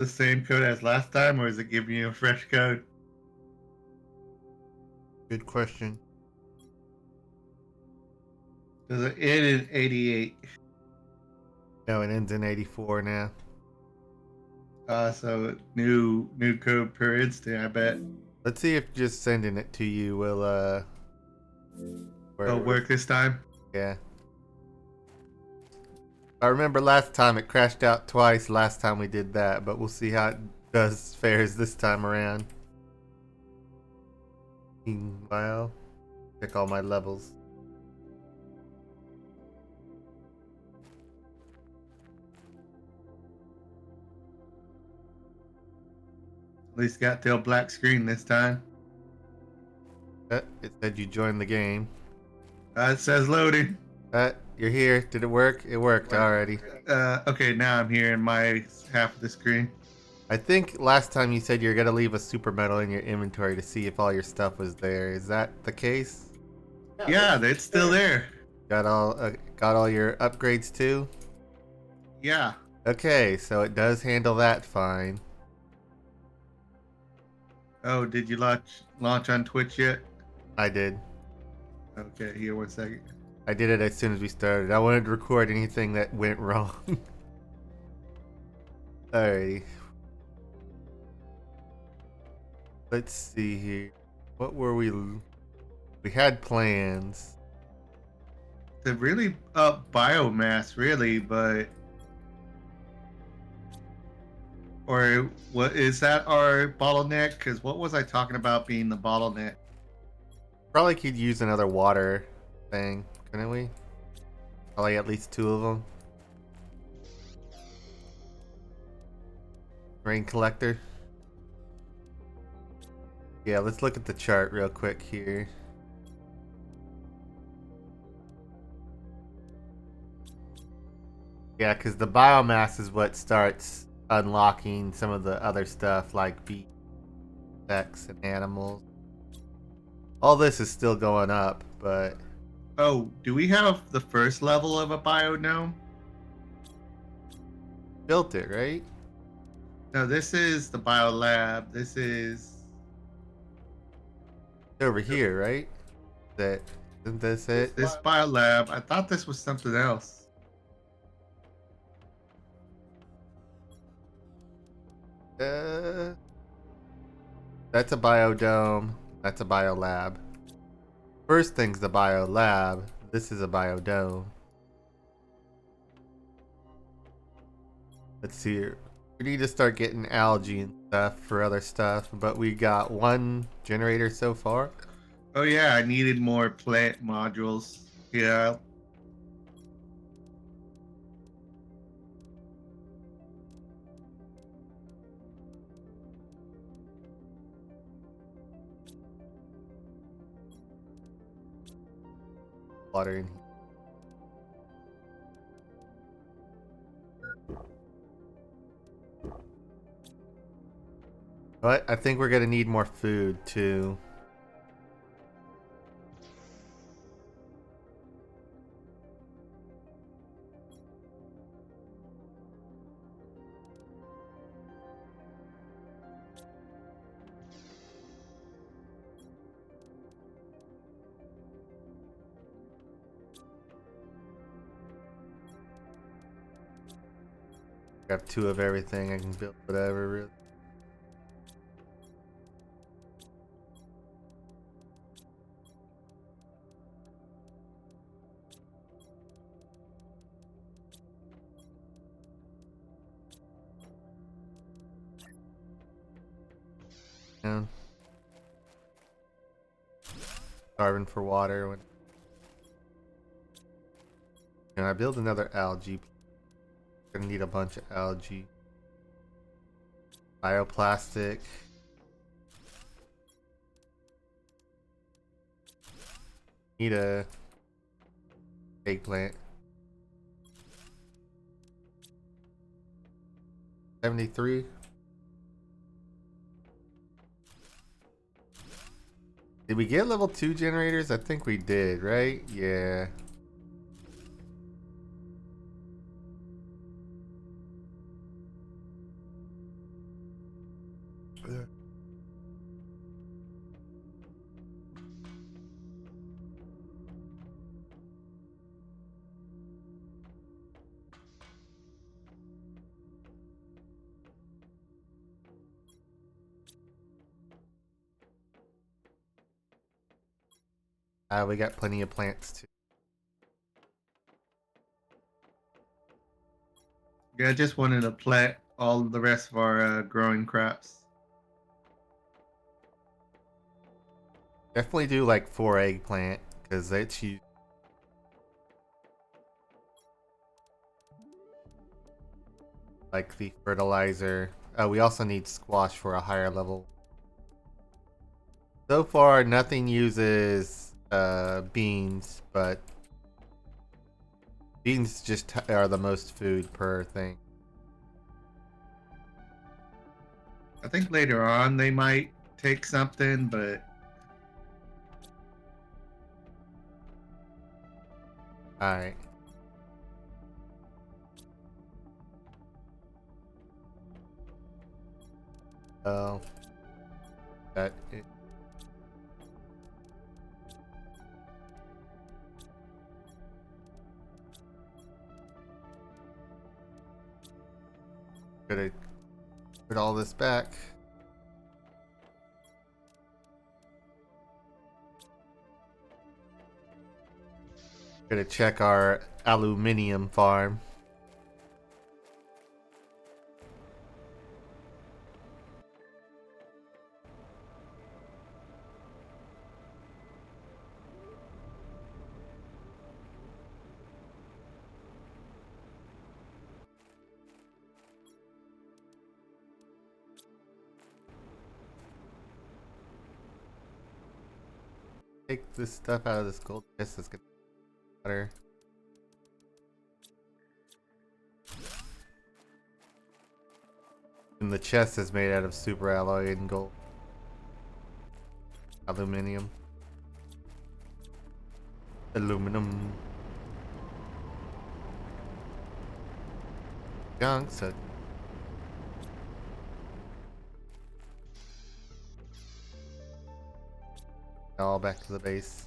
the same code as last time, or is it giving you a fresh code? Good question. Does it end in 88? No, it ends in 84 now. So new code per instant, I bet. Let's see if just sending it to you will It'll work this time. yeah. I remember last time it crashed out twice last time we did that, but we'll see how it fares this time around. Meanwhile, check all my levels. At least got till black screen this time. It said you joined the game. It says loading. You're here. Did it work? It worked already. Okay, now I'm here in my half of the screen. I think last time you said you're gonna leave a super metal in your inventory to see if all your stuff was there. Is that the case? Yeah, it's still there. Got all your upgrades too? Yeah. Okay, so it does handle that fine. Oh, did you launch on Twitch yet? I did. Okay, here 1 second. I did it as soon as we started. I wanted to record anything that went wrong. Alrighty. Let's see here. What were we... We had plans. To really up biomass, really, but... Or what is that our bottleneck? Because what was I talking about being the bottleneck? Probably could use another water thing, couldn't we? Probably at least 2 of them. Rain collector. Yeah, let's look at the chart real quick here. Yeah, because the biomass is what starts unlocking some of the other stuff like bee, insects, and animals. All this is still going up, but... Oh, do we have the first level of a biodome? Built it, right? No, this is the biolab. This is... Over here, right? Isn't this it? This biolab. I thought this was something else. That's a biodome. That's a biolab. First thing's the biolab. This is a biodome. Let's see here. We need to start getting algae and stuff for other stuff, but we got 1 generator so far. Oh yeah, I needed more plant modules. Yeah. Water in here. But I think we're gonna need more food too. I have 2 of everything. I can build whatever really. Yeah. Starving for water. When... Can I build another algae? Gonna need a bunch of algae. Bioplastic. Need a eggplant. 73. Did we get level 2 generators? I think we did, right? Yeah. We got plenty of plants too. Yeah, I just wanted to plant all the rest of our growing crops. Definitely do like 4 eggplant because that's you. Like the fertilizer. We also need squash for a higher level. So far, nothing uses beans, but beans just are the most food per thing. I think later on they might take something, but Alright. Oh. That is. Gotta put all this back. Gotta check our aluminium farm. Take this stuff out of this gold chest. It's gonna be better. And the chest is made out of super alloy and gold. Aluminium. Aluminum. Junk, so all back to the base.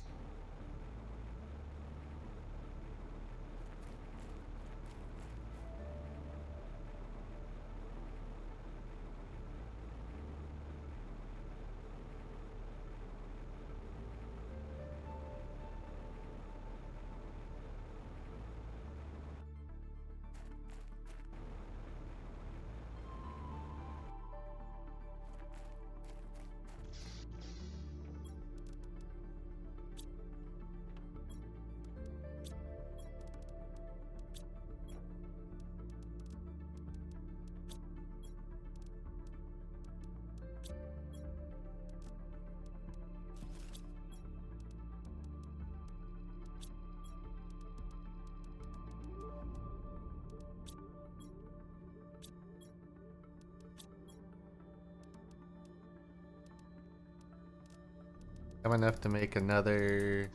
Have enough to make another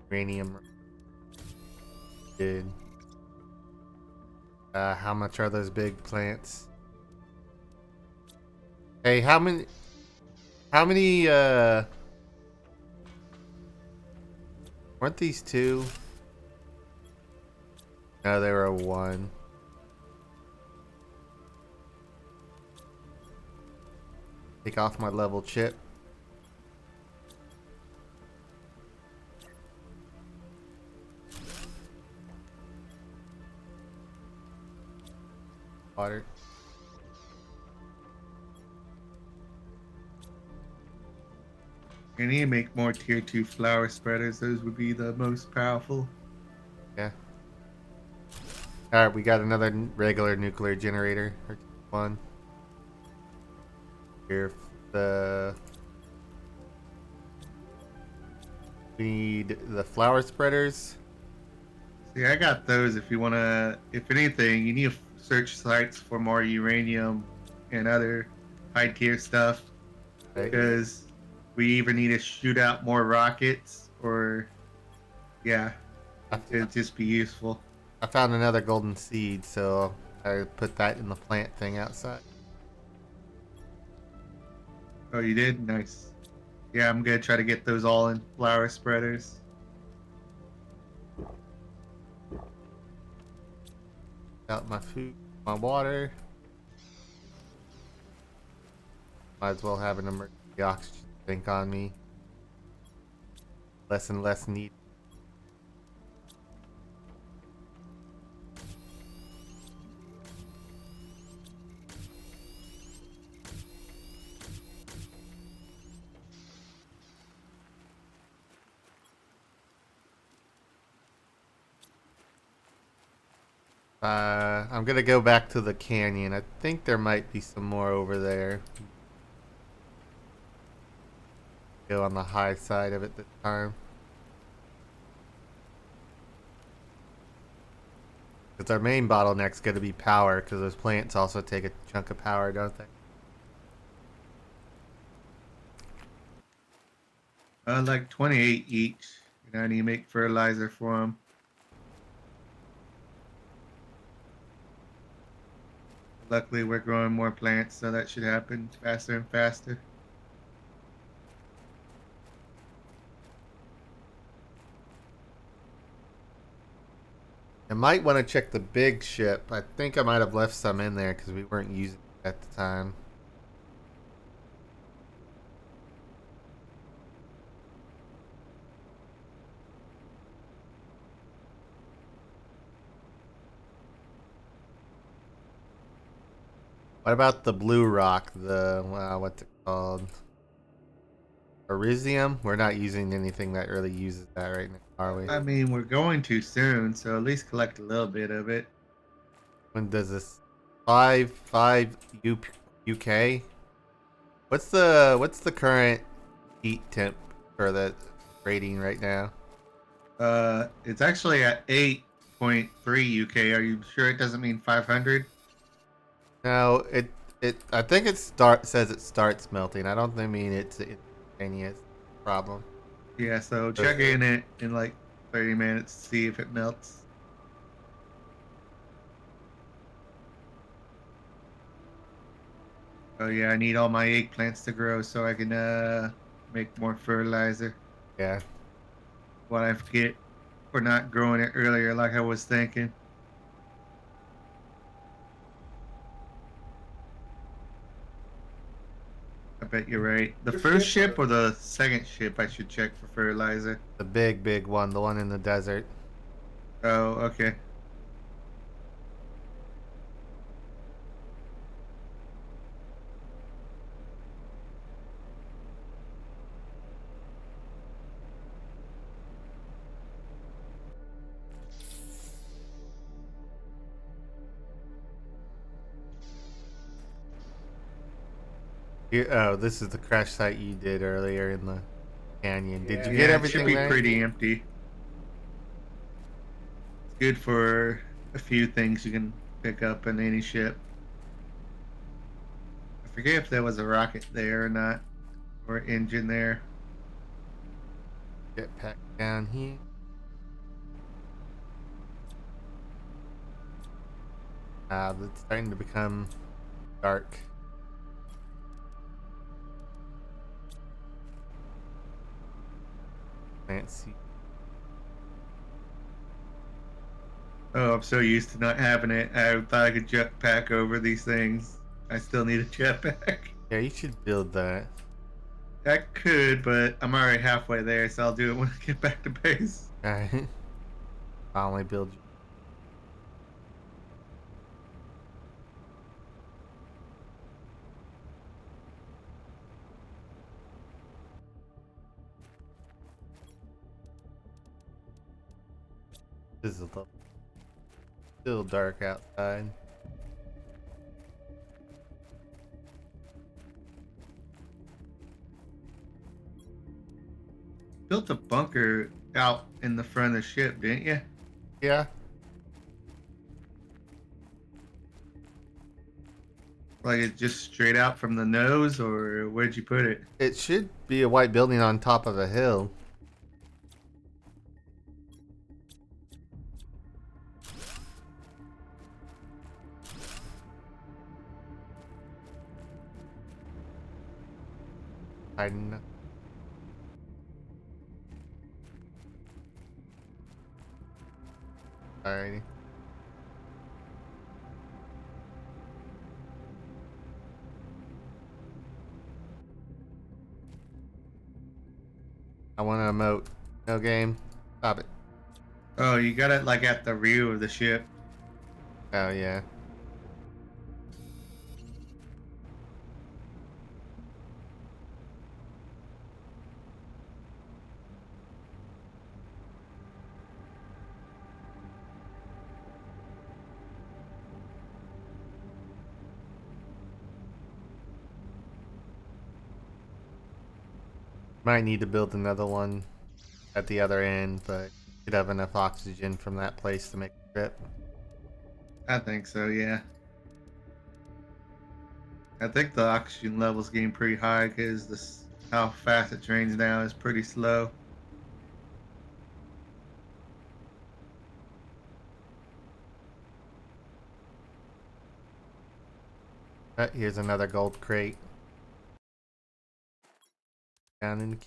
uranium. Good. How much are those big plants? Hey, how many weren't these 2? No, they were a 1. Take off my level chip. Water. we need to make more tier 2 flower spreaders. Those would be the most powerful. Yeah. Alright, we got another regular nuclear generator. Or 1. Here, we need the flower spreaders. See, I got those if you want to, if anything, you need to search sites for more uranium and other high tier stuff. Right? Because we either need to shoot out more rockets or, yeah, it'd just be useful. I found another golden seed, so I put that in the plant thing outside. Oh, you did? Nice. Yeah, I'm gonna try to get those all in flower spreaders. Got my food, my water. Might as well have an emergency oxygen tank on me. Less and less need. I'm gonna go back to the canyon. I think there might be some more over there. Go on the high side of it this time. Because our main bottleneck's gonna be power, because those plants also take a chunk of power, don't they? Like 28 each. You know, I need to make fertilizer for them. Luckily, we're growing more plants, so that should happen faster and faster. I might want to check the big ship. I think I might have left some in there because we weren't using it at the time. What about the blue rock? The what's it called? Iridium? We're not using anything that really uses that right now, are we? I mean, we're going too soon, so at least collect a little bit of it. When does this? 5 UK? What's the current heat temp for the rating right now? It's actually at 8.3 UK. Are you sure it doesn't mean 500? No, it I think says it starts melting. I don't think mean it's instantaneous problem. Yeah, so check in it in like 30 minutes, see if it melts. Oh yeah, I need all my eggplants to grow so I can make more fertilizer. Yeah. What I forget for not growing it earlier like I was thinking. I bet you're right. The first ship or the second ship I should check for fertilizer? The big one, the one in the desert. Oh, okay. Oh, this is the crash site you did earlier in the canyon. Did you Yeah, get it should everything be there? pretty empty. It's good for a few things you can pick up in any ship. I forget if there was a rocket there or not, or engine there. Get back down here. It's starting to become dark. Can't see. Oh, I'm so used to not having it. I thought I could jetpack over these things. I still need a jetpack. Yeah, you should build that. I could, but I'm already halfway there, so I'll do it when I get back to base. Alright. I'll only build you. This is still dark outside. Built a bunker out in the front of the ship, didn't you? Yeah. Like it's just straight out from the nose, or where'd you put it? It should be a white building on top of a hill. I know. Alrighty. I want to emote. No game. Stop it. Oh, you got it like at the rear of the ship. Oh yeah. Might need to build another one at the other end, but could have enough oxygen from that place to make a trip. I think so, yeah. I think the oxygen level's getting pretty high because this how fast it drains now is pretty slow. Here's another gold crate. Down in the...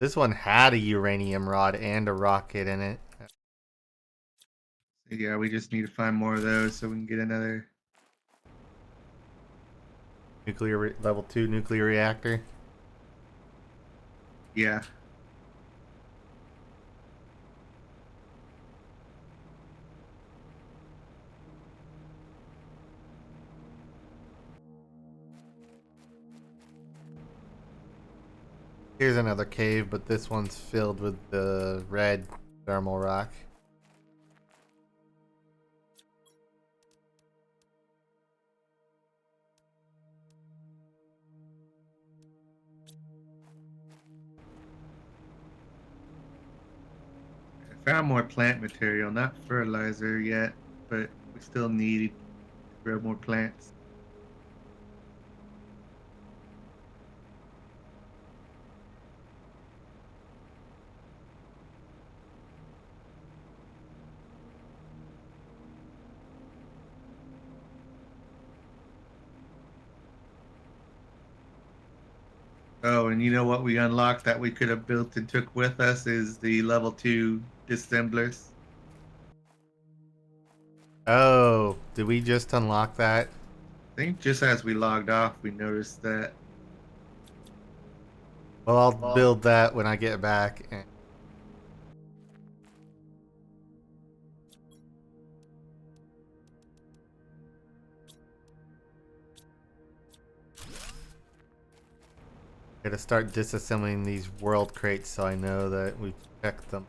This one had a uranium rod and a rocket in it. So yeah, we just need to find more of those so we can get another. Level 2 nuclear reactor. Yeah. Here's another cave, but this one's filled with the red thermal rock. I found more plant material, not fertilizer yet, but we still need to grow more plants. Oh, and you know what we unlocked that we could have built and took with us is the level 2 dissemblers. Oh, did we just unlock that? I think just as we logged off, we noticed that. Well, I'll build that when I get back. And gotta start disassembling these world crates so I know that we've checked them.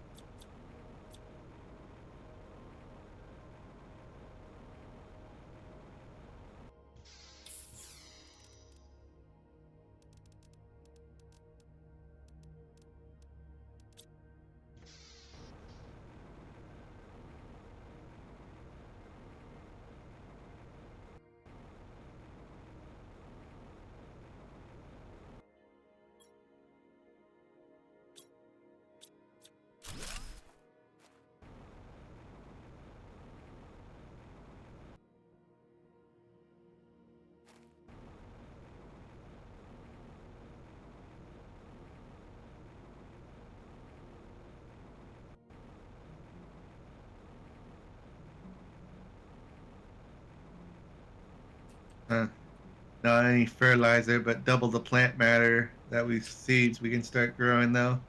Not any fertilizer, but double the plant matter that we seeds we can start growing though.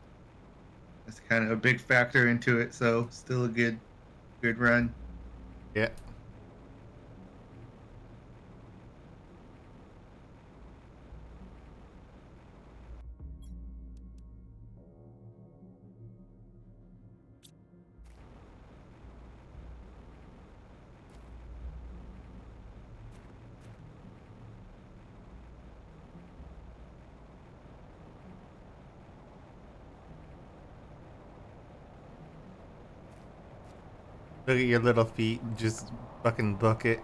That's kind of a big factor into it, so still a good run. Yeah. Look at your little feet. Just fucking book it.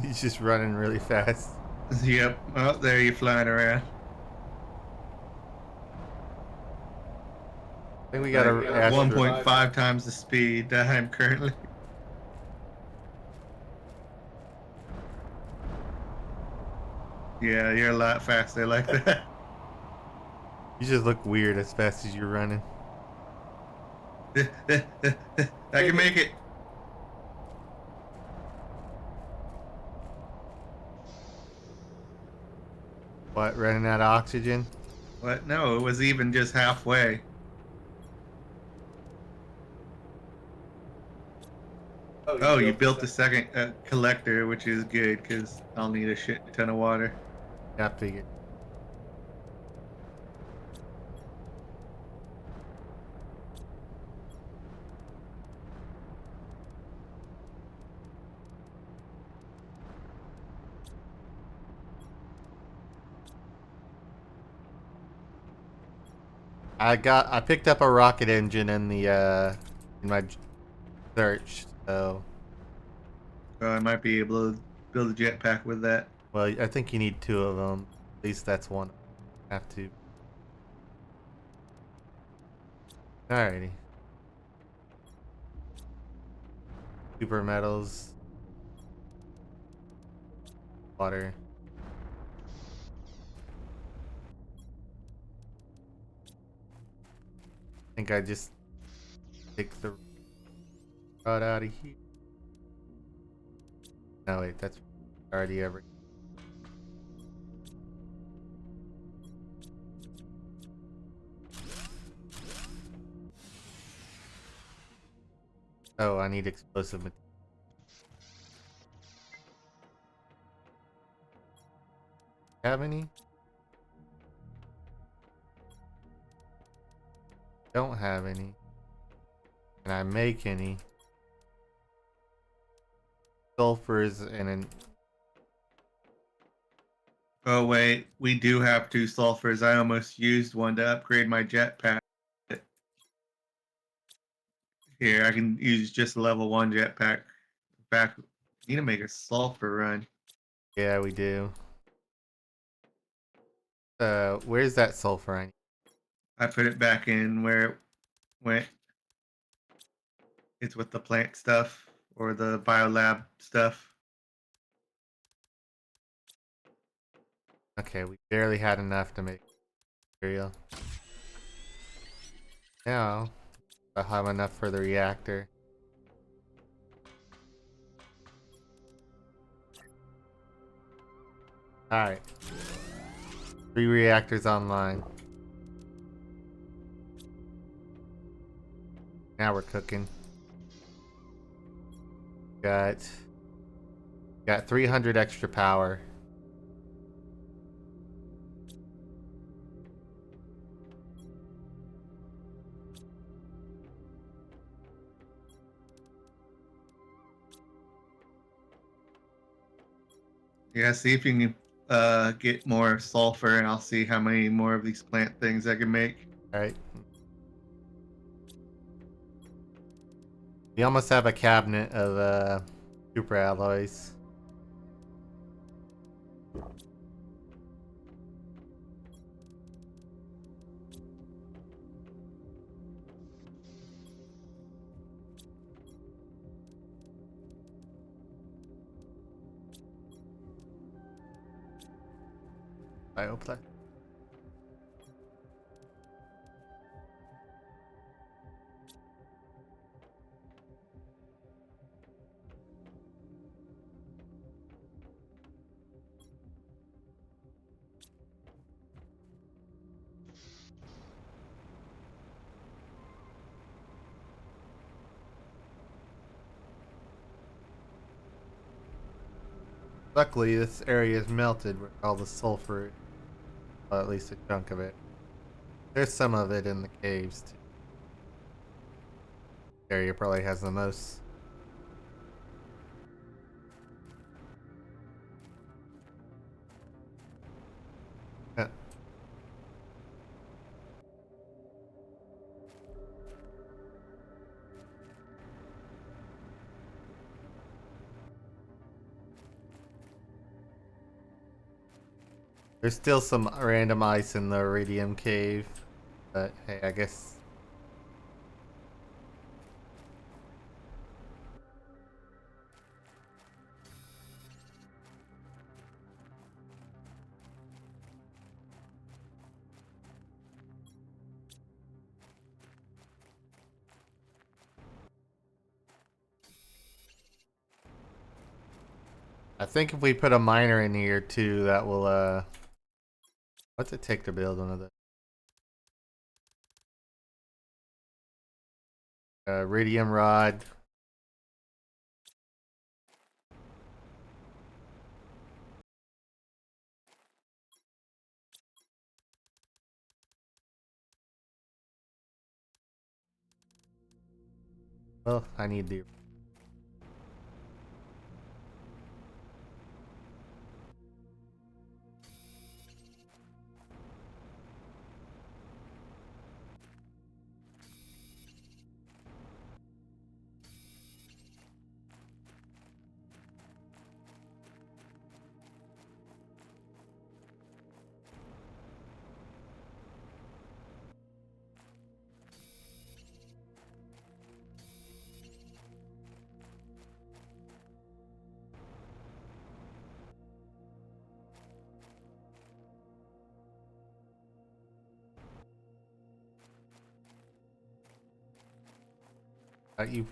He's just running really fast. Yep. Oh, there you're flying around. I think we got Like a 1.5 times the speed that I'm currently. Yeah, you're a lot faster like that. You just look weird as fast as you're running. I can make it. What, running out of oxygen? What? No, it was even just halfway. Oh, you built the second collector, which is good because I'll need a shit ton of water. Yeah, I figured. I picked up a rocket engine in the in my search, so So I might be able to build a jetpack with that. well, I think you need two of them. At least that's one. Have to. Alrighty. Super metals, water. I think I just take the rod out of here. No wait, that's already every. Oh, I need explosive material. Have any? Don't have any. Can I make any? Sulfurs and an. Oh wait, we do have two sulfurs. I almost used one to upgrade my jetpack. Here, I can use just a level one jetpack. Back, need to make a sulfur run. Yeah, we do. Where's that sulfur? I put it back in where it went. It's with the plant stuff or the biolab stuff. Okay, we barely had enough to make material. Now, I'll have enough for the reactor. Alright. 3 reactors online. Now we're cooking. Got 300 extra power. Yeah, see if you can get more sulfur, and I'll see how many more of these plant things I can make. Alright. We almost have a cabinet of super alloys. Bioplastic. Luckily, this area is melted with all the sulfur. Well, at least a chunk of it. There's some of it in the caves too. Area probably has the most. Uh, There's still some random ice in the iridium cave, but hey, I guess I think if we put a miner in here too, that will what's it take to build one of the radium rod. Well, I need the you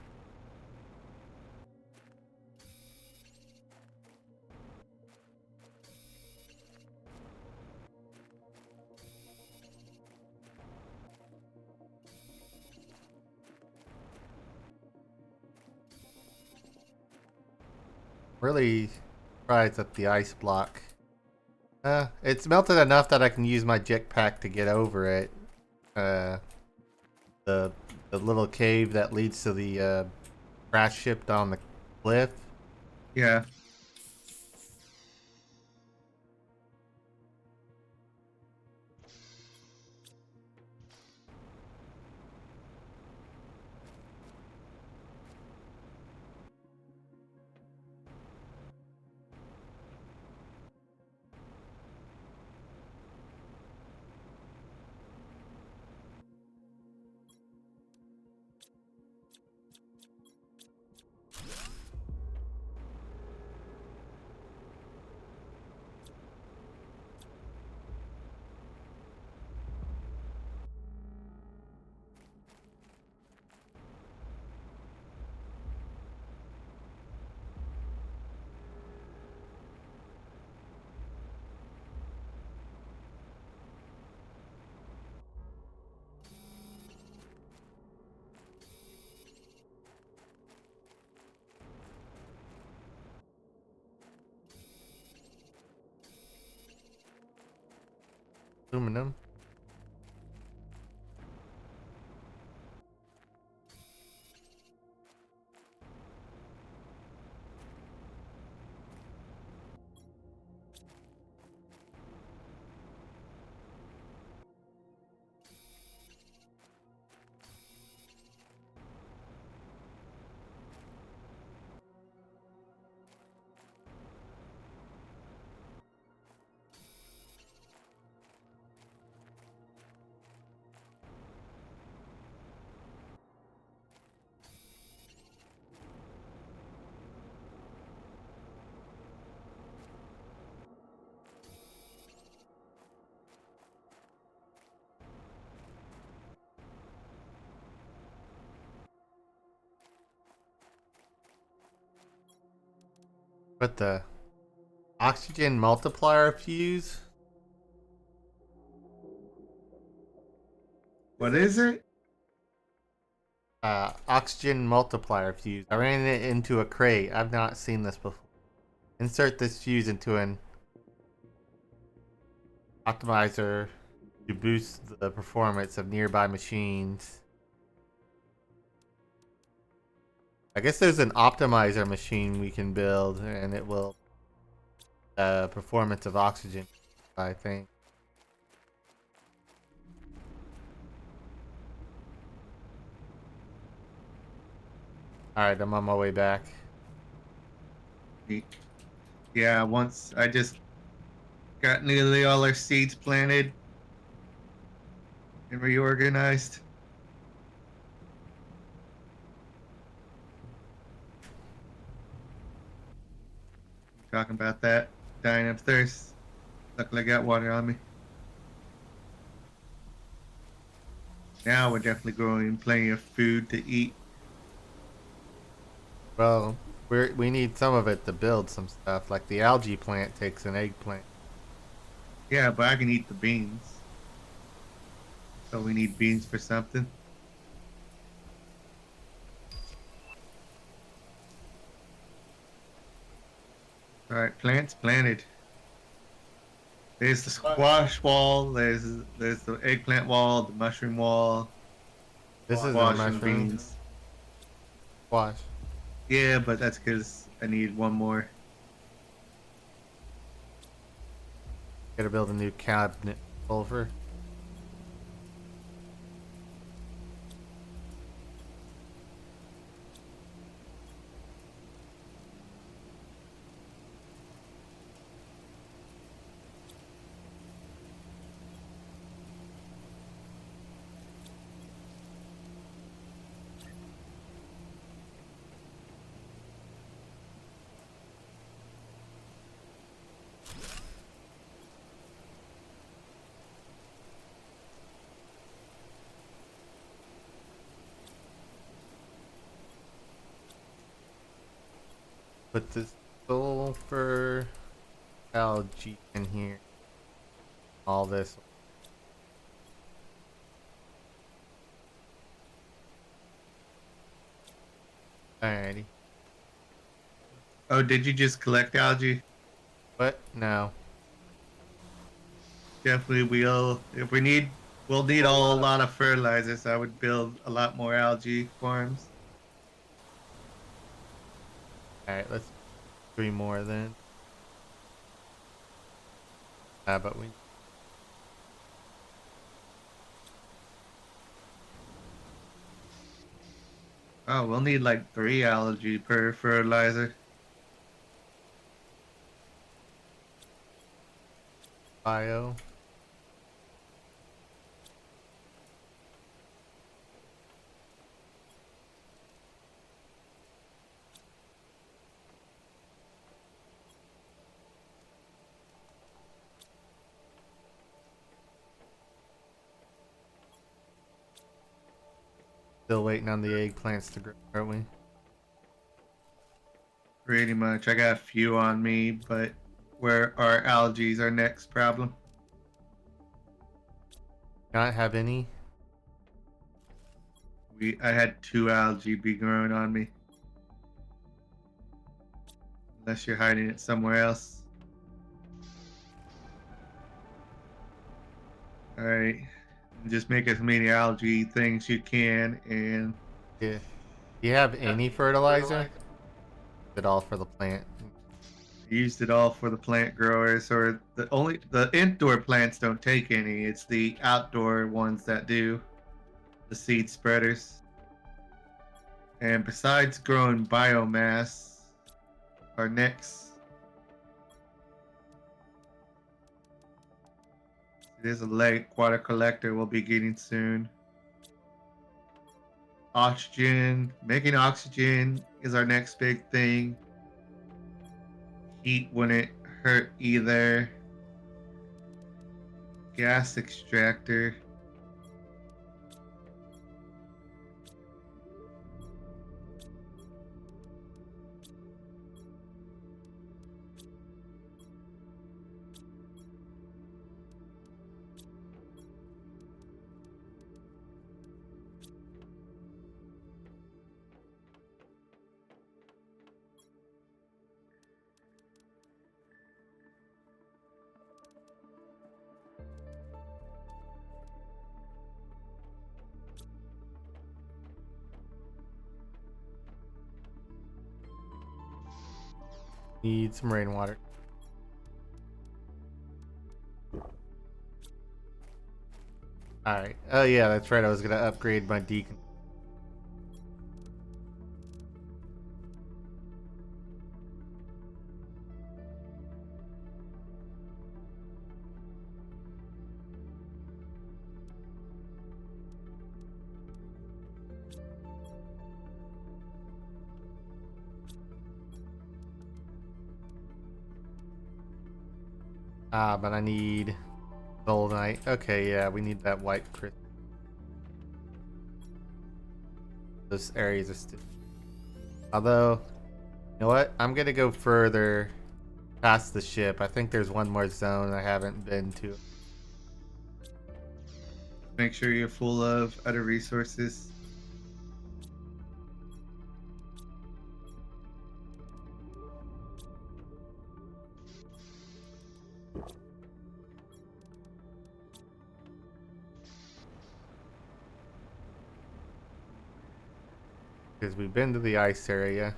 really surprised at the ice block. It's melted enough that I can use my jetpack to get over it. Uh, the the little cave that leads to the crash ship on the cliff. Yeah. Aluminum. But the oxygen multiplier fuse. What is it? Oxygen multiplier fuse. I ran it into a crate. I've not seen this before. Insert this fuse into an optimizer to boost the performance of nearby machines. I guess there's an optimizer machine we can build, and it will performance of oxygen, I think. All right, I'm on my way back. Yeah, once I just got nearly all our seeds planted and reorganized. Talking about that, dying of thirst. Luckily, I got water on me. Now we're definitely growing plenty of food to eat. Well, We need some of it to build some stuff. Like the algae plant takes an eggplant. Yeah, but I can eat the beans. So we need beans for something. All right, plants planted. There's the squash wall. There's the eggplant wall, the mushroom wall, This is a squash and mushroom beans. squash. Yeah, but that's because I need one more. Gotta build a new cabinet sulfur. Put this sulfur algae in here. All this. Alrighty. Oh, did you just collect algae? What? No. Definitely we'll if we need we'll need a lot of fertilizer, so I would build a lot more algae farms. Alright, let's 3 more then. But we Oh, we'll need like 3 algae per fertilizer. bio. Still waiting on the eggplants to grow, aren't we? Pretty much. I got a few on me, but where are algae is our next problem. Not have any. I had 2 algae be growing on me. Unless you're hiding it somewhere else. Alright. Just make as many algae things you can and Yeah. Do you have any fertilizer? Is it all for the plant? used it all for the plant growers, or the indoor plants don't take any. It's the outdoor ones that do, the seed spreaders. And besides growing biomass, our next there's a lake water collector we'll be getting soon. Oxygen, making oxygen is our next big thing. Heat wouldn't hurt either. Gas extractor. Need some rainwater. Alright. Oh yeah, that's right. I was gonna upgrade my deacon. Ah, but I need Goldenite. Okay, yeah, we need that white crystal. Those areas are still. Although, You know what? I'm gonna go further past the ship. I think there's one more zone I haven't been to. Make sure you're full of other resources. Because we've been to the ice area.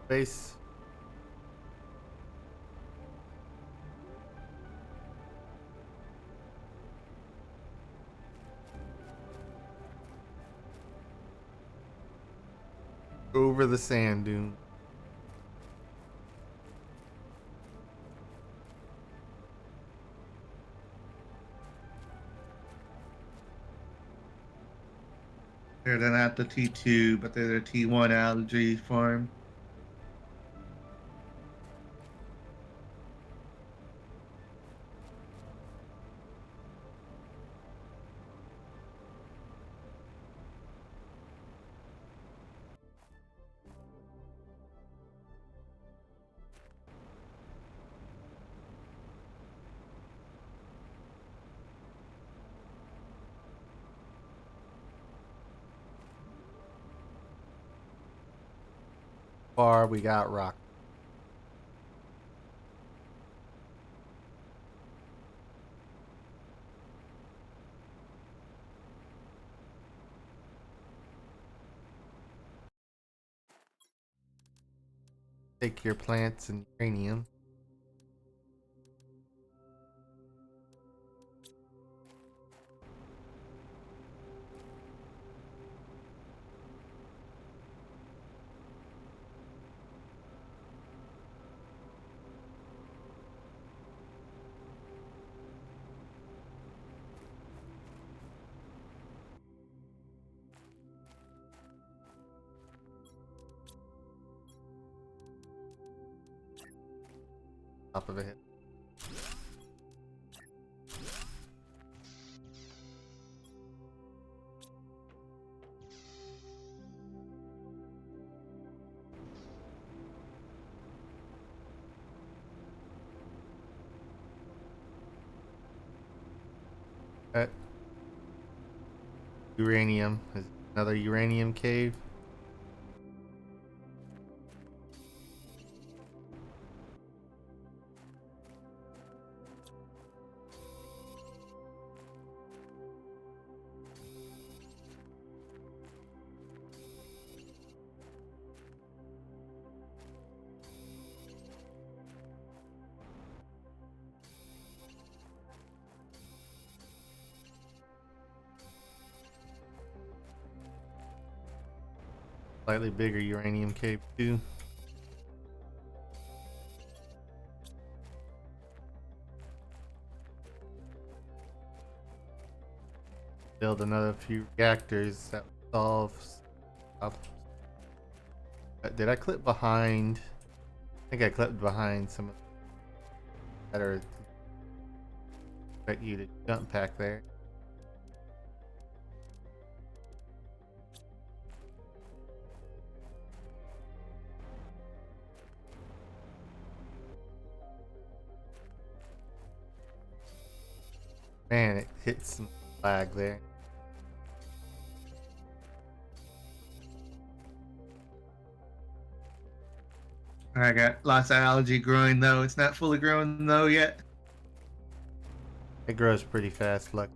Base. Over the sand dune. They're not the T2, but they're the T1 algae farm. Far we got rock. Take your plants and uranium. Top of it. Uranium. Is another uranium cave. Slightly bigger uranium cave too. Build another few reactors that solves up. Did I clip behind? I think I clipped behind some of that are expect you to jump pack there. Man, it hits some lag there. I got lots of algae growing though. It's not fully grown though yet. It grows pretty fast, look.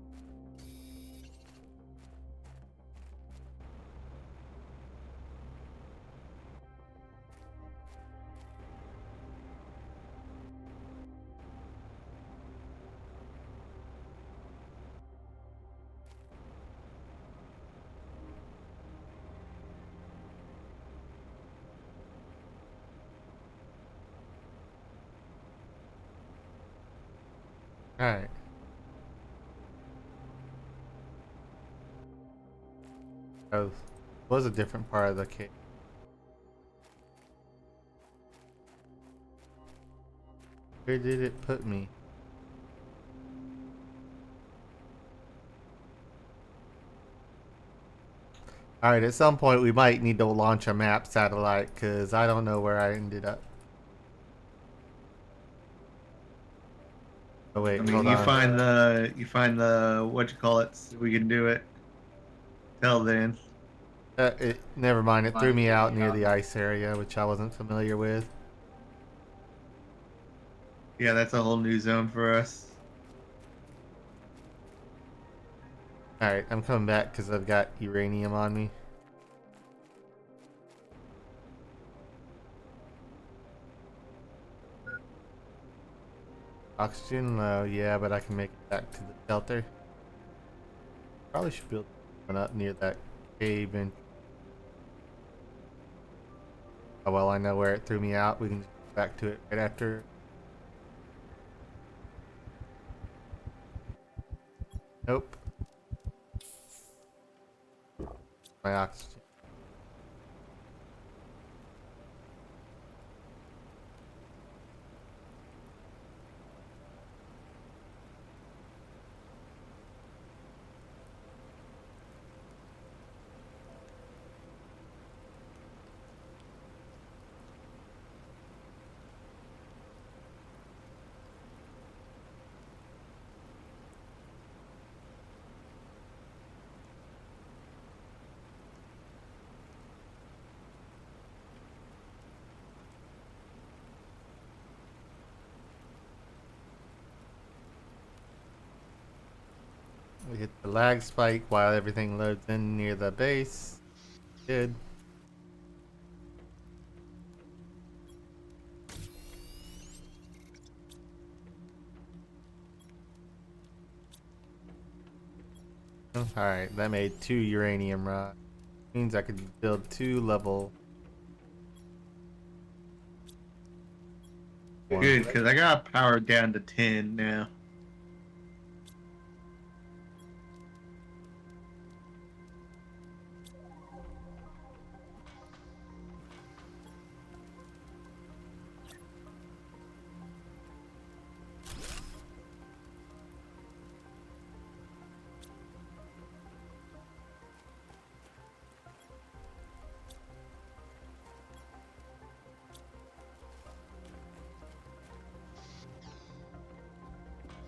Alright. Oh, was a different part of the cave. Where did it put me? Alright, at some point we might need to launch a map satellite because I don't know where I ended up. Oh wait, I mean, hold you on. find the what you call it. So we can do it. Till then, Never mind, it threw me out near the ice area, which I wasn't familiar with. yeah, that's a whole new zone for us. Alright, I'm coming back because I've got uranium on me. Oxygen low, yeah, but I can make it back to the shelter. Probably should build one up near that cave and oh well, I know where it threw me out. We can just go back to it right after. Nope. My oxygen. We hit the lag spike while everything loads in near the base. Good. Alright, that made 2 uranium rods. Means I could build 2 level 1. Good, because I got power down to 10 now.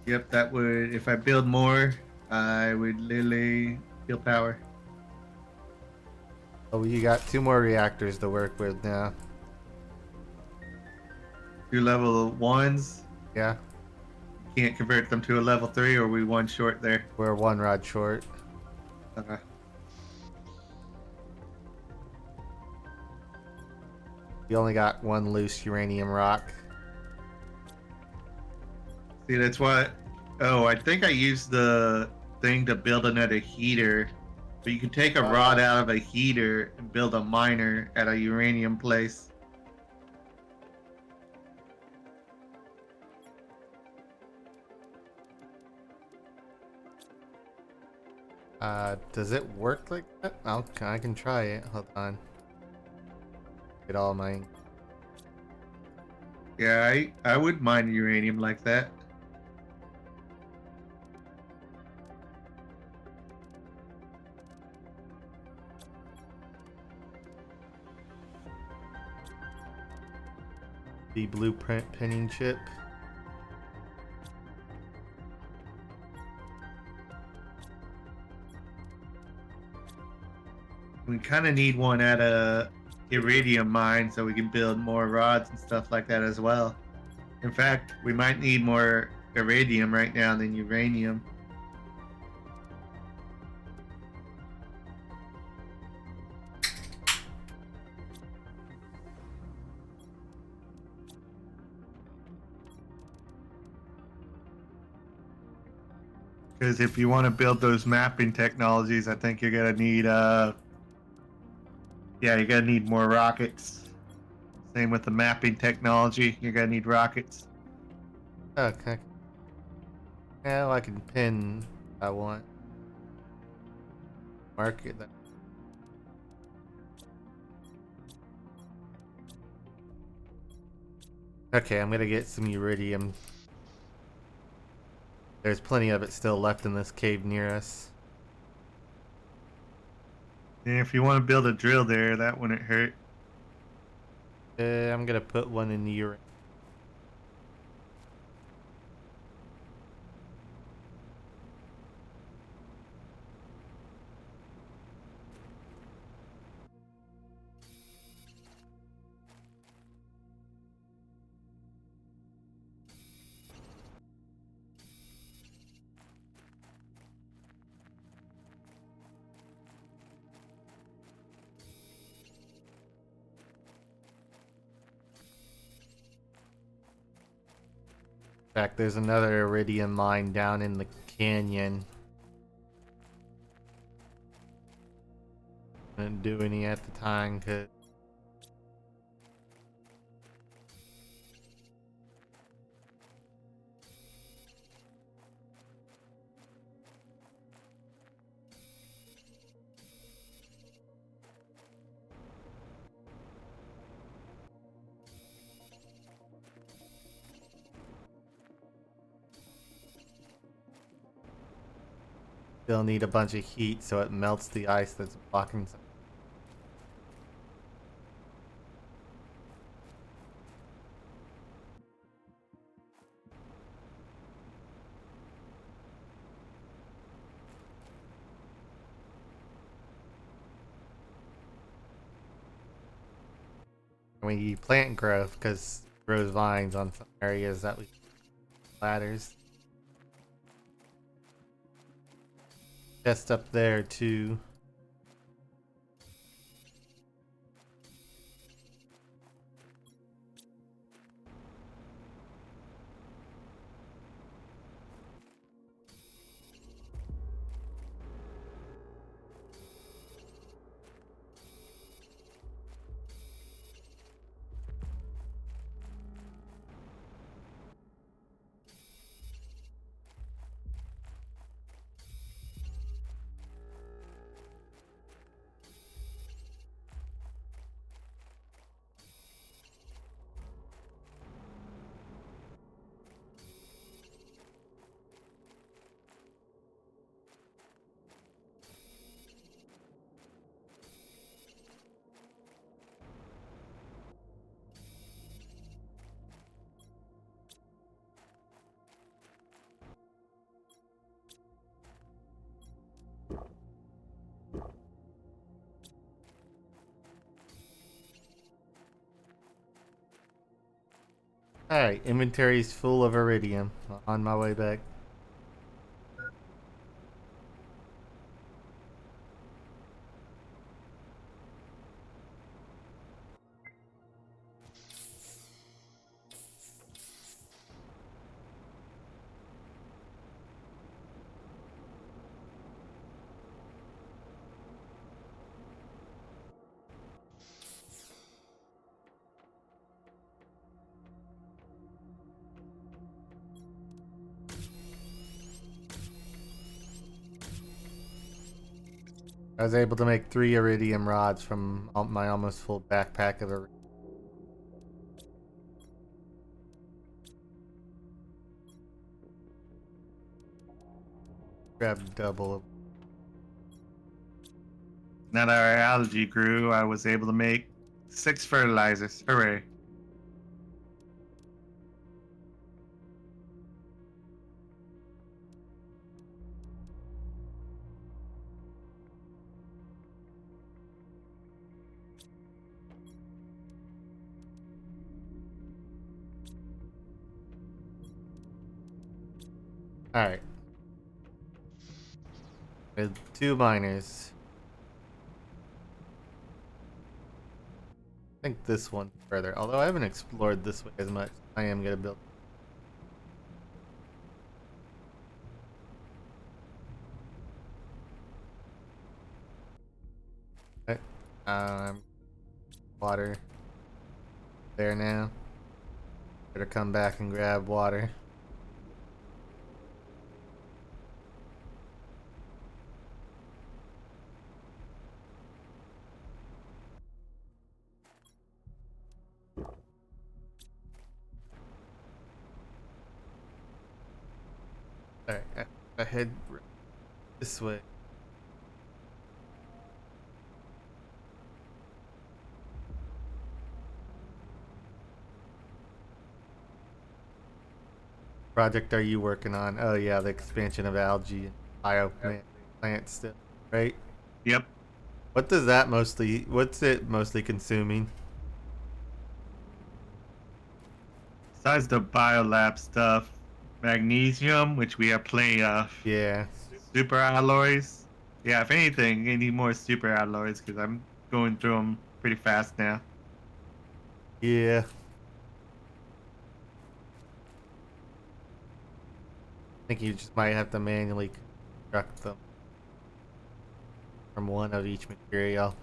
Yep, that would, if I build more, I would literally feel power. Oh, you got 2 more reactors to work with now. 2 level 1s, Yeah, can't convert them to a level 3, or we one short there. we're 1 rod short. Okay. You only got 1 loose uranium rock. See, that's what. Oh, I think I used the thing to build another heater, but you can take a rod out of a heater and build a miner at a uranium place. Does it work like that? I can try it. Hold on. Get all my. Yeah, I would mine uranium like that. The blueprint pinning chip. We kind of need one at a iridium mine so we can build more rods and stuff like that as well. In fact, we might need more iridium right now than uranium. Because if you want to build those mapping technologies, I think you're gonna need yeah, you're gonna need more rockets. Same with the mapping technology, you're gonna need rockets. Okay. Now I can pin if I want. Mark it. Okay, I'm gonna get some iridium. There's plenty of it still left in this cave near us. And if you want to build a drill there, that wouldn't hurt. I'm gonna put one in the urium. In fact, there's another iridium mine down in the canyon. Didn't do any at the time because they'll need a bunch of heat so it melts the ice that's blocking some. We plant growth because it grows vines on some areas that we ladders. Chest up there too. Alright, inventory's full of iridium. On my way back. I was able to make 3 iridium rods from my almost full backpack of iridium. Grab double. Now that our algae grew, I was able to make 6 fertilizers. Hooray. Alright. With 2 miners. I think this one further. Although I haven't explored this way as much. I am gonna build. Okay. Water. There now. Better come back and grab water. Alright, I head this way. Project are you working on? Oh yeah, the expansion of algae and plants still, right? Yep. What does that mostly, what's it mostly consuming? Besides the biolab stuff, magnesium, which we have plenty of, Yeah. super alloys. Yeah, if anything, I need more super alloys because I'm going through them pretty fast now. Yeah. I think you just might have to manually construct them from one of each material.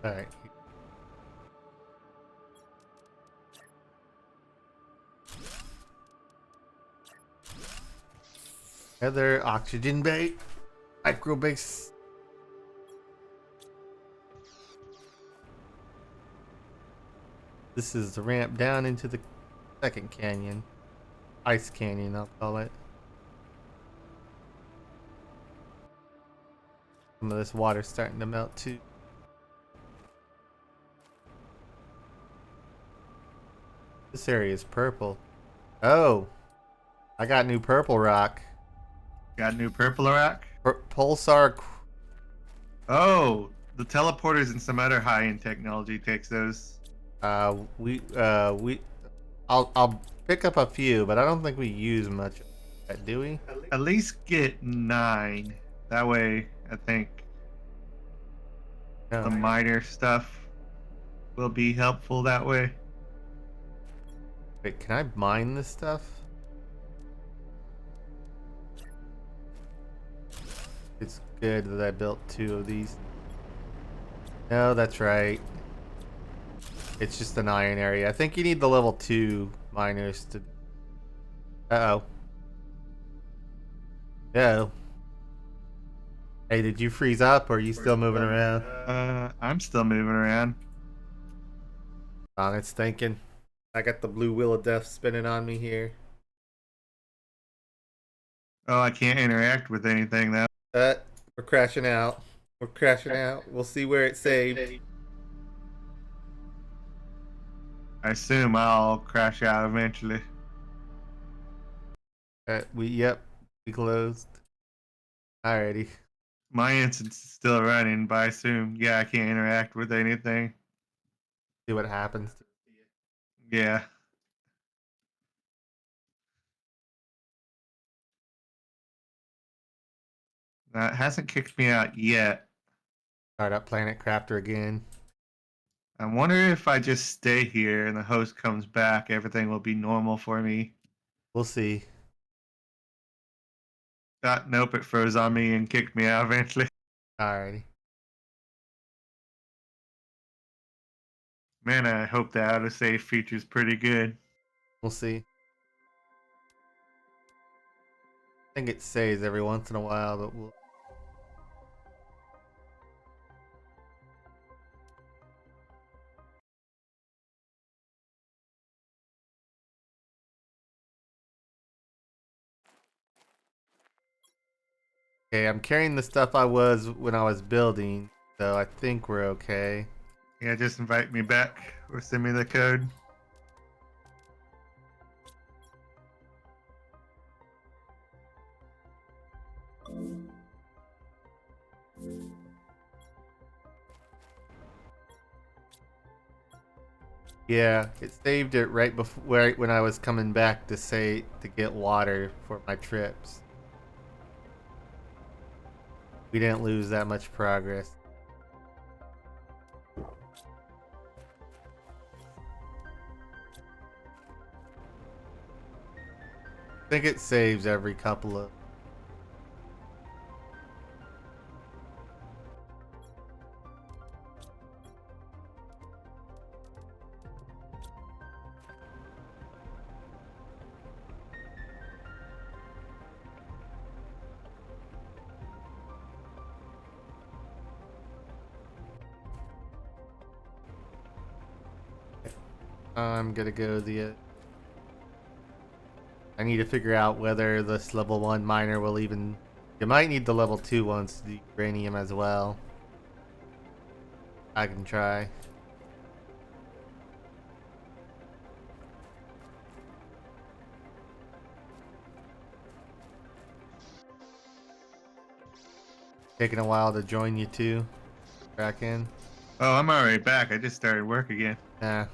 Alright. Other oxygen bait, micro base. This is the ramp down into the second canyon. Ice canyon, I'll call it. Some of this water's starting to melt too. This area is purple. Oh, I got new purple rock. Got a new purple rock. Pulsar. Oh, the teleporters and some other high-end technology takes those. We. I'll pick up a few, but I don't think we use much of that, do we? At least get 9. That way, I think the No. minor stuff will be helpful that way. Wait, can I mine this stuff? It's good that I built 2 of these. No, that's right. It's just an iron area. I think you need the level 2 miners to... Uh-oh. Yeah. Hey, did you freeze up or are you still moving around? I'm still moving around. It's thinking. I got the blue wheel of death spinning on me here. Oh, I can't interact with anything now. Uh, we're crashing out. We're crashing out. We'll see where it's saved. I assume I'll crash out eventually. We closed. Alrighty. My instance is still running, but I assume, yeah, I can't interact with anything. See what happens. Yeah. That hasn't kicked me out yet. Start up Planet Crafter again. I wonder if I just stay here and the host comes back, everything will be normal for me. We'll see. Nope, it froze on me and kicked me out eventually. Alrighty. Man, I hope the autosave feature's pretty good. We'll see. I think it saves every once in a while, but we'll... Okay, I'm carrying the stuff I was when I was building, so I think we're okay. Yeah, just invite me back or send me the code. Yeah, it saved it right before right when I was coming back to say to get water for my trips. We didn't lose that much progress. I think it saves every couple of. I'm gonna go the. I need to figure out whether this level 1 miner will even. You might need the level 2 ones to do uranium as well. I can try. Taking a while to join you too. Back in. Oh, I'm already back. I just started work again. Nah.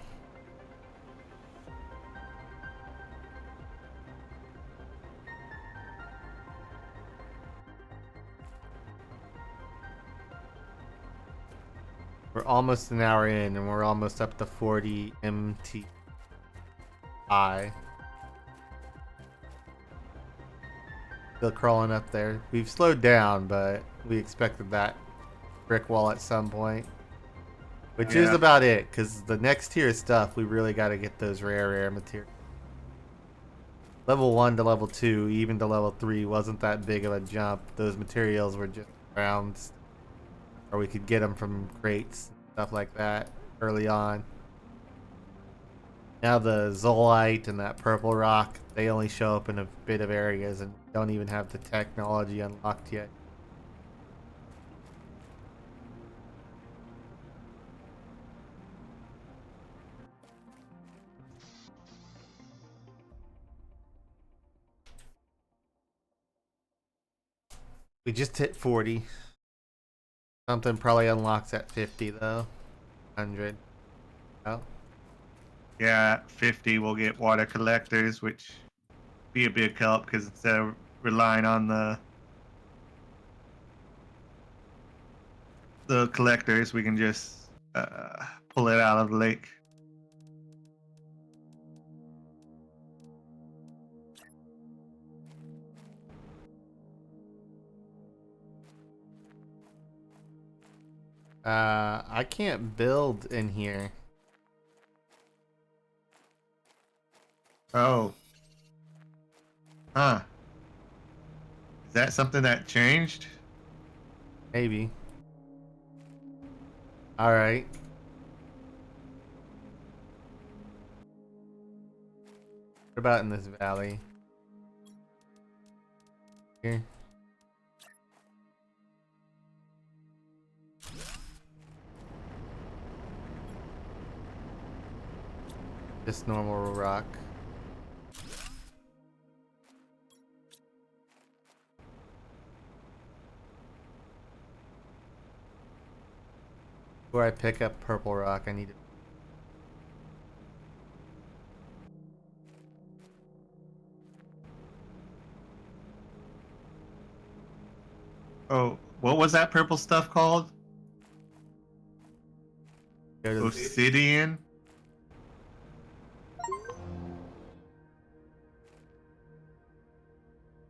We're almost an hour in and we're almost up to 40 MTI. Still crawling up there. We've slowed down, but we expected that brick wall at some point. Which is Yeah. about it, because the next tier stuff, we really got to get those rare materials. Level 1 to level 2, even to level 3, wasn't that big of a jump. Those materials were just rounds. Or we could get them from crates, stuff like that, early on. Now the Zolite and that purple rock, they only show up in a bit of areas and don't even have the technology unlocked yet. We just hit 40. Something probably unlocks at 50 though. 100. Oh. Yeah, at 50 we'll get water collectors, which be a big help because instead of relying on the collectors, we can just pull it out of the lake. I can't build in here. Oh, huh? Is that something that changed? Maybe. Alright. What about in this valley? Here. Just normal rock. Before I pick up purple rock, I need to. Oh, what was that purple stuff called? Go to the Obsidian?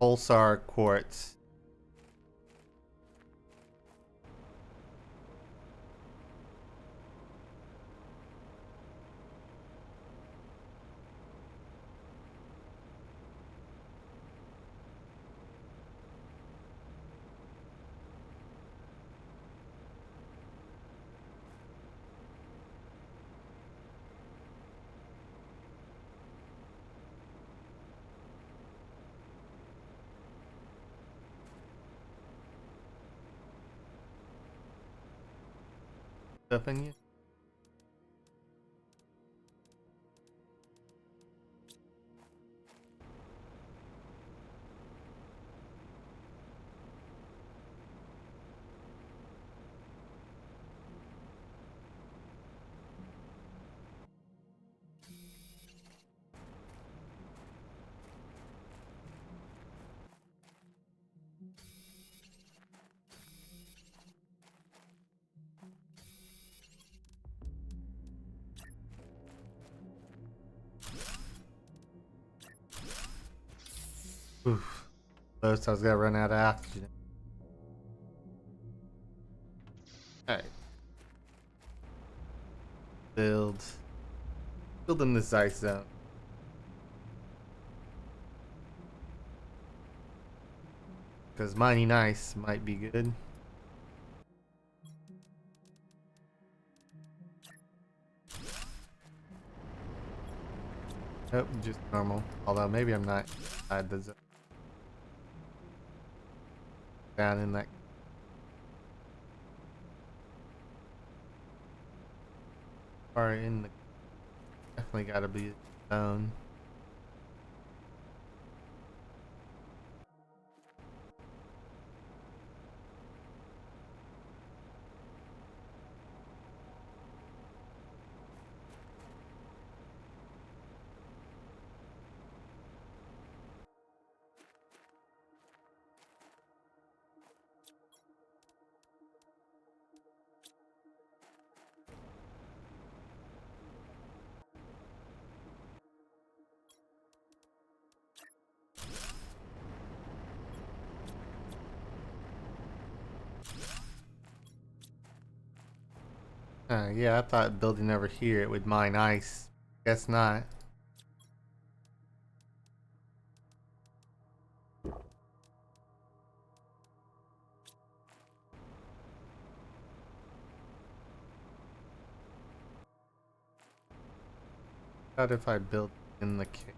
Pulsar quartz. Stuff in you? Oof. Close, I was gonna run out of oxygen. Alright. Build. Build in this ice zone. Because mining ice might be good. Nope, just normal. Although maybe I'm not inside the zone. Down in that. Or in the. Definitely gotta be a zone. Yeah, I thought building over here it would mine ice. Guess not. What if I build in the cave?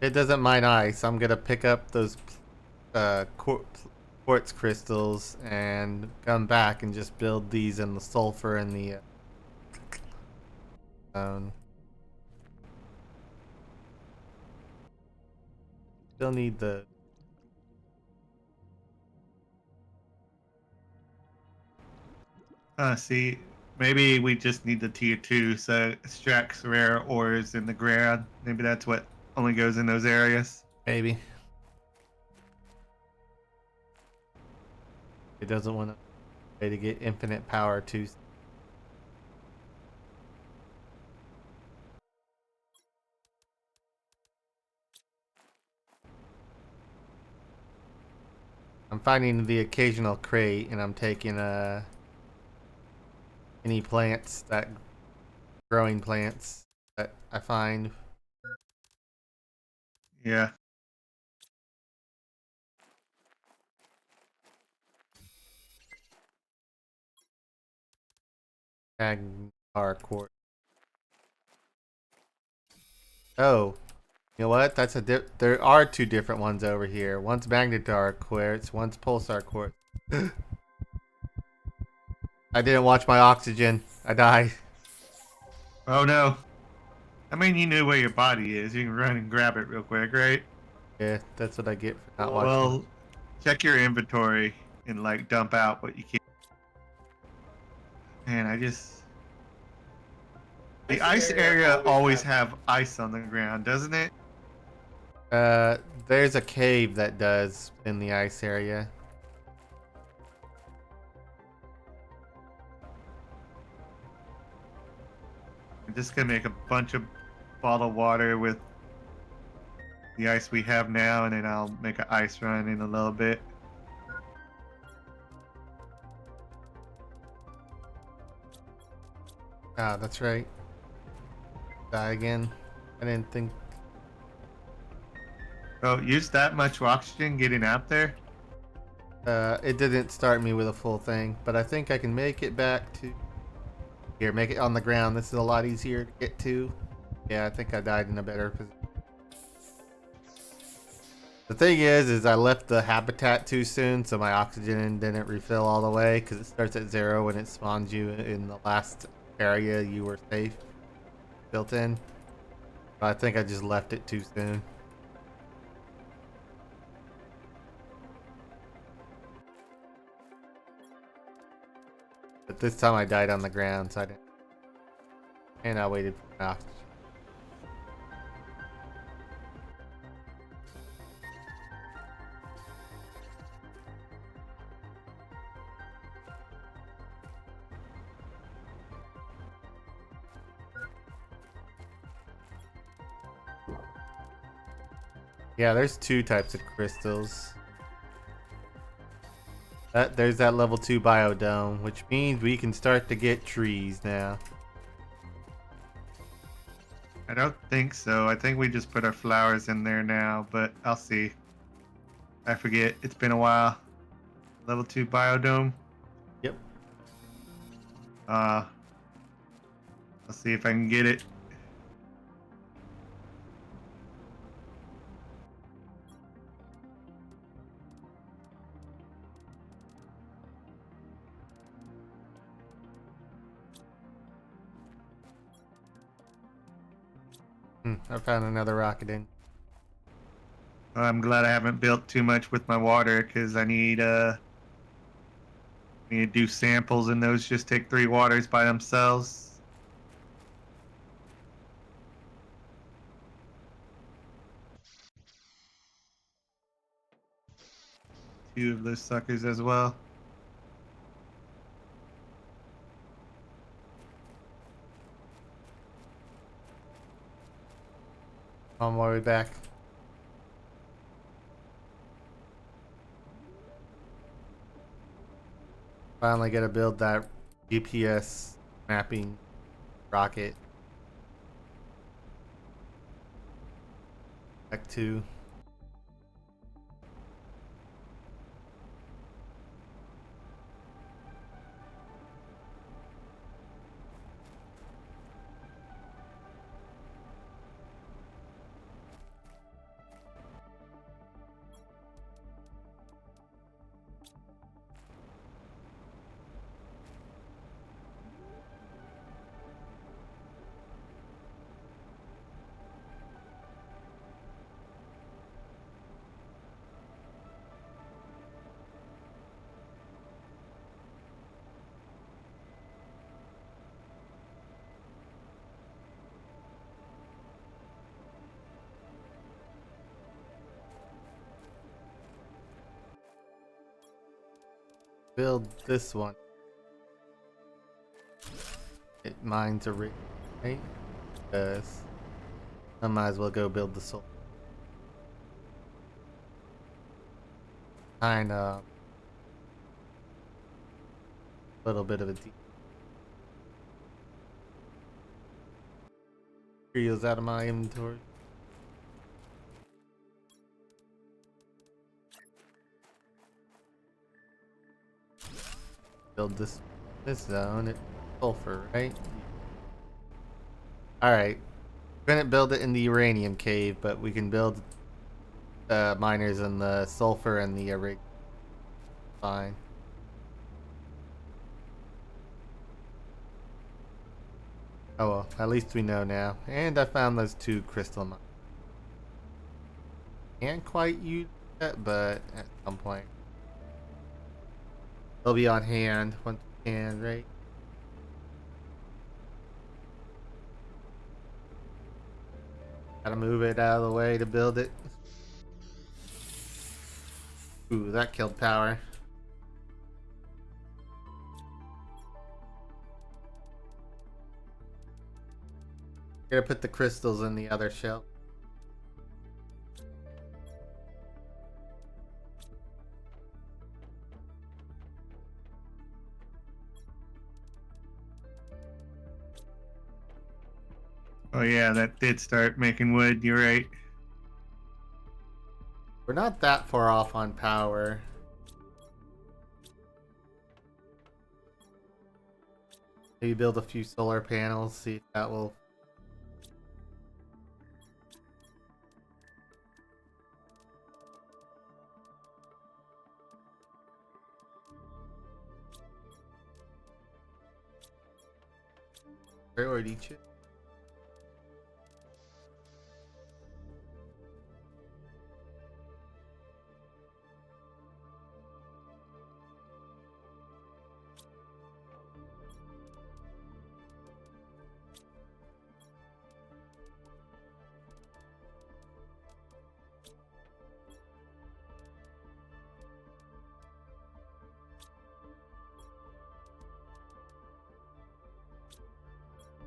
It doesn't mine ice. I'm gonna pick up those quartz crystals and come back and just build these in the sulfur and the stone. Still need the. See, maybe we just need the tier 2 so it extracts rare ores in the ground. Maybe that's what only goes in those areas. Maybe. It doesn't want a way to get infinite power to. I'm finding the occasional crate and I'm taking any plants that growing plants that I find. Yeah. Magnar quartz. Oh, you know what? That's a there are two different ones over here. One's magnetar quartz, one's pulsar quartz. I didn't watch my oxygen. I died. Oh no. I mean, you knew where your body is. You can run and grab it real quick, right? Yeah, that's what I get for not watching. Well, check your inventory and like dump out what you can. Man, the ice area always have ice on the ground, doesn't it? There's a cave that does in the ice area. I'm just gonna make a bunch of bottled water with the ice we have now, and then I'll make an ice run in a little bit. Ah, that's right. Die again. I didn't think. Oh, use that much oxygen getting out there? It didn't start me with a full thing, but I think I can make it back to. Here, make it on the ground. This is a lot easier to get to. Yeah, I think I died in a better position. The thing is I left the habitat too soon, so my oxygen didn't refill all the way because it starts at 0 when it spawns you in the last area you were safe built in. But I think I just left it too soon. But this time I died on the ground, so I didn't. And I waited for my oxygen. Yeah, there's two types of crystals. There's that level 2 biodome, which means we can start to get trees now. I don't think so. I think we just put our flowers in there now, but I'll see. I forget. It's been a while. Level 2 biodome. Yep. I'll see if I can get it. I found another rocket in. I'm glad I haven't built too much with my water because I need to do samples, and those just take 3 waters by themselves. Two of those suckers as well. On my way back. Finally gotta build that GPS mapping rocket. Back to. Build this one. It mines a rig, right? Because I might as well go build the soul. Kind of a little bit of a deep. Materials out of my inventory. Build this zone. It's sulfur, right? Alright. Couldn't build it in the uranium cave, but we can build miners in the sulfur and the rig. Fine. Oh well, at least we know now. And I found those 2 crystal mines. Can't quite use that, but at some point. They'll be on hand once we can, right? Gotta move it out of the way to build it. Ooh, that killed power. Gotta put the crystals in the other shelf. Oh yeah, that did start making wood. You're right. We're not that far off on power. Maybe build a few solar panels, see if that will. Priority chip.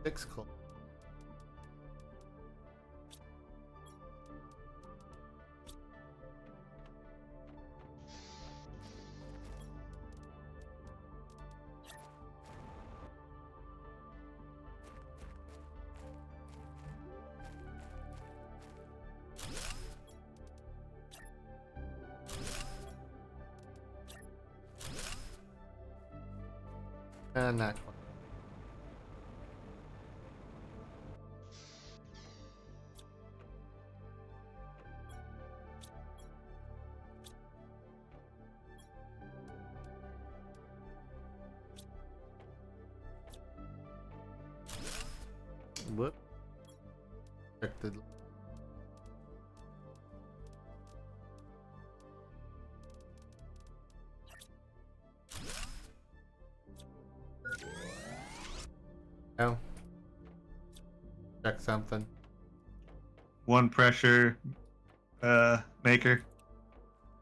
6 coal. Not quite. Whoop. Check the. Oh. Check something. One pressure maker.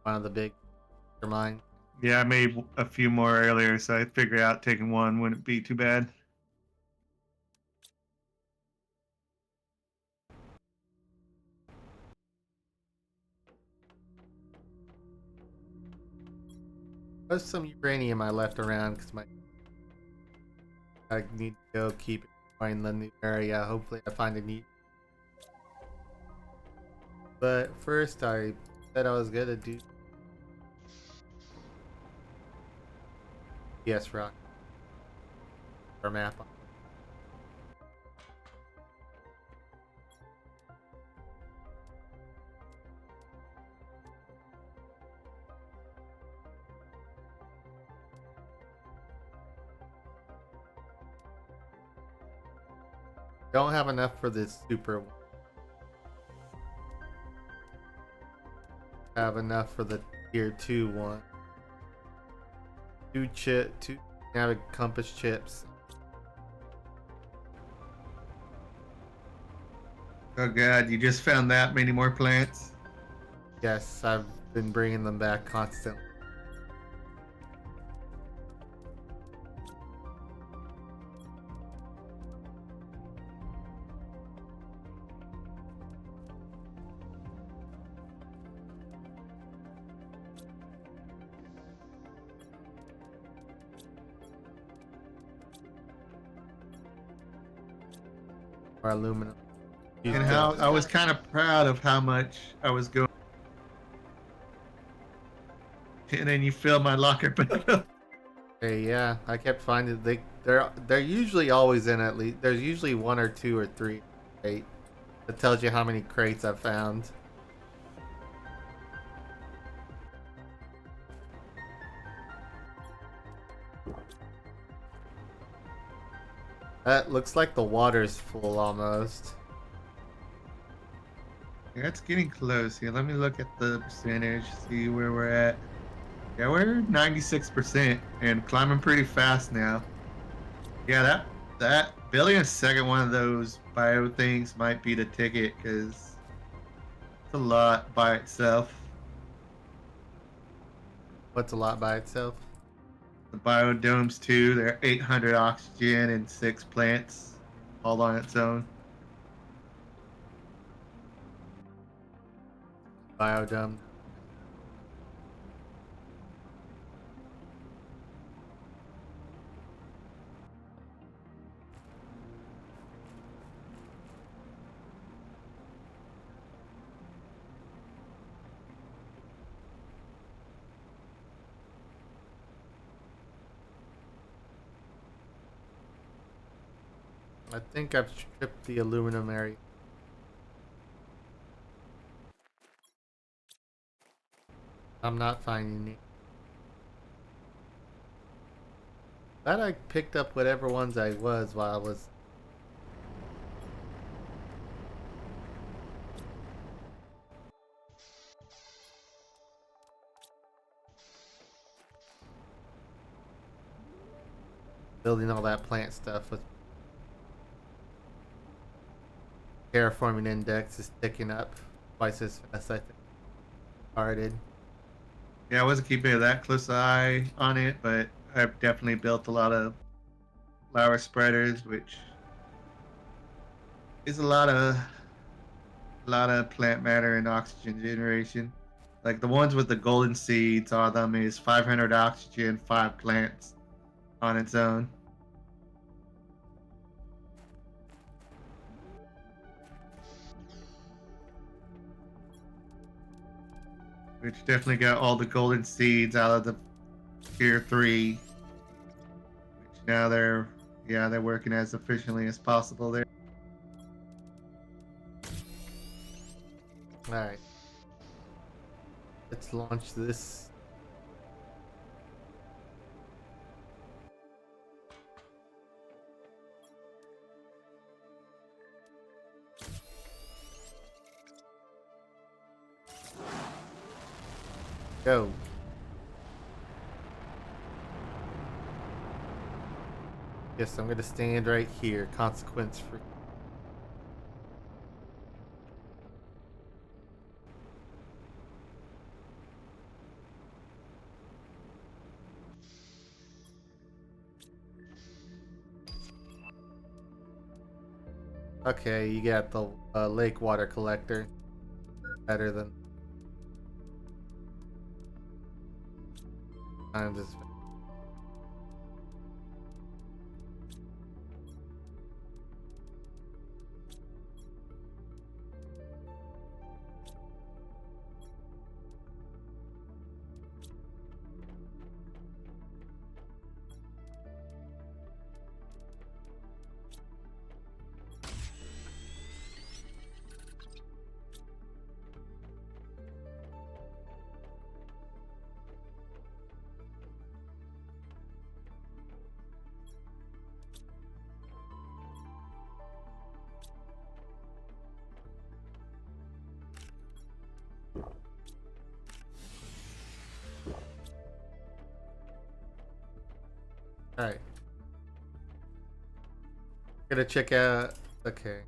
One of the big mine. Yeah, I made a few more earlier, so I figured out taking one wouldn't be too bad. There's some uranium I left around because I need to go keep exploring the new area. Hopefully I find a neat. But first I said I was gonna do yes rock or map. Don't have enough for this super one. Have enough for the tier 2 one. Two navic compass chips. Oh god, you just found that many more plants? Yes, I've been bringing them back constantly. Or aluminum. And how I was kind of proud of how much I was going. And then you filled my locker back up. Hey, yeah, I kept finding they're usually always in at least. There's usually 1 or 2 or 3 crate that tells you how many crates I've found. That looks like the water's full almost. Yeah, it's getting close here. Let me look at the percentage, see where we're at. Yeah, we're 96% and climbing pretty fast now. Yeah, that building a second one of those bio things might be the ticket because it's a lot by itself. What's a lot by itself? The biodomes too, they're 800 oxygen and 6 plants all on its own. Biodome. I think I've stripped the aluminum area. I'm not finding it. Glad I picked up whatever ones I was while I was. Building all that plant stuff with terraforming index is ticking up twice as fast I think started. Yeah, I wasn't keeping that close eye on it, but I've definitely built a lot of flower spreaders, which It's a lot of plant matter and oxygen generation. Like the ones with the golden seeds on them is 500 oxygen, 5 plants on its own. Which definitely got all the golden seeds out of the tier 3. Which now they're working as efficiently as possible there. Alright. Let's launch this. Go. Yes, I'm gonna stand right here. Consequence free. Okay, you got the lake water collector. Better than times as Alright. Gonna check out. Okay.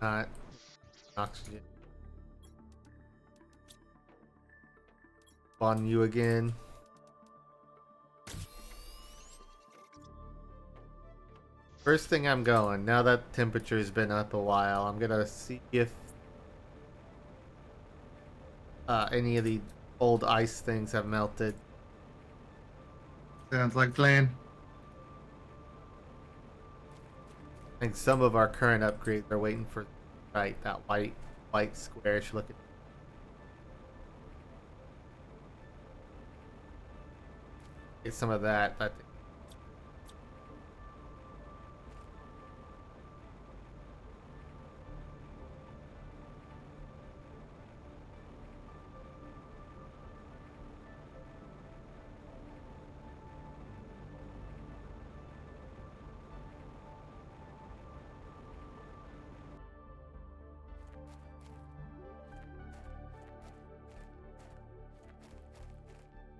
Not oxygen. On you again. First thing I'm going, now that temperature's been up a while, I'm gonna see if any of the old ice things have melted. Sounds like plan. I think some of our current upgrades are waiting for right that white squarish looking. Get some of that. I think.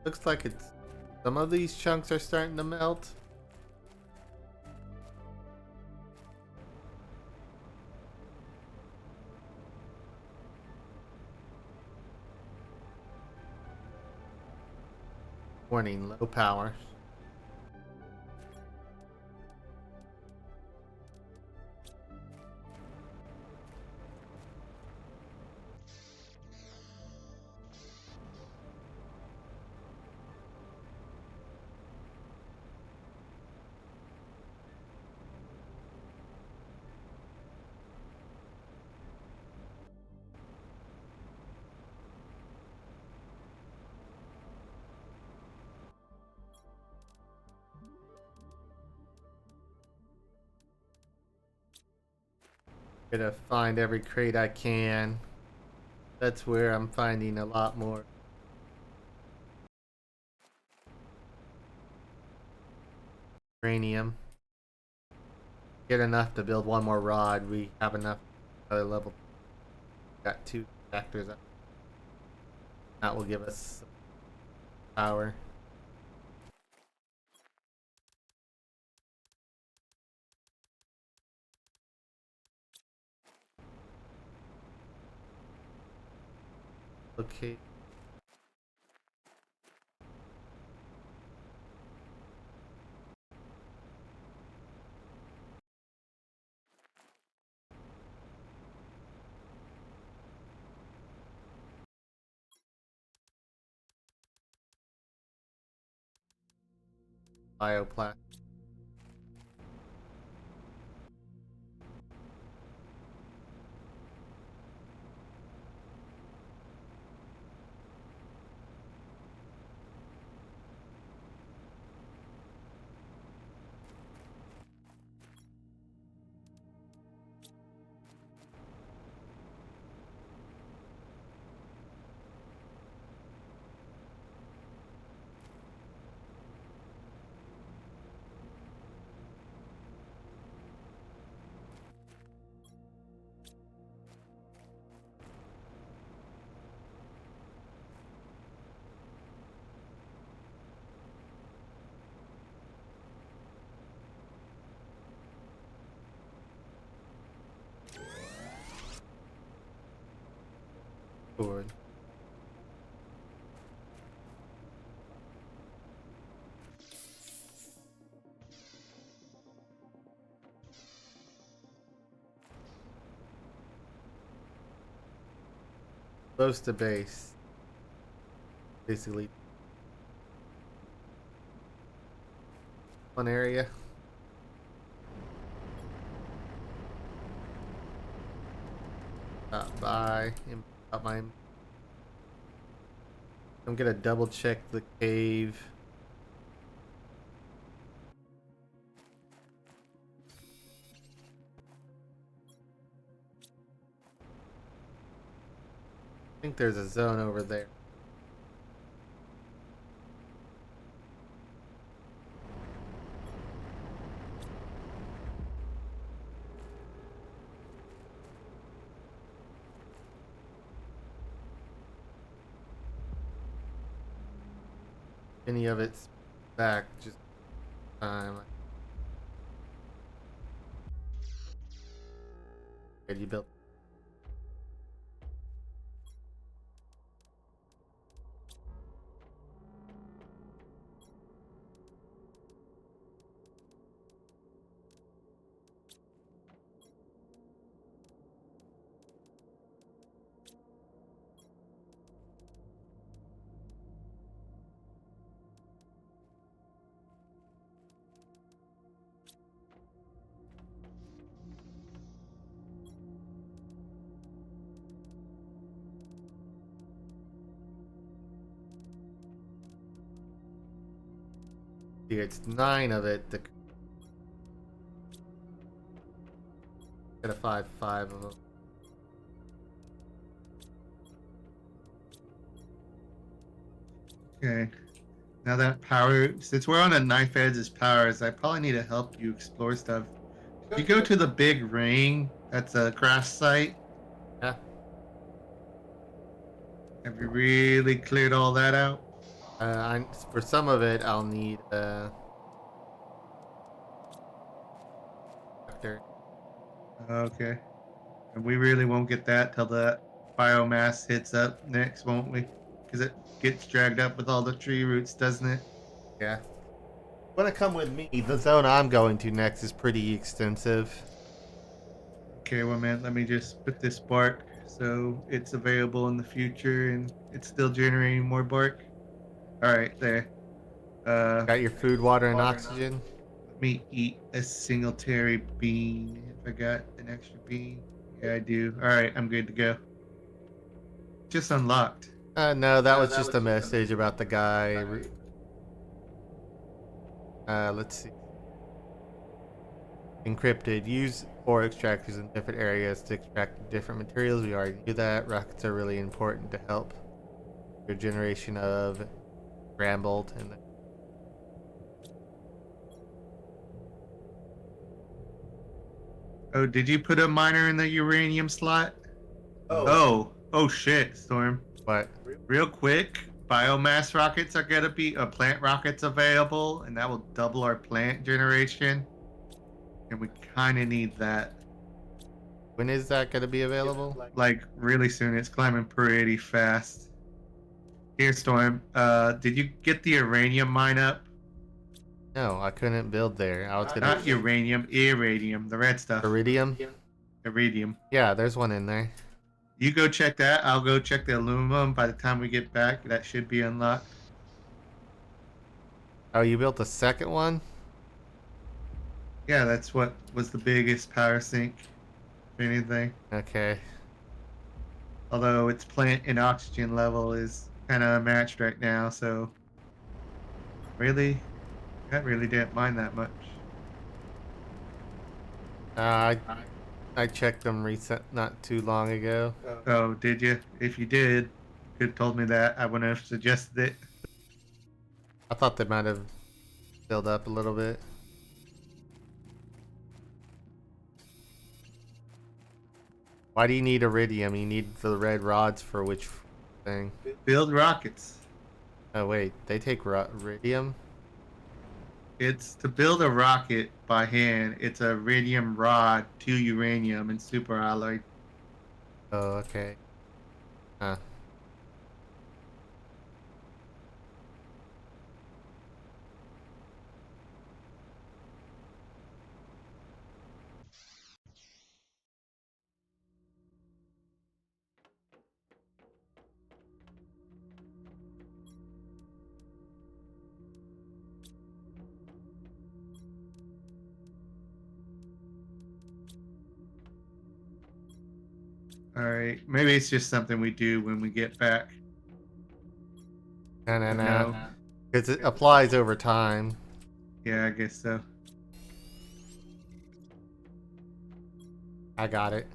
Looks like it's some of these chunks are starting to melt. Warning, low power. Gonna find every crate I can. That's where I'm finding a lot more uranium. Get enough to build one more rod. We have enough another level. Got 2 factors. That will give us power. Okay. Bioplastic. Forward. Close to base. Basically, one area. Stop by. Out my. I'm gonna double check the cave. I think there's a zone over there. Any of it's back, just time. Okay, you built. It's 9 of it. Got a 5 of them. Okay. Now that power, since we're on a knife edge as powers, I probably need to help you explore stuff. If you go to the big ring, that's a crash site. Yeah. Have you really cleared all that out? For some of it, I'll need there. Okay. And we really won't get that till the biomass hits up next, won't we? Because it gets dragged up with all the tree roots, doesn't it? Yeah. Want to come with me? The zone I'm going to next is pretty extensive. Okay, well, man, let me just put this bark so it's available in the future and it's still generating more bark. All right, there. Got your food, water, and oxygen? Let me eat a singletary bean if I got an extra bean. Yeah, I do. All right, I'm good to go. Just unlocked. No, that was just a message about the guy. Let's see. Encrypted. Use ore extractors in different areas to extract different materials. We already do that. Rockets are really important to help your generation of scrambled and Oh, did you put a miner in the uranium slot? Oh shit, Storm. what? Real quick, biomass rockets are gonna be plant rockets available, and that will double our plant generation. And we kind of need that. When is that going to be available? Like really soon. It's climbing pretty fast. Here, Storm. Did you get the uranium mine up? No, I couldn't build there. I was gonna. Not uranium, iridium, the red stuff. Iridium? Iridium. Yeah, there's one in there. You go check that. I'll go check the aluminum. By the time we get back, that should be unlocked. Oh, you built a second one? Yeah, that's what was the biggest power sink, if anything. Okay. Although its plant and oxygen level is kind of matched right now, so really, that really didn't mind that much. Uh, I checked them recent, not too long ago. Oh, did you? If you did, you could have told me that. I wouldn't have suggested it. I thought they might have filled up a little bit. Why do you need iridium? You need the red rods for which thing? Build rockets. Oh wait, they take iridium? It's to build a rocket by hand. It's a iridium rod to uranium and superalloy. Oh, okay. Huh. All right, maybe it's just something we do when we get back. No. Because it applies over time. Yeah, I guess so. I got it.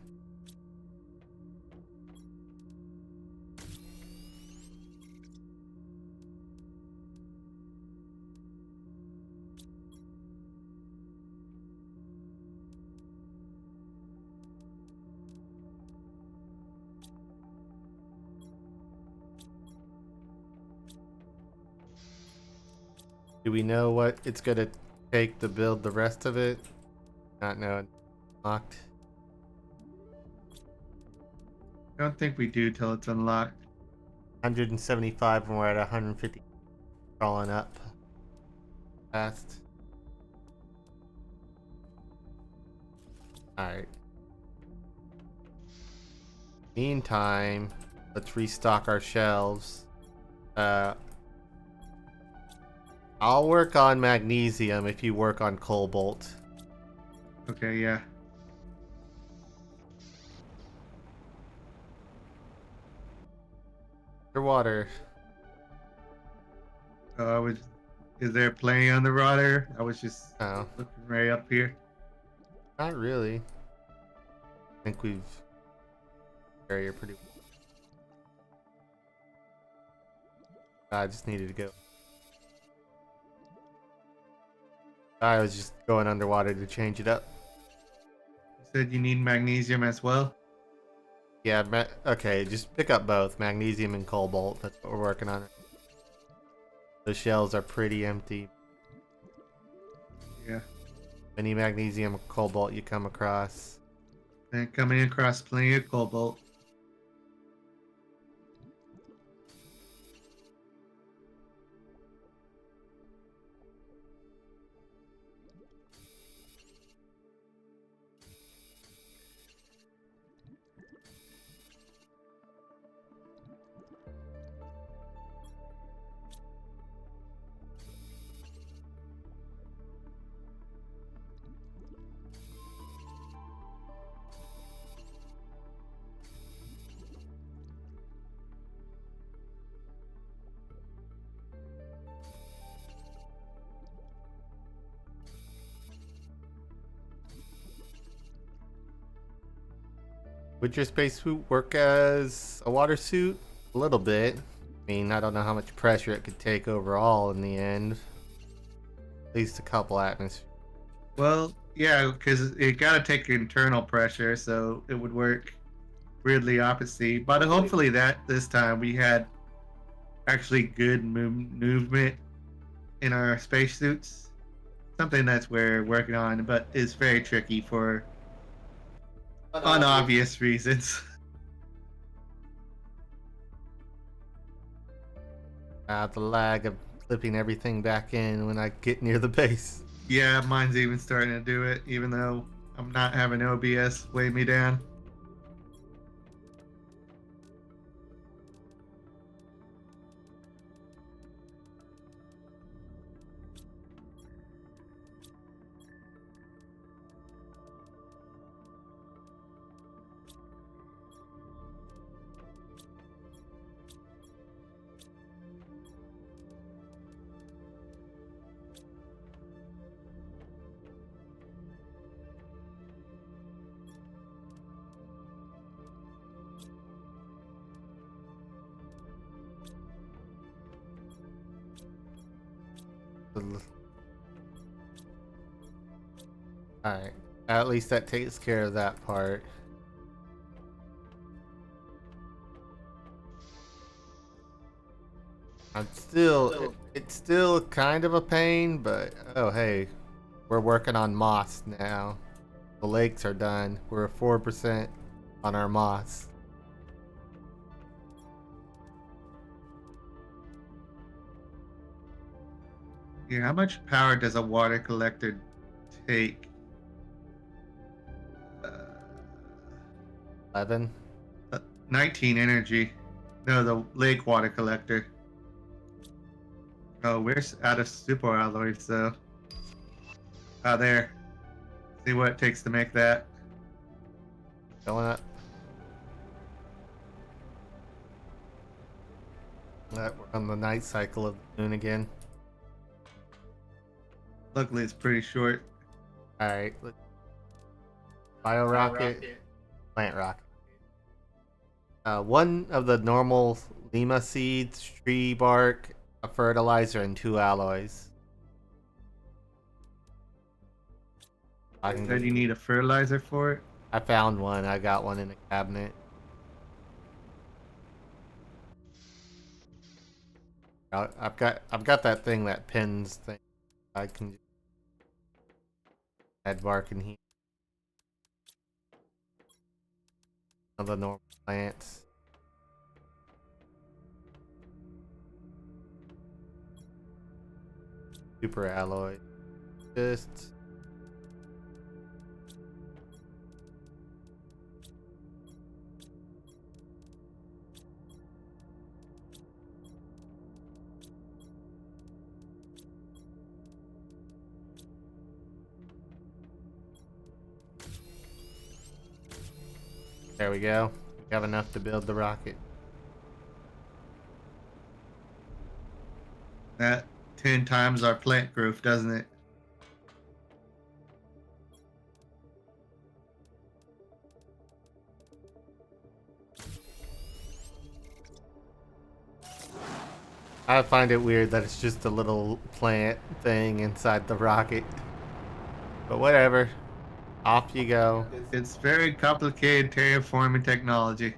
Do we know what it's gonna take to build the rest of it? Not know. Locked. I don't think we do till it's unlocked. 175 and we're at 150. Crawling up. Fast. Alright. Meantime, let's restock our shelves. I'll work on magnesium if you work on cobalt. Okay, yeah. Underwater. I was. Is there plenty on the rotor? I was just Oh, looking right up here. not really. I think we've area pretty. I just needed to go. I was just going underwater to change it up. You said you need magnesium as well. Yeah, okay, just pick up both magnesium and cobalt. That's what we're working on. The shells are pretty empty. Yeah. Any magnesium or cobalt you come across. And coming across plenty of cobalt. Would your spacesuit work as a water suit? A little bit. I mean, I don't know how much pressure it could take overall in the end. At least a couple atmospheres. Well, yeah, because it got to take internal pressure, so it would work weirdly opposite. But hopefully that this time we had actually good movement in our spacesuits. Something that's we're working on, but is very tricky for unobvious reasons. The lag of flipping everything back in when I get near the base. Yeah, mine's even starting to do it, even though I'm not having OBS weigh me down. Alright. At least that takes care of that part. It's still kind of a pain, but oh hey, we're working on moss now. The lakes are done. We're at 4% on our moss. Yeah, how much power does a water collector take? Uh, 11. 19 energy. No, the lake water collector. Oh, we're out of super alloys, so. Oh, there. See what it takes to make that. Going up. We're on the night cycle of the moon again. Luckily, it's pretty short. Alright. Bio rocket, plant rocket. One of the normal lima seeds, tree bark, a fertilizer, and 2 alloys. I can Said you need a fertilizer for it. I found one. I got one in the cabinet. I've got that thing that pins thing. I can just add bark in here. Of the normal plants. Super alloy. Just there we go. We have enough to build the rocket. That 10 times our plant growth, doesn't it? I find it weird that it's just a little plant thing inside the rocket. But whatever. Off you go. It's very complicated terraforming technology.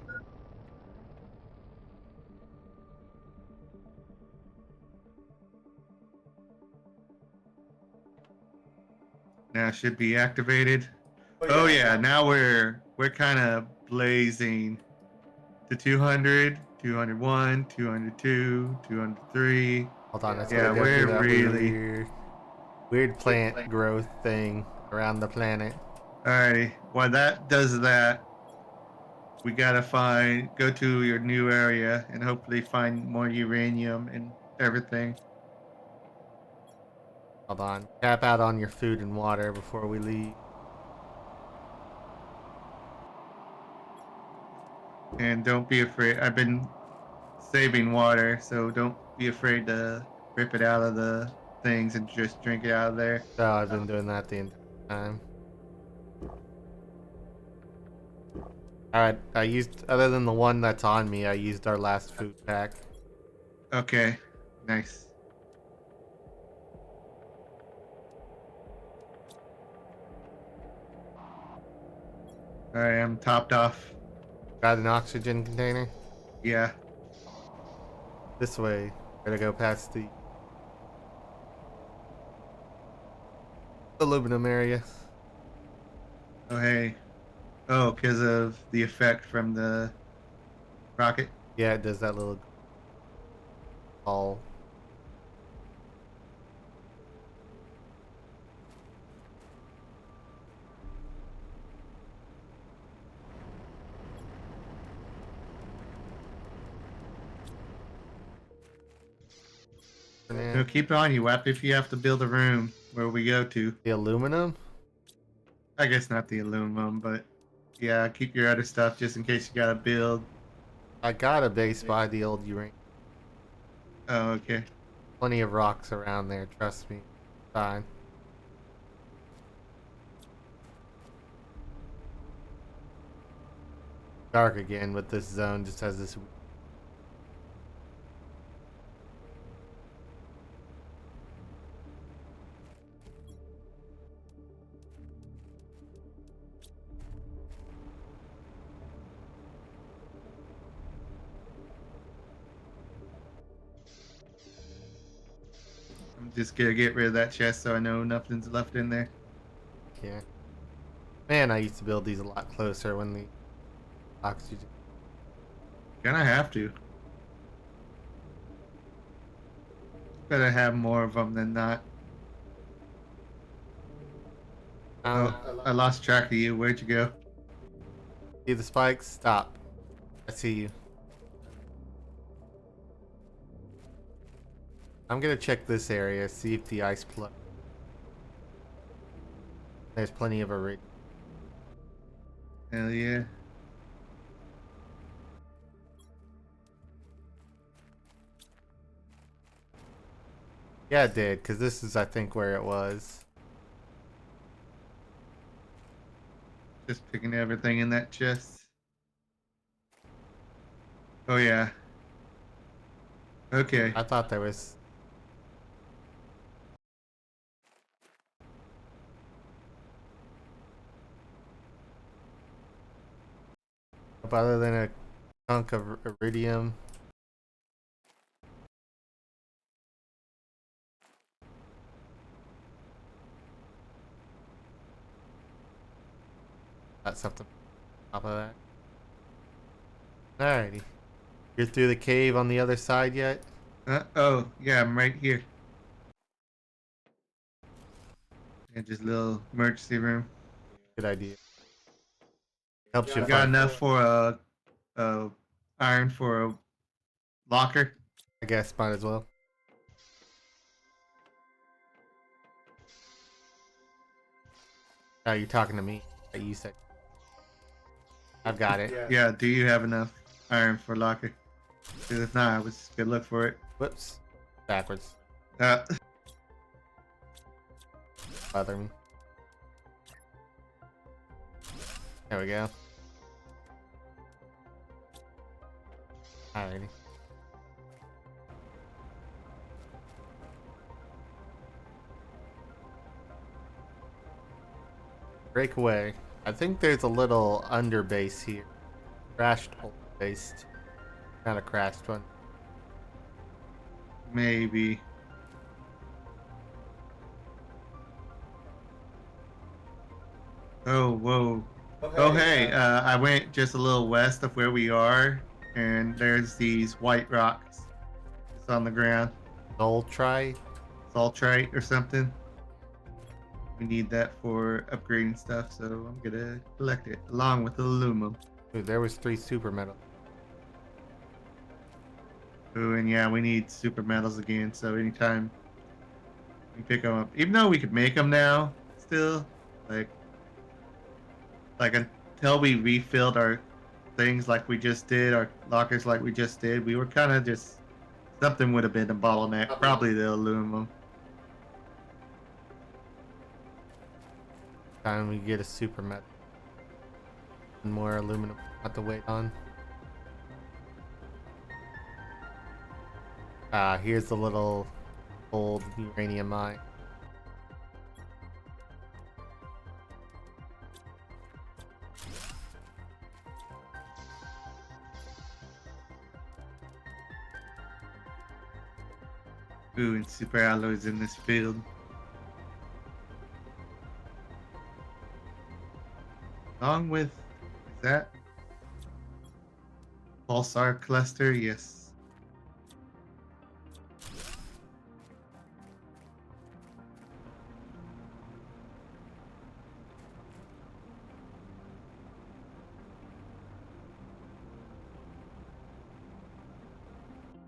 Now it should be activated. Oh yeah, now we're kind of blazing to 200, 201, 202, 203. Hold on, let's Yeah, go we're through that really. weird plant growth thing around the planet. Alrighty. While that does that, we gotta go to your new area and hopefully find more uranium and everything. Hold on. Tap out on your food and water before we leave. And don't be afraid. I've been saving water, so don't be afraid to rip it out of the things and just drink it out of there. So I've been doing that the entire time. Alright, I used, other than the one that's on me, I used our last food pack. Okay, nice. Alright, I'm topped off. Got an oxygen container? Yeah. This way. Gotta go past the aluminum area. Oh, hey. Oh, because of the effect from the rocket. Yeah, it does that little. all. No, keep on you, Wap, if you have to build a room where we go to. The aluminum? I guess not the aluminum, but yeah, keep your other stuff just in case you gotta build. I got a base by the old uranium. Oh, okay. Plenty of rocks around there, trust me. Fine. Dark again, but this zone just has this. I'm just gonna get rid of that chest so I know nothing's left in there. Yeah. Man, I used to build these a lot closer when the oxygen. Gonna have to. Better have more of them than not. Uh, Oh, I lost track of you. Where'd you go? See the spikes? Stop. I see you. I'm gonna check this area, see if the ice plug. There's plenty of a. Hell yeah. Yeah, it did, because this is, I think, where it was. Just picking everything in that chest. Oh yeah. Okay. I thought there was. Other than a chunk of iridium. Got something on top of that. Alrighty. You're through the cave on the other side yet? Oh, yeah, I'm right here. Yeah, just a little emergency room. Good idea. Helps you We got find. enough for a iron for a locker. I guess might as well. Oh, you're talking to me. You said. I've got it. Yeah, do you have enough iron for locker? 'Cause if not, I was just gonna look for it. Whoops. Backwards. Uh, Bother me. There we go. Alrighty. Break away. I think there's a little under base here. Crashed old base. Not a crashed one. maybe. Oh, whoa. Oh, hey, I went just a little west of where we are, and there's these white rocks. It's on the ground. Null try. Saltrite or something. We need that for upgrading stuff, so I'm gonna collect it along with the aluminum. Ooh, there was 3 super metal. Ooh, and yeah, we need super metals again, so anytime we pick them up, even though we could make them now, still, like until we refilled our things like we just did, our lockers like we just did, we were kind of just, something would have been a bottleneck, probably the aluminum. Time we get a super metal. And more aluminum not to wait on. Ah, here's the little old uranium mine. Ooh, and super alloys in this field. Along with, is that pulsar cluster? Yes.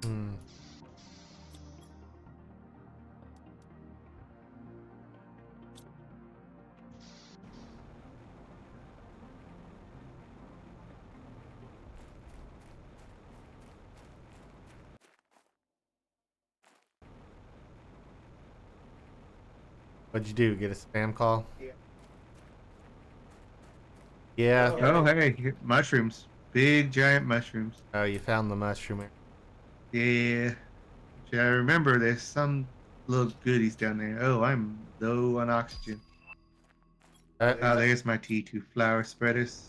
Hmm. What'd you do? Get a spam call? Yeah. Oh, hey, mushrooms. Big giant mushrooms. Oh, you found the mushroom. Yeah. Which I remember there's some little goodies down there. Oh, I'm low on oxygen. Oh, there's my T2 flower spreaders.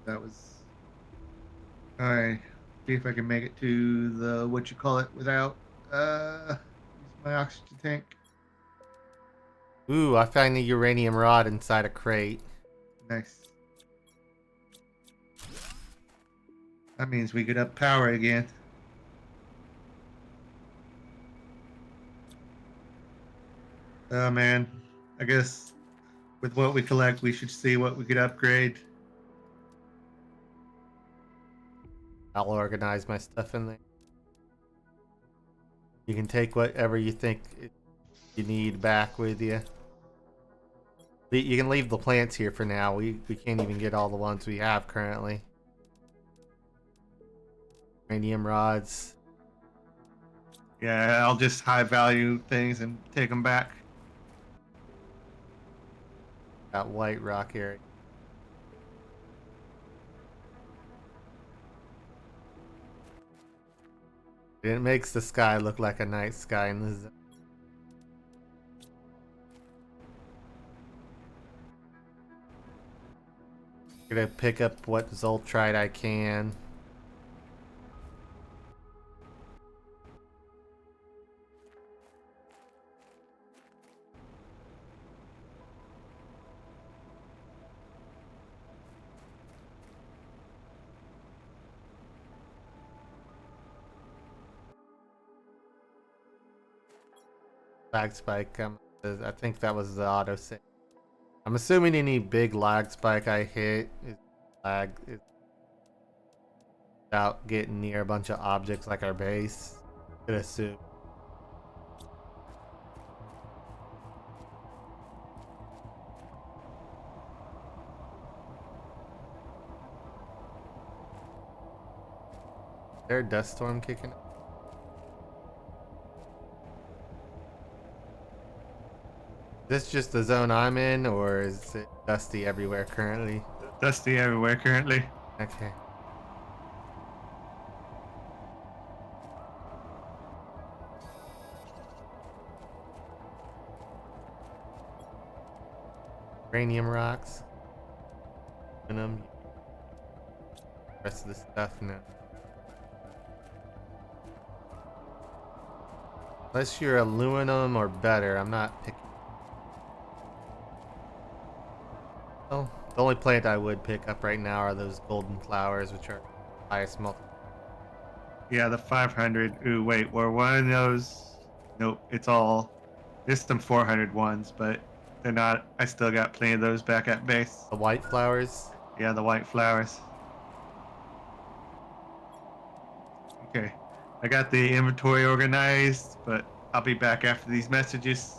That was. Alright. See if I can make it to the what you call it without use my oxygen tank. Ooh, I found a uranium rod inside a crate. Nice. That means we could up power again. Oh man. I guess with what we collect we should see what we could upgrade. I'll organize my stuff in there. You can take whatever you think you need back with you. You can leave the plants here for now. We can't even get all the ones we have currently. Uranium rods. Yeah, I'll just high value things and take them back. Got white rock area. It makes the sky look like a night sky in this. Gonna pick up what Zoltrite I can. Lag spike. I think that was the auto save. I'm assuming any big lag spike I hit is lag is without getting near a bunch of objects like our base. Could assume. Is there a dust storm kicking? Is this just the zone I'm in, or is it dusty everywhere currently? Dusty everywhere currently. Okay. Uranium rocks. Aluminum. Rest of the stuff now. Unless you're aluminum or better, I'm not picking. Oh, the only plant I would pick up right now are those golden flowers, which are highest multi. Yeah, the 500. Ooh, wait, were one of those? Nope, it's all. There's some 400 ones, but they're not. I still got plenty of those back at base. The white flowers. Yeah, the white flowers. Okay, I got the inventory organized, but I'll be back after these messages.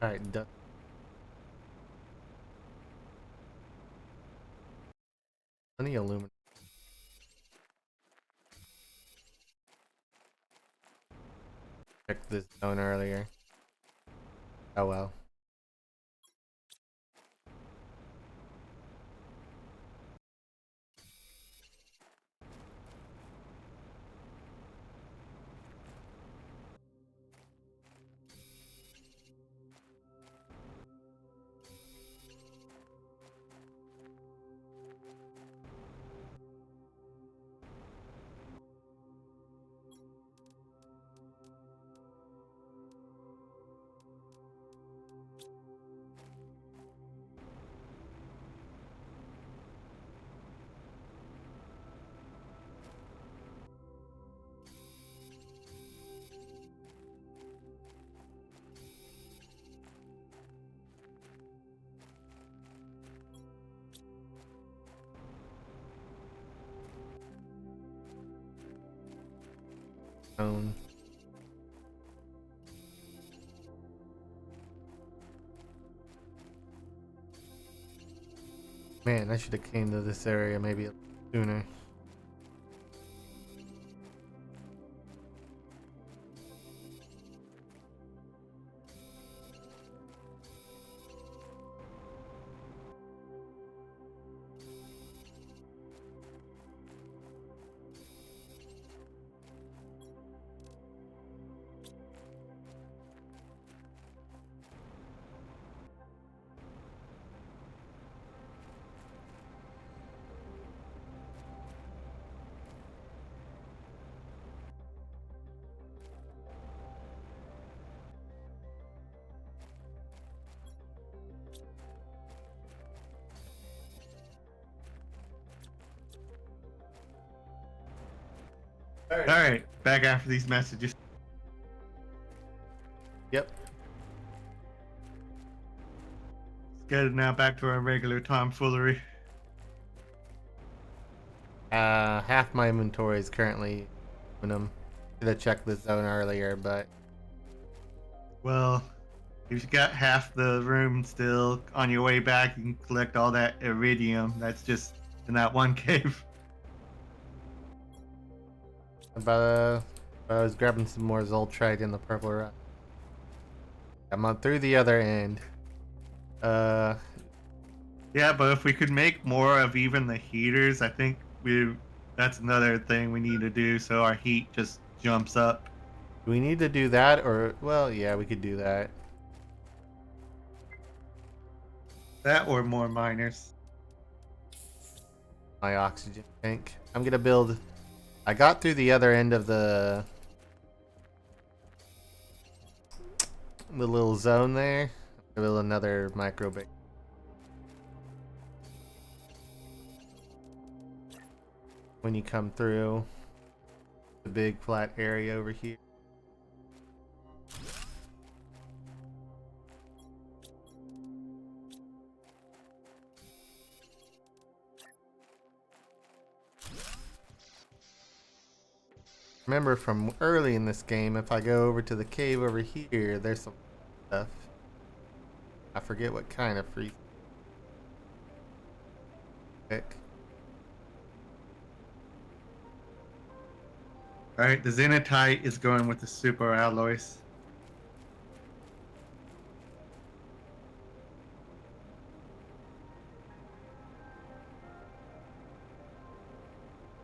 All right, done. Plenty of aluminum. Checked this zone earlier. Oh well. zone. Man, I should have came to this area maybe sooner. All right, back after these messages. Yep. Let's get now back to our regular tomfoolery. Half my inventory is currently aluminum. Should have checked this zone earlier, but Well, you've got half the room still. On your way back, you can collect all that iridium. That's just in that one cave. but I was grabbing some more Zoltrite in the purple rock. I'm on through the other end. Yeah, but if we could make more of even the heaters, I think that's another thing we need to do so our heat just jumps up. Do we need to do that, or well, yeah, we could do that. That or more miners. My oxygen tank. I'm gonna build. I got through the other end of the little zone there. I'm gonna build another micro base. When you come through the big flat area over here. Remember from early in this game, if I go over to the cave over here, there's some stuff. I forget what kind of freeze. Pick. Alright, the Zenitite is going with the super alloys.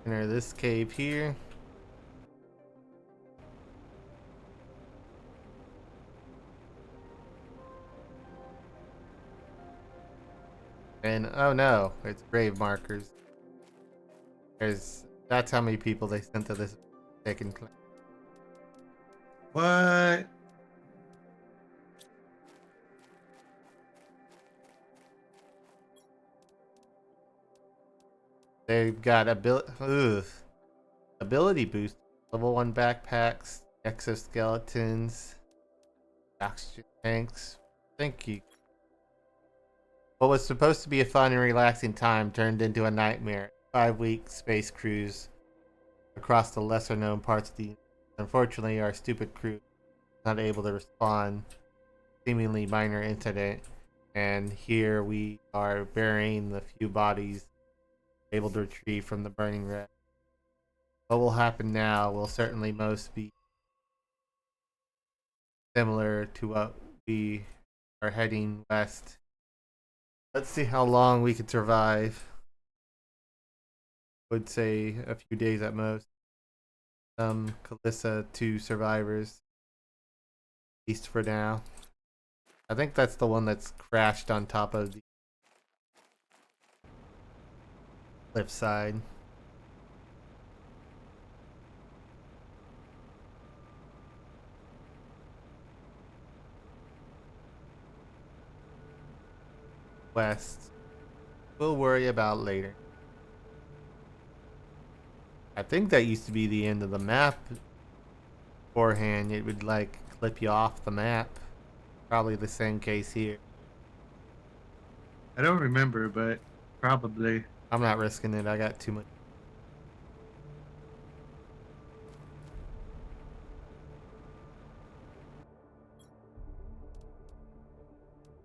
Enter this cave here. And oh no, it's grave markers. That's how many people they sent to this taken. What? They've got ability boost, level 1 backpacks, exoskeletons, oxygen tanks. Thank you. What was supposed to be a fun and relaxing time turned into a nightmare. 5-week space cruise across the lesser known parts of the. Unfortunately, our stupid crew was not able to respond. Seemingly minor incident, and here we are burying the few bodies able to retrieve from the burning wreck. What will happen now will certainly most be similar to what we are heading west. Let's see how long we can survive. Would say a few days at most. Kalissa 2 survivors. At least for now. I think that's the one that's crashed on top of the cliffside. West. We'll worry about later. I think that used to be the end of the map. Beforehand, it would like clip you off the map. Probably the same case here. I don't remember, but probably. I'm not risking it. I got too much.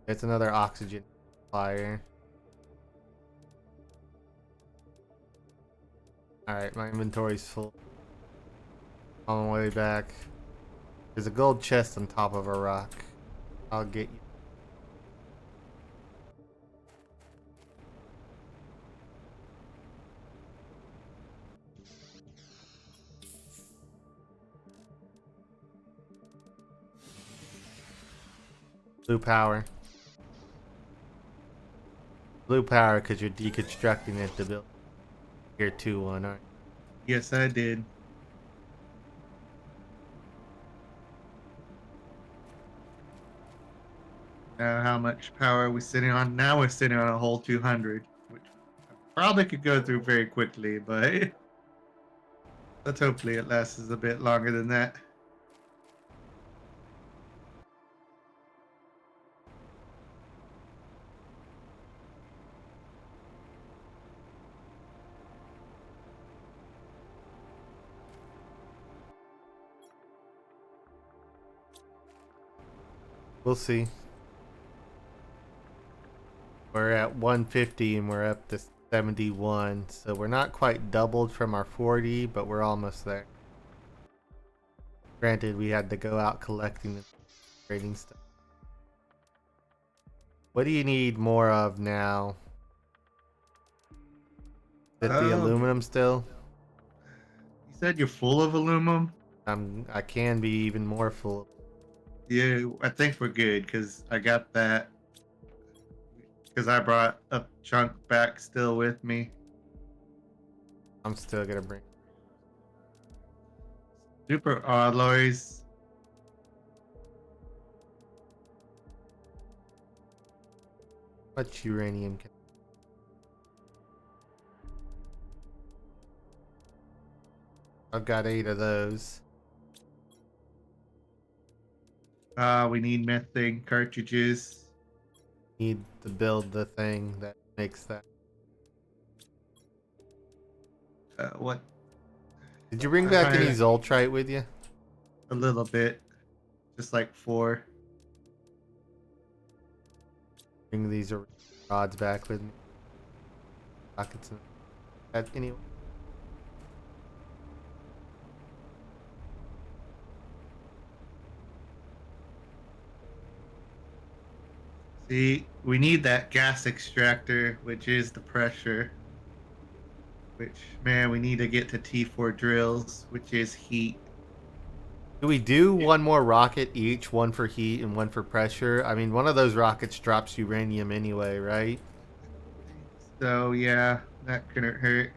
It's another oxygen fire. Alright, my inventory's full. On my way back. There's a gold chest on top of a rock. I'll get you. Blue power. Blue power because you're deconstructing it to build Tier 2 one, aren't you? Yes, I did. Now, how much power are we sitting on? Now we're sitting on a whole 200, which I probably could go through very quickly, but let's hopefully it lasts a bit longer than that. We'll see. We're at 150 and we're up to 71, so we're not quite doubled from our 40, but we're almost there. Granted, we had to go out collecting the trading stuff. What do you need more of now? Is it the aluminum still? You said you're full of aluminum? I can be even more full. Yeah, I think we're good because I got that. Because I brought a chunk back still with me. I'm still gonna bring Super alloys. much uranium can. I've got 8 of those. We need methane cartridges. Need to build the thing that makes that. What? Did you bring back any I, Zoltrite with you? a little bit. Just like 4. Bring these rods back with me. Rockets and anyway. See, we need that gas extractor, which is the pressure. Which, man, we need to get to T4 drills, which is heat. Do we do one more rocket each, one for heat and one for pressure? I mean, one of those rockets drops uranium anyway, right? So, yeah, that couldn't hurt.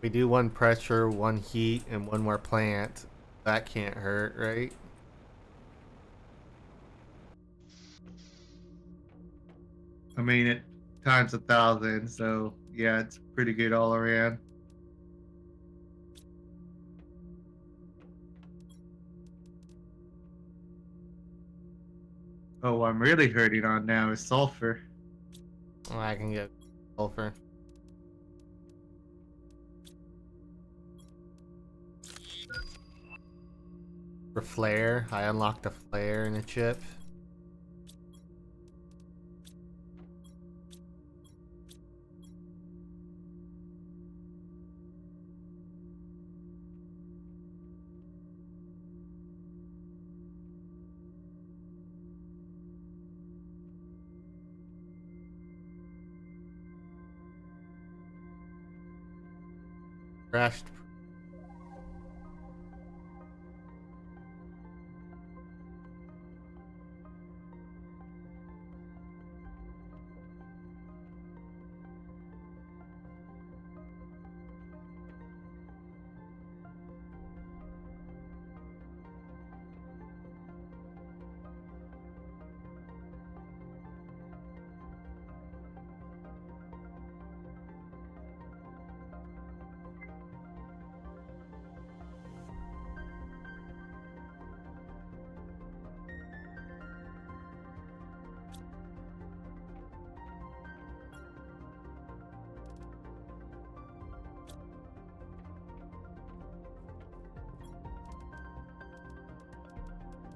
We do one pressure, one heat, and one more plant. That can't hurt, right? I mean, it times 1,000, so yeah, it's pretty good all around. Oh, what I'm really hurting on now is sulfur. Oh, I can get sulfur. For flare, I unlocked a flare in a chip. Crashed.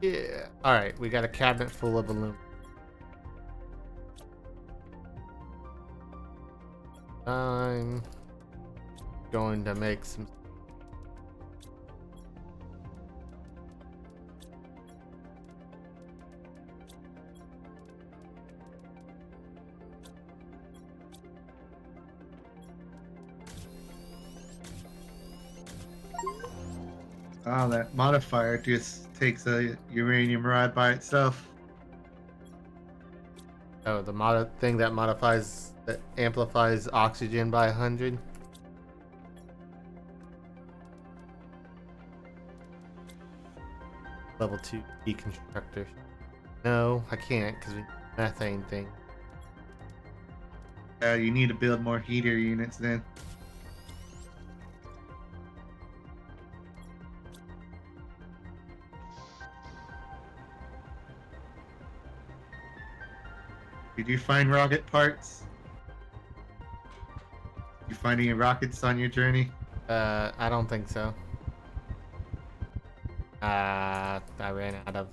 Yeah. Alright, we got a cabinet full of aluminum. I'm going to make some. Oh, that modifier just takes a uranium rod by itself. Oh, the thing that amplifies oxygen by 100. Level 2 deconstructor. No, I can't because we need a methane thing. You need to build more heater units then. Did you find rocket parts? Did you find any rockets on your journey? I don't think so. I ran out of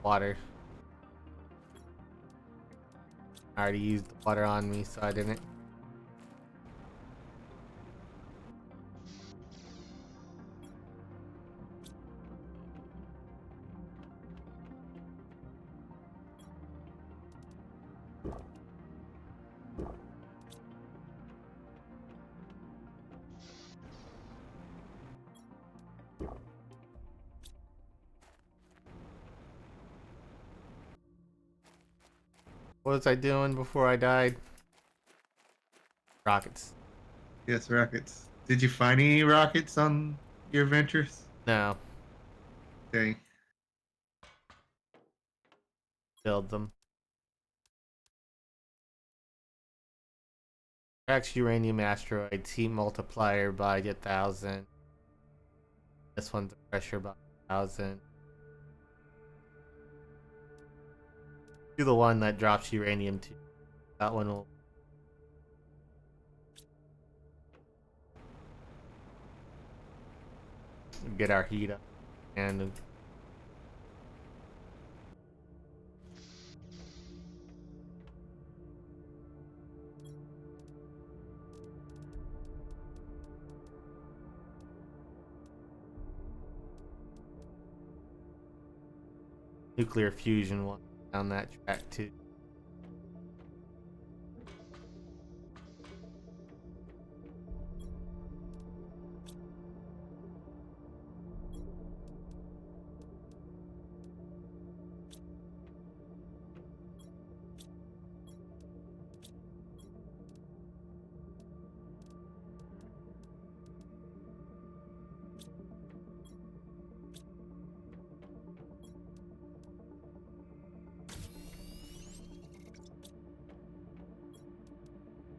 water. I already used the water on me, so I didn't. What was I doing before I died? Rockets. Yes, rockets. Did you find any rockets on your ventures? No, Okay. build them. Tracks uranium asteroids, heat multiplier by 1,000. This one's a pressure by 1,000. Do the one that drops uranium too. That one will get our heat up. And nuclear fusion one down that track too.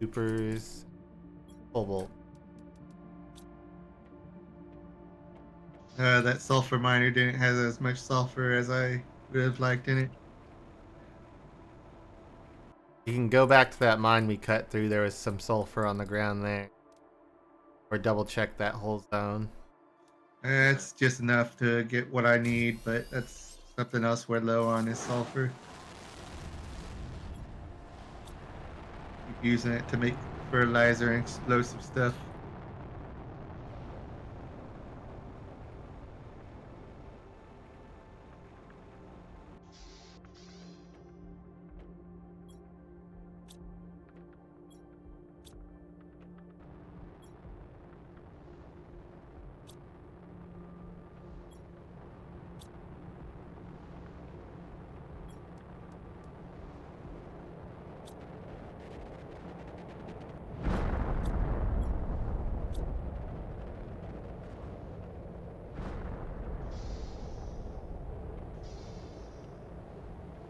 Supers, cobalt. That sulfur miner didn't have as much sulfur as I would have liked in it. You can go back to that mine we cut through. There was some sulfur on the ground there. Or double check that whole zone. It's just enough to get what I need, but that's something else we're low on is sulfur. Keep using it to make fertilizer and explosive stuff.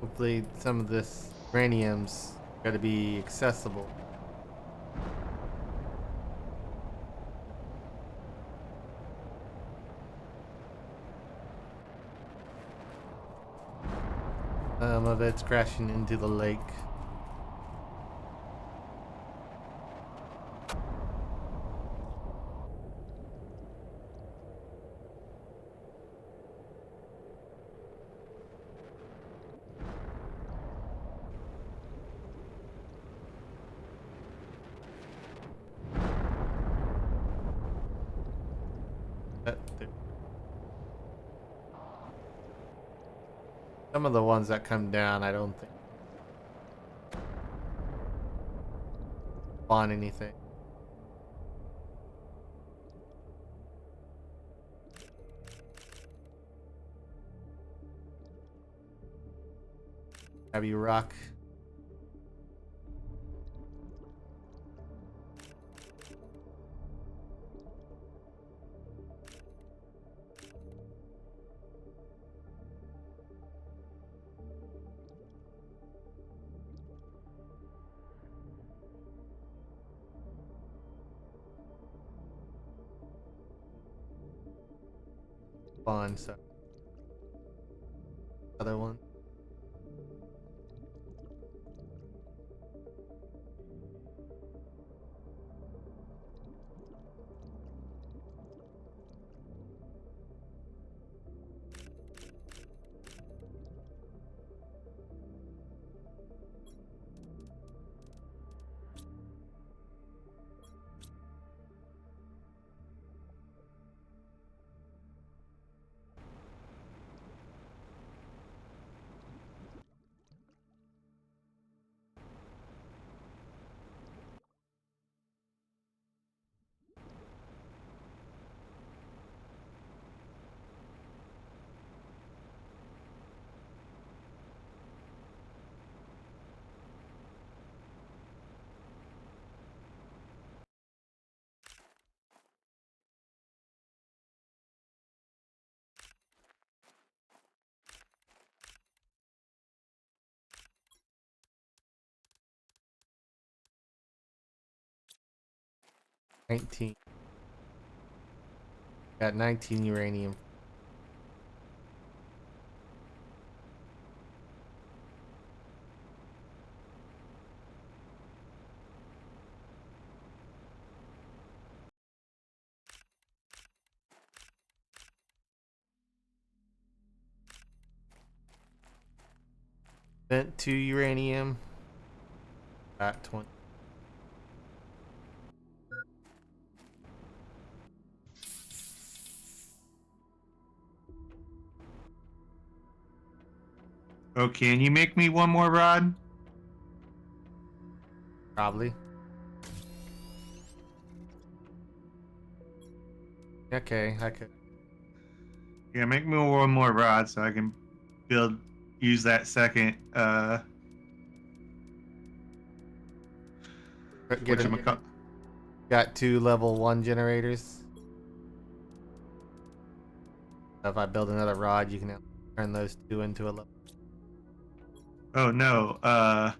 Hopefully some of this uranium's got to be accessible. Some of it's crashing into the lake. Some of the ones that come down, I don't think spawn anything. Heavy rock. Spawn, so other one. Got 19 uranium. Spent 2 uranium. Got 20. Oh, can you make me one more rod? Probably. Okay, I could. Yeah, make me one more rod so I can use that second, Get him. whatchamacallit. Got 2 level 1 generators. If I build another rod, you can turn those 2 into a level. Oh no, that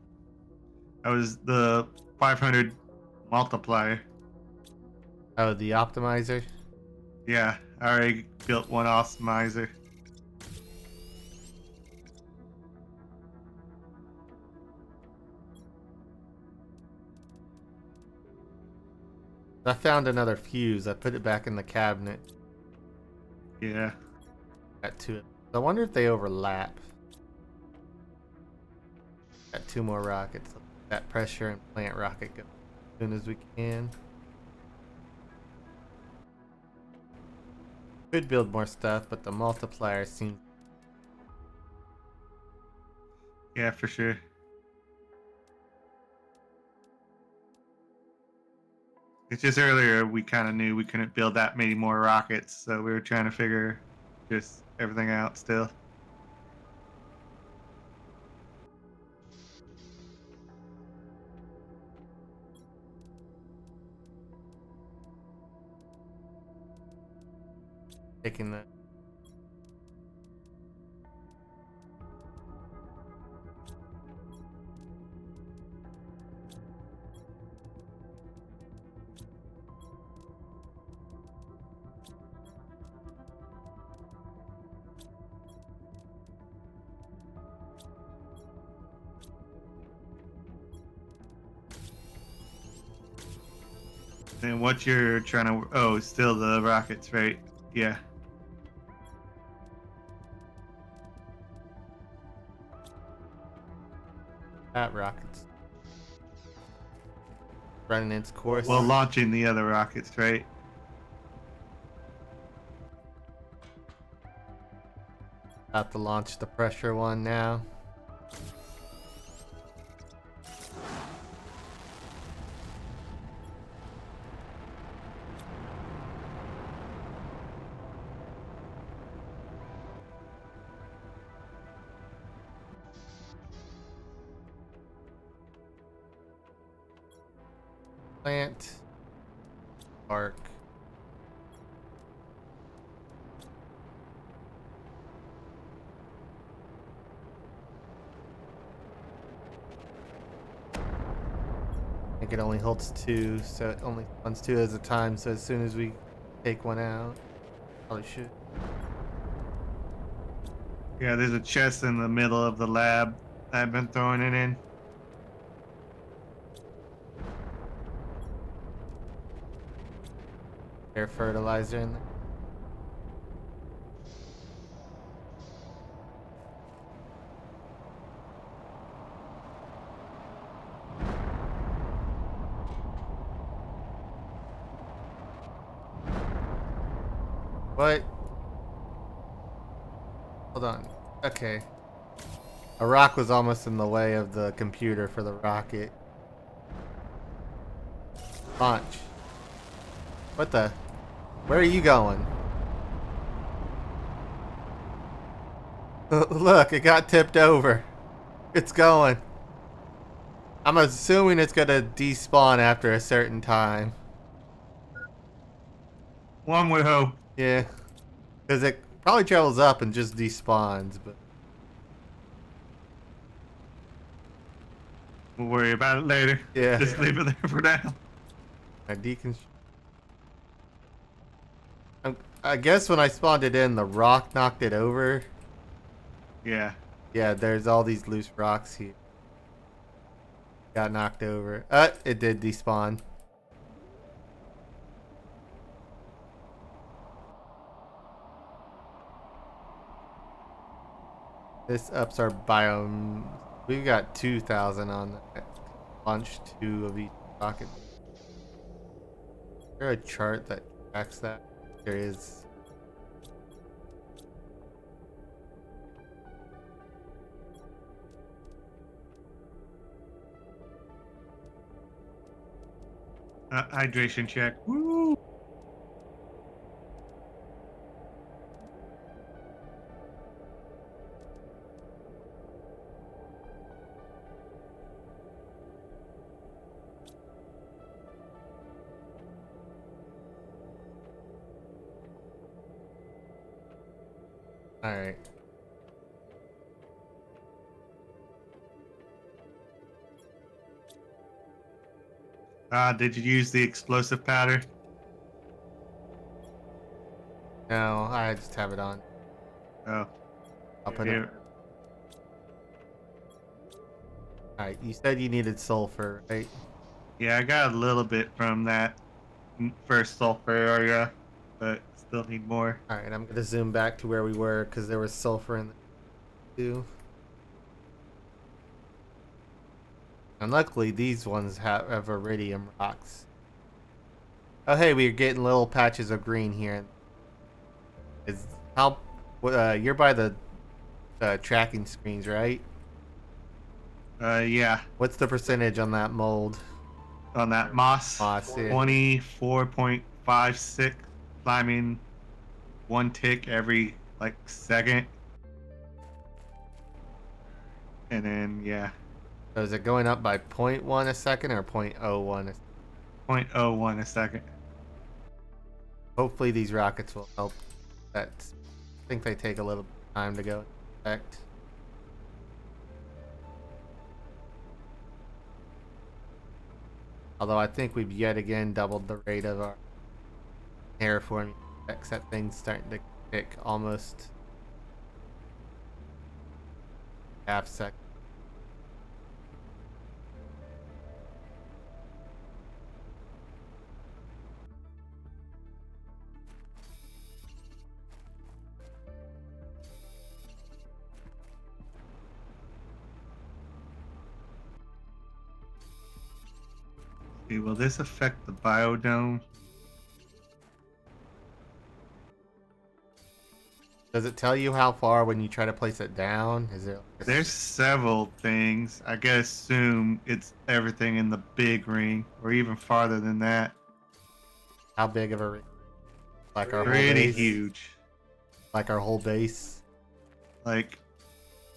was the 500 multiplier. Oh, the optimizer. Yeah, I already built one optimizer. I found another fuse. I put it back in the cabinet. Yeah. Got 2. I wonder if they overlap. Got 2 more rockets. That pressure and plant rocket go as soon as we can. Could build more stuff, but the multiplier seems. Yeah, for sure. It's just earlier we kind of knew we couldn't build that many more rockets, so we were trying to figure just everything out still. Taking the. And what you're trying to, oh, still the rockets, right? Yeah. That rocket's running its course. Well, launching the other rockets, right? About to launch the pressure one now. Plant. Bark. I think it only holds 2, so it only runs 2 at a time, so as soon as we take one out, probably should. Yeah, there's a chest in the middle of the lab. I've been throwing it in. Air fertilizer in there. What? Hold on. Okay. A rock was almost in the way of the computer for the rocket. Launch. What the? Where are you going? Look, it got tipped over. It's going. I'm assuming it's gonna despawn after a certain time. One would hope. Yeah. Because it probably travels up and just despawns, but... We'll worry about it later. Yeah. Just leave it there for now. I I guess when I spawned it in, the rock knocked it over. Yeah. Yeah, there's all these loose rocks here. Got knocked over. It did despawn. This ups our biome. We've got 2,000 on that. Launch 2 of each rocket. Is there a chart that tracks that? There is. Hydration check. Woo! Alright. Did you use the explosive powder? No, I just have it on. Oh. I'll put Here. it. Alright, you said you needed sulfur, right? Yeah, I got a little bit from that first sulfur area, but still need more. Alright, I'm gonna zoom back to where we were because there was sulfur in there too. And luckily these ones have iridium rocks. Oh hey, we're getting little patches of green here. Is how you're by the tracking screens, right? Yeah. What's the percentage on that mold? On that moss. Moss, yeah. 24.56, climbing 1 tick every like second. And then yeah, So is it going up by 0.1 a second or 0.01 a second? 0.01 a second. Hopefully these rockets will help. I think they take a little time to go into effect. Although I think we've yet again doubled the rate of our terraforming effects. That thing's starting to tick almost half second. See, will this affect the biodome? Does it tell you how far when you try to place it down? Is it There's several things. I gotta assume it's everything in the big ring, or even farther than that. how big of a ring? Like our whole Pretty base? huge. Like our whole base? Like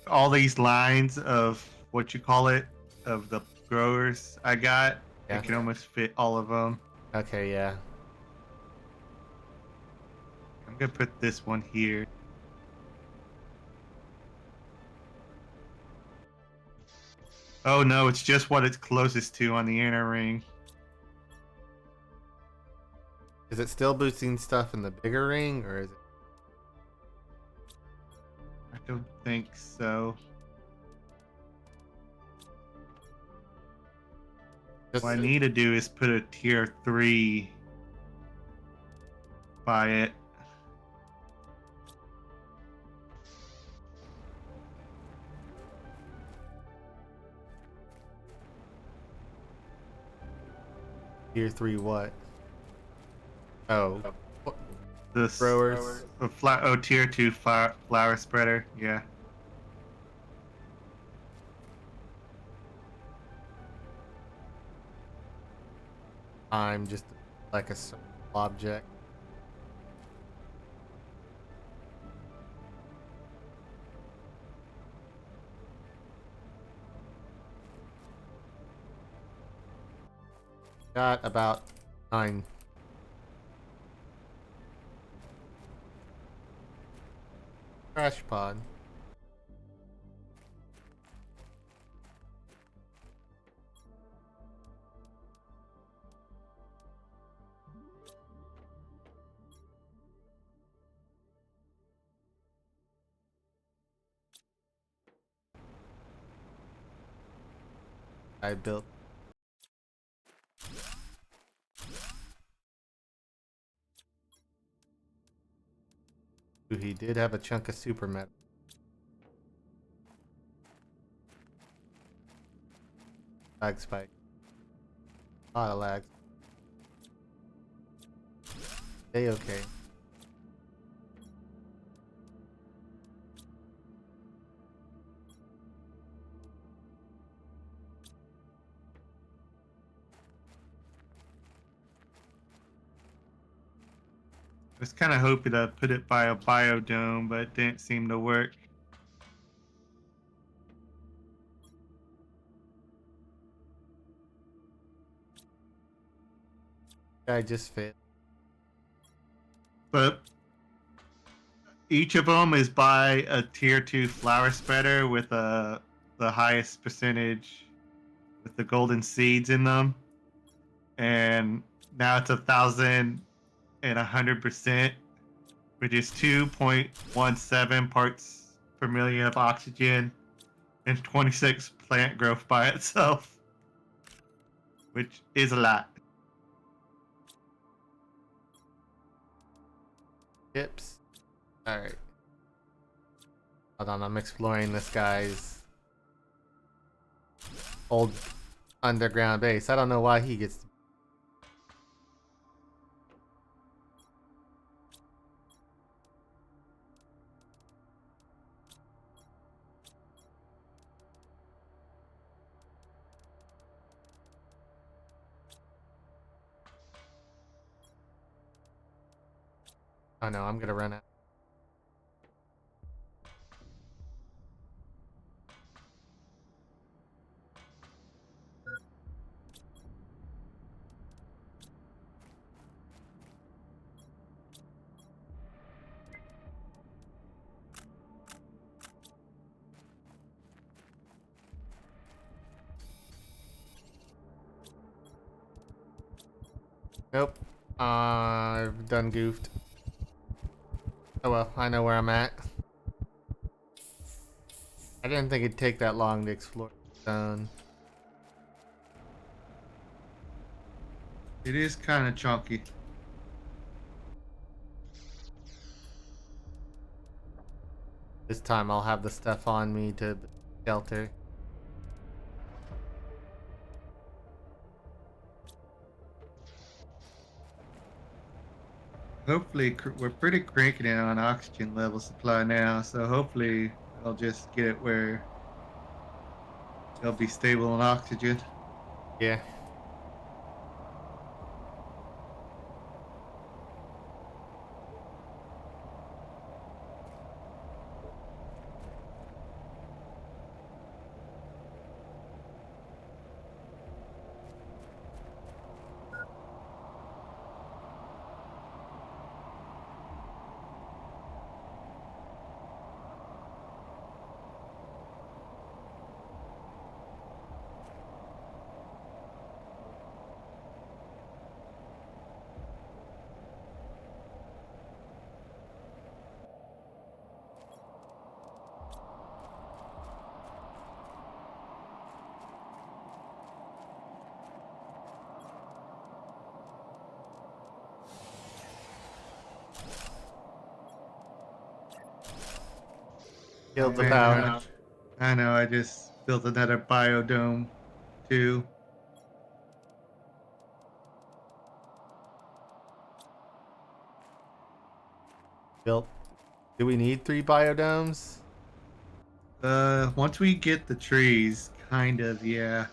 all these lines of what you call it, of the growers I got, I Yeah. can almost fit all of them. Okay, yeah. I'm gonna put this one here. Oh no, it's just what it's closest to on the inner ring. Is it still boosting stuff in the bigger ring, or is it? I don't think so. Just, What I need to do is put a tier 3 by it. tier 3 what? Oh. This Growers. tier 2 flower spreader. Yeah. I'm just like a simple object. Got about 9. Crash pod. I built. Ooh, he did have a chunk of super metal. Lag spike. A lot of lag. They okay. I was kind of hoping to put it by a biodome, but it didn't seem to work. Guy just fit. But each of them is by a tier 2 flower spreader with the highest percentage with the golden seeds in them. And now it's 1,100%, which is 2.17 parts per million of oxygen and 26 plant growth by itself, which is a lot. Chips. Alright. Hold on, I'm exploring this guy's old underground base. I don't know why he gets. Oh no, I'm gonna run out. Nope. I've done goofed. Oh well, I know where I'm at. I didn't think it'd take that long to explore the zone. It is kind of chunky. This time I'll have the stuff on me to shelter. Hopefully, we're pretty cranking it on oxygen level supply now, so hopefully I'll just get it where it'll be stable on oxygen. Yeah. Oh Killed the man, power. I know. I just built another biodome too. Built. Do we need 3 biodomes? Once we get the trees, kind of, yeah.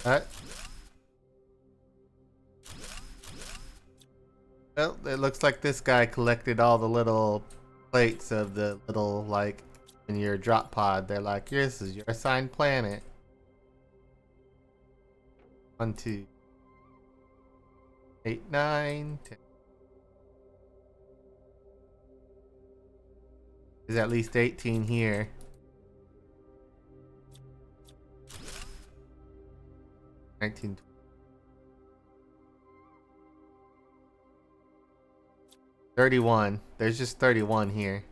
Uh, well, it looks like this guy collected all the little plates of the little, like, in your drop pod. They're like, this is your assigned planet. 1, 2, 8, 9, 10. There's at least 18 here. 19, 31. There's just 31 here.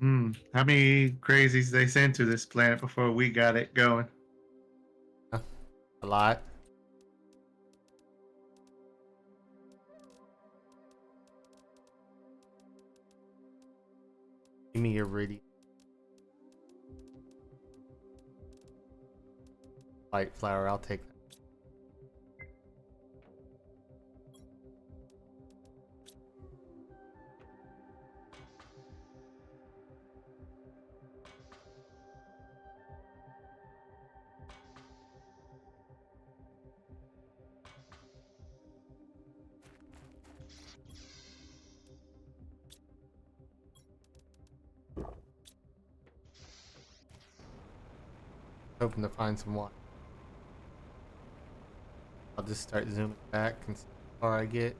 How many crazies they sent to this planet before we got it going? Huh, a lot. Give me your really light flower. I'll take that. Hoping to find some water. I'll just start zooming back and see how far I get.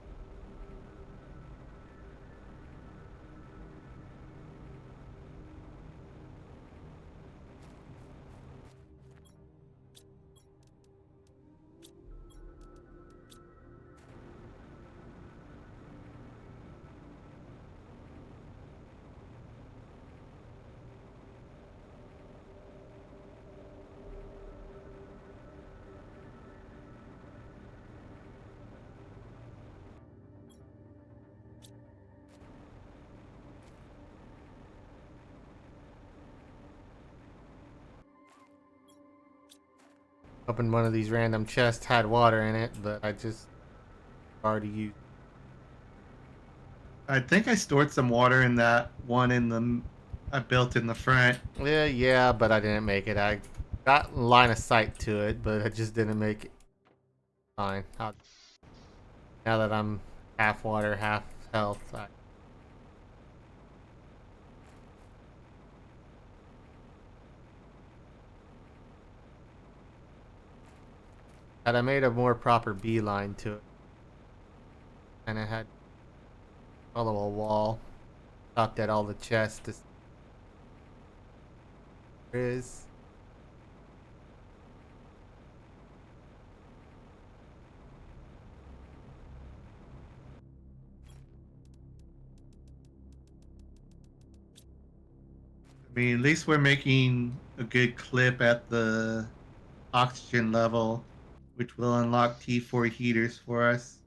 Hoping one of these random chests had water in it, but I just already used. I think I stored some water in that one in the I built in the front. Yeah, but I didn't make it. I got line of sight to it, but I just didn't make it. Fine. Now that I'm half water, half health, had I made a more proper beeline to it, and I had follow a wall, stopped at all the chests. There is. I mean, at least we're making a good clip at the oxygen level, which will unlock T4 heaters for us.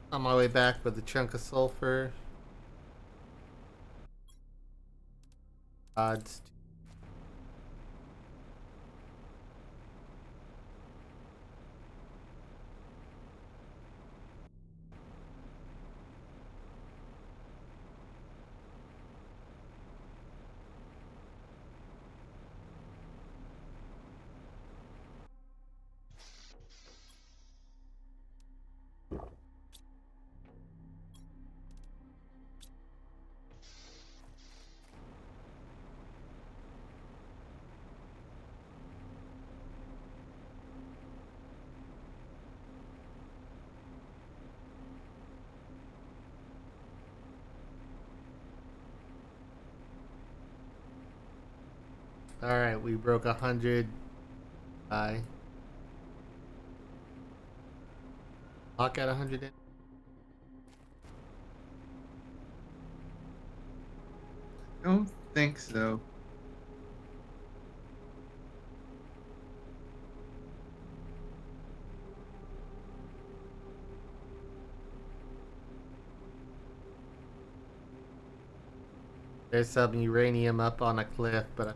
On my way back with a chunk of sulfur. Odds. All right, we broke 100. I lock at 100. Don't think so. There's some uranium up on a cliff, but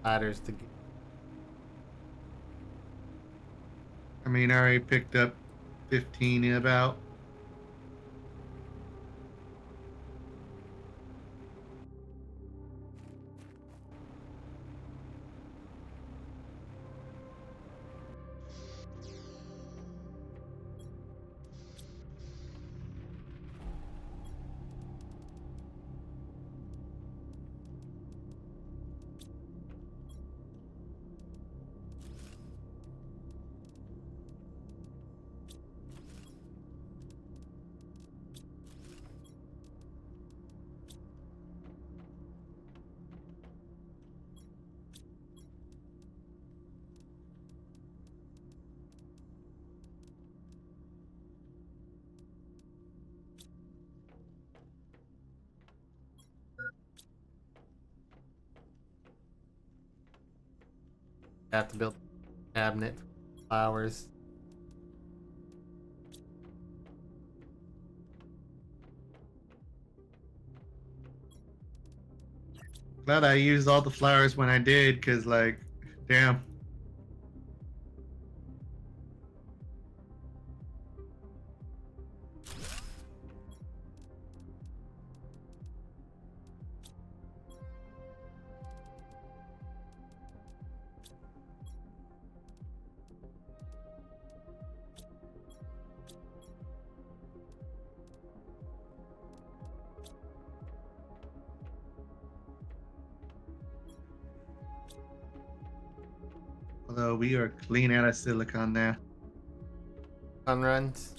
ladders to get. I mean, I already picked up 15 in about. Have to build a cabinet for flowers. Glad I used all the flowers when I did, because, like, damn. Although we are clean out of silicon now. Fun runs.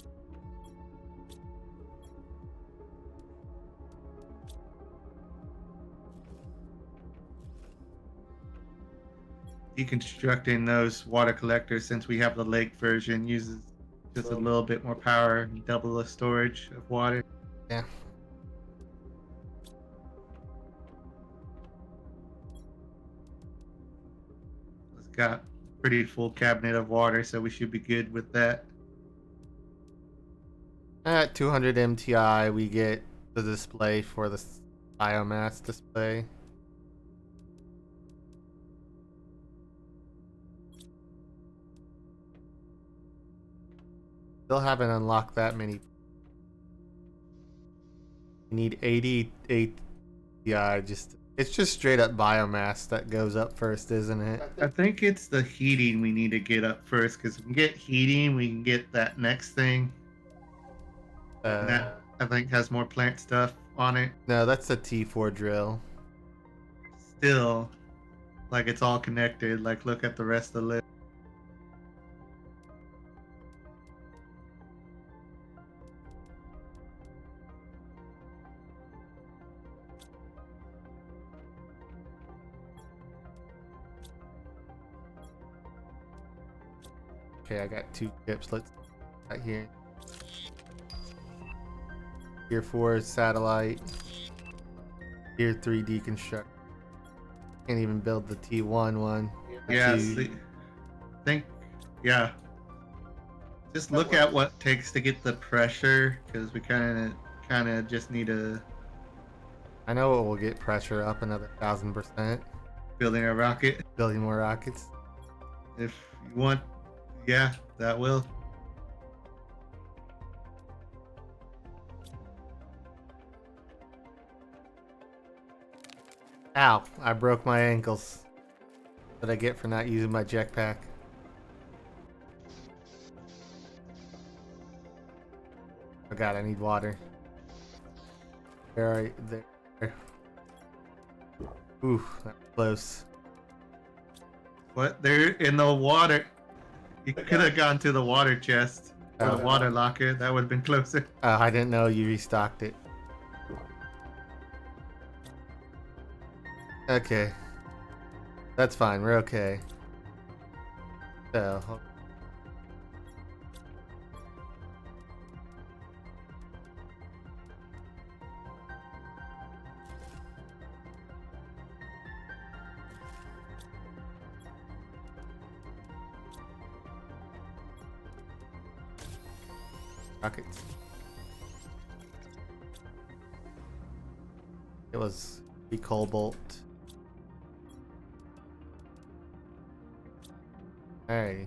Deconstructing those water collectors, since we have the lake version, uses just a little bit more power and double the storage of water. Yeah. It's got pretty full cabinet of water, so we should be good with that. At 200 MTI, we get the display for the biomass display. Still haven't unlocked that many. You need 88 yeah, it's just straight up biomass that goes up first, isn't it? I think it's the heating we need to get up first, because if we can get heating, we can get that next thing. And that, I think, has more plant stuff on it. No, that's a T4 drill. Still, like, it's all connected. Like, look at the rest of the list. Okay, I got 2 chips. Let's right here. Tier 4 satellite. Tier 3 deconstruct. Can't even build the T1 one. Yeah, see, I think, yeah. Just look at what it takes to get the pressure, because we kind of just need to I know it will get pressure up another 1000%. building a rocket. Building more rockets. If you want, yeah, that will. Ow, I broke my ankles. What I get for not using my jetpack. Oh god, I need water. Where are you? There. Ooh, that's close. What? They're in the water. You could have gone to the water chest or the water locker. That would have been closer. Oh, I didn't know you restocked it. Okay. That's fine, we're okay. So, rockets. It was the cobalt. Hey.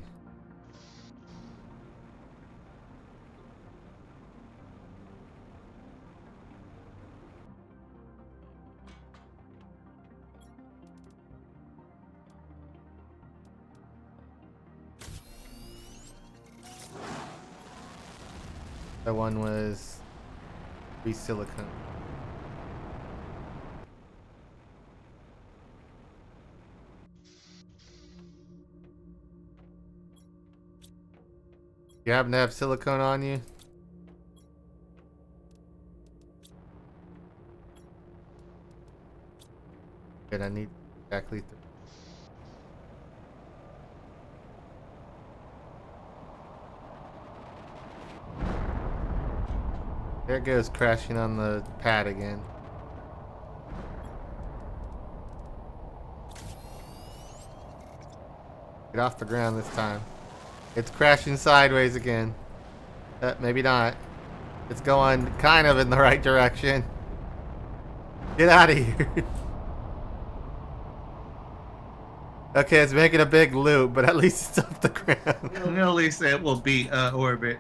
That one was silicone. You happen to have silicone on you? Good, I need exactly 3. There it goes, crashing on the pad again. Get off the ground this time. It's crashing sideways again. Maybe not. It's going kind of in the right direction. Get out of here. Okay, it's making a big loop, but at least it's off the ground. At least it will be orbit.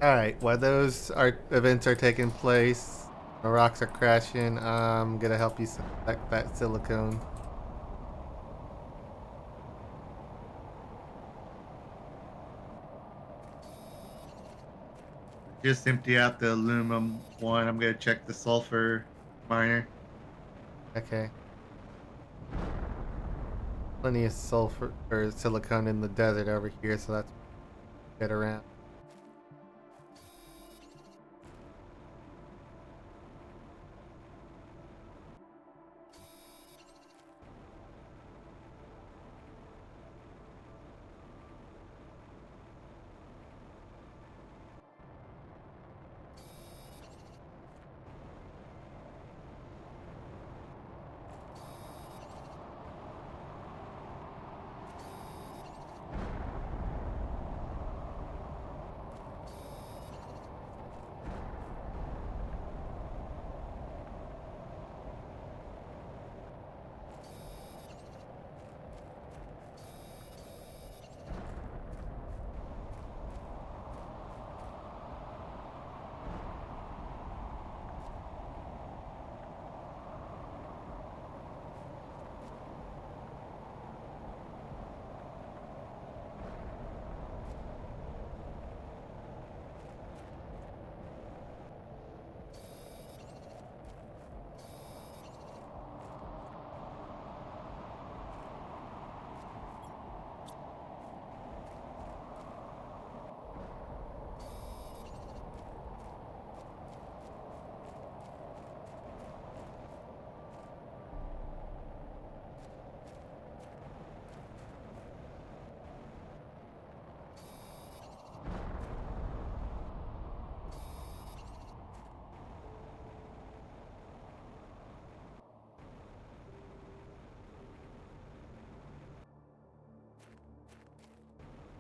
Alright, while those events are taking place, the rocks are crashing, I'm gonna help you select that silicone. Just empty out the aluminum one. I'm gonna check the sulfur miner. Okay. Plenty of sulfur or silicone in the desert over here, so that's get around.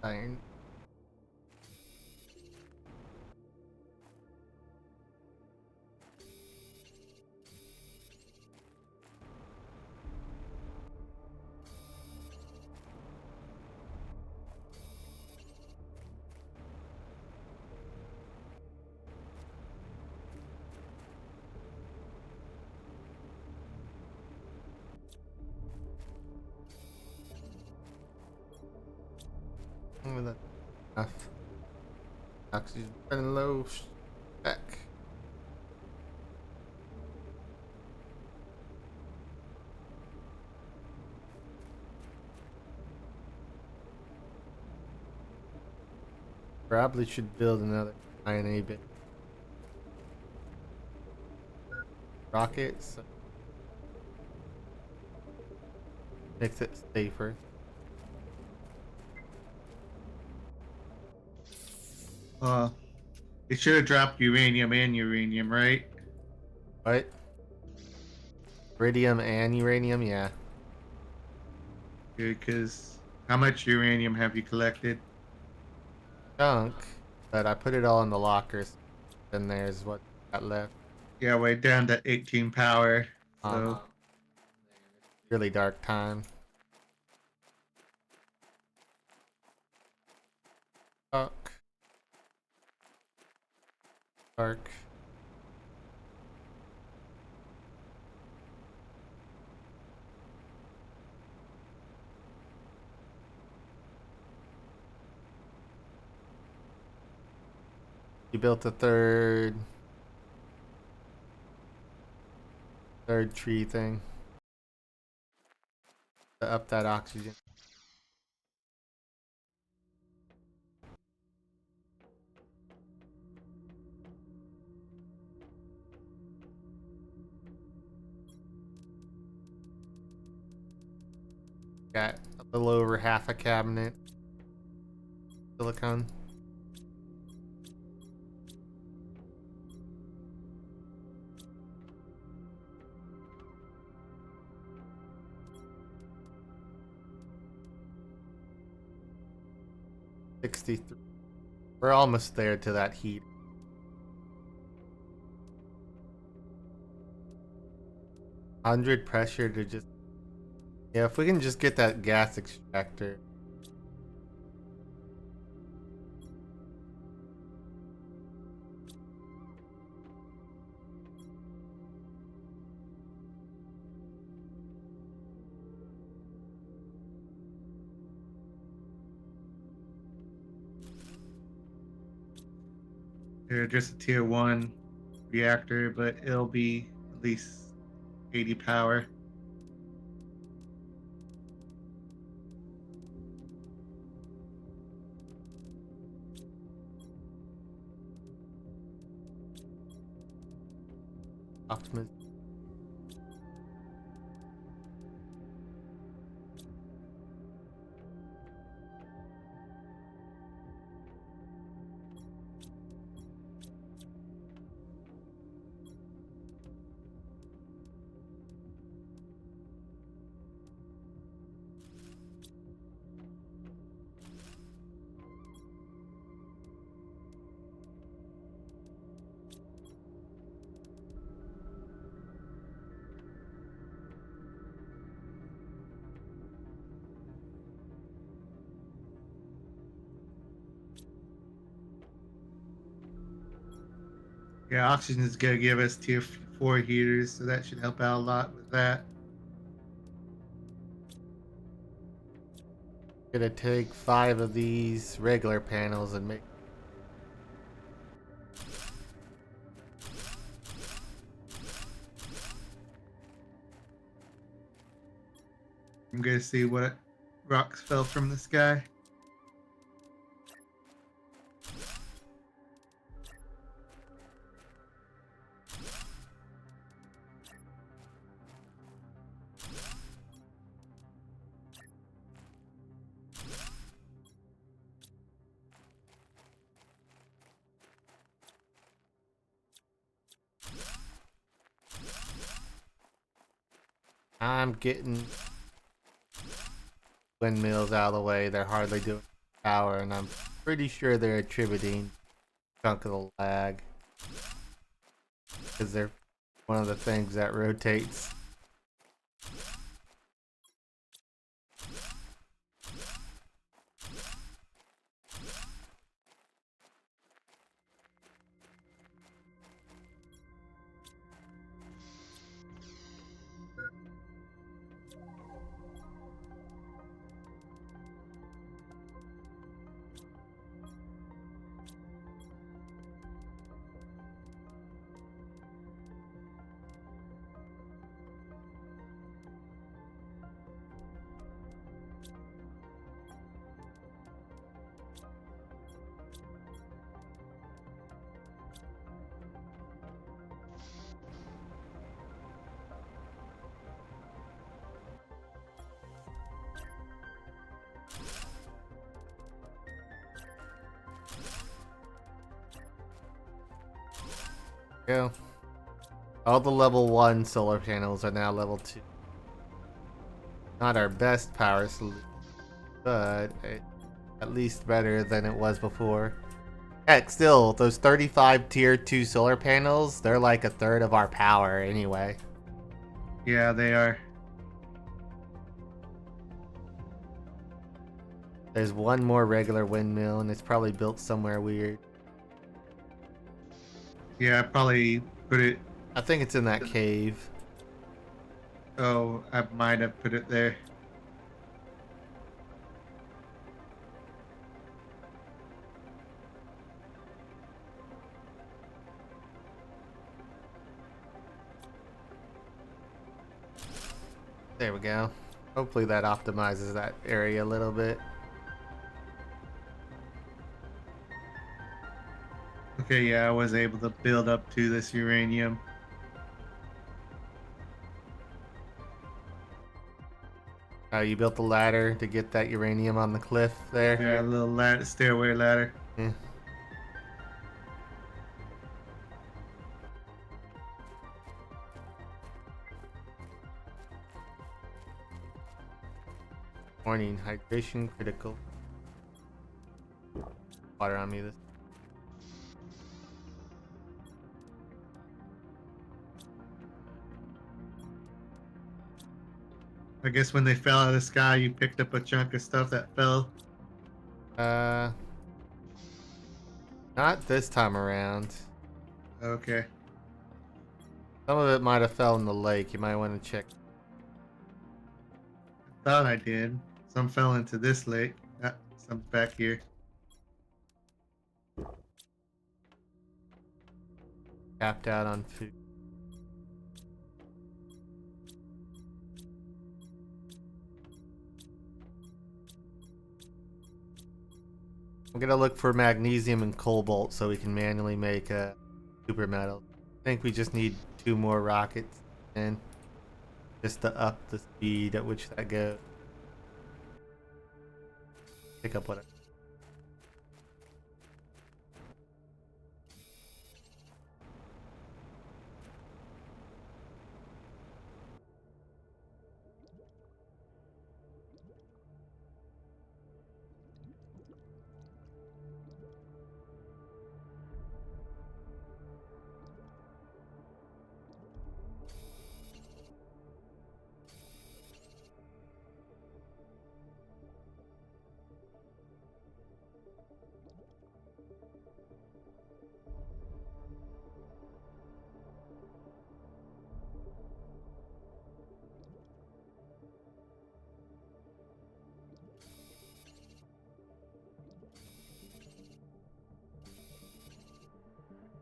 Iron. Enough. Oxygen running low. Back. Probably should build another INA bit. Rockets. Makes it safer. Uh, it should have dropped uranium and uranium, right? What? Iridium and uranium, yeah. Because how much uranium have you collected? Junk. But I put it all in the lockers. Then there's what got left. Yeah, we're down to 18 power. So Really dark time. Dark. Dark. You built a third tree thing to up that oxygen. Got a little over half a cabinet. Silicon. $63. We're almost there to that heat. 100 pressure to just... Yeah, if we can just get that gas extractor. they're just a tier 1 reactor, but it'll be at least 80 power. Optimus. Yeah, oxygen is going to give us tier 4 heaters, so that should help out a lot with that. Gonna take 5 of these regular panels and make... I'm going to see what rocks fell from the sky. I'm getting windmills out of the way. They're hardly doing power, and I'm pretty sure they're attributing a chunk of the lag because they're one of the things that rotates. Go. All the level 1 solar panels are now level 2. Not our best power solution, but at least better than it was before. Heck, still, those 35 tier 2 solar panels, they're like a third of our power anyway. Yeah, they are. There's one more regular windmill, and it's probably built somewhere weird. Yeah, I probably put it. I think it's in that cave. Oh, I might have put it there. There we go. Hopefully that optimizes that area a little bit. Okay, yeah, I was able to build up to this uranium. You built the ladder to get that uranium on the cliff there. Yeah, a little ladder, stairway ladder. Yeah. Warning, hydration critical. Water on me this. I guess when they fell out of the sky, you picked up a chunk of stuff that fell. Uh, Not this time around. Okay. Some of it might have fell in the lake. You might want to check. Thought I did. Some fell into this lake. Some back here. Tapped out on food. I'm gonna look for magnesium and cobalt so we can manually make a super metal. I think we just need 2 more rockets and just to up the speed at which that goes. Pick up what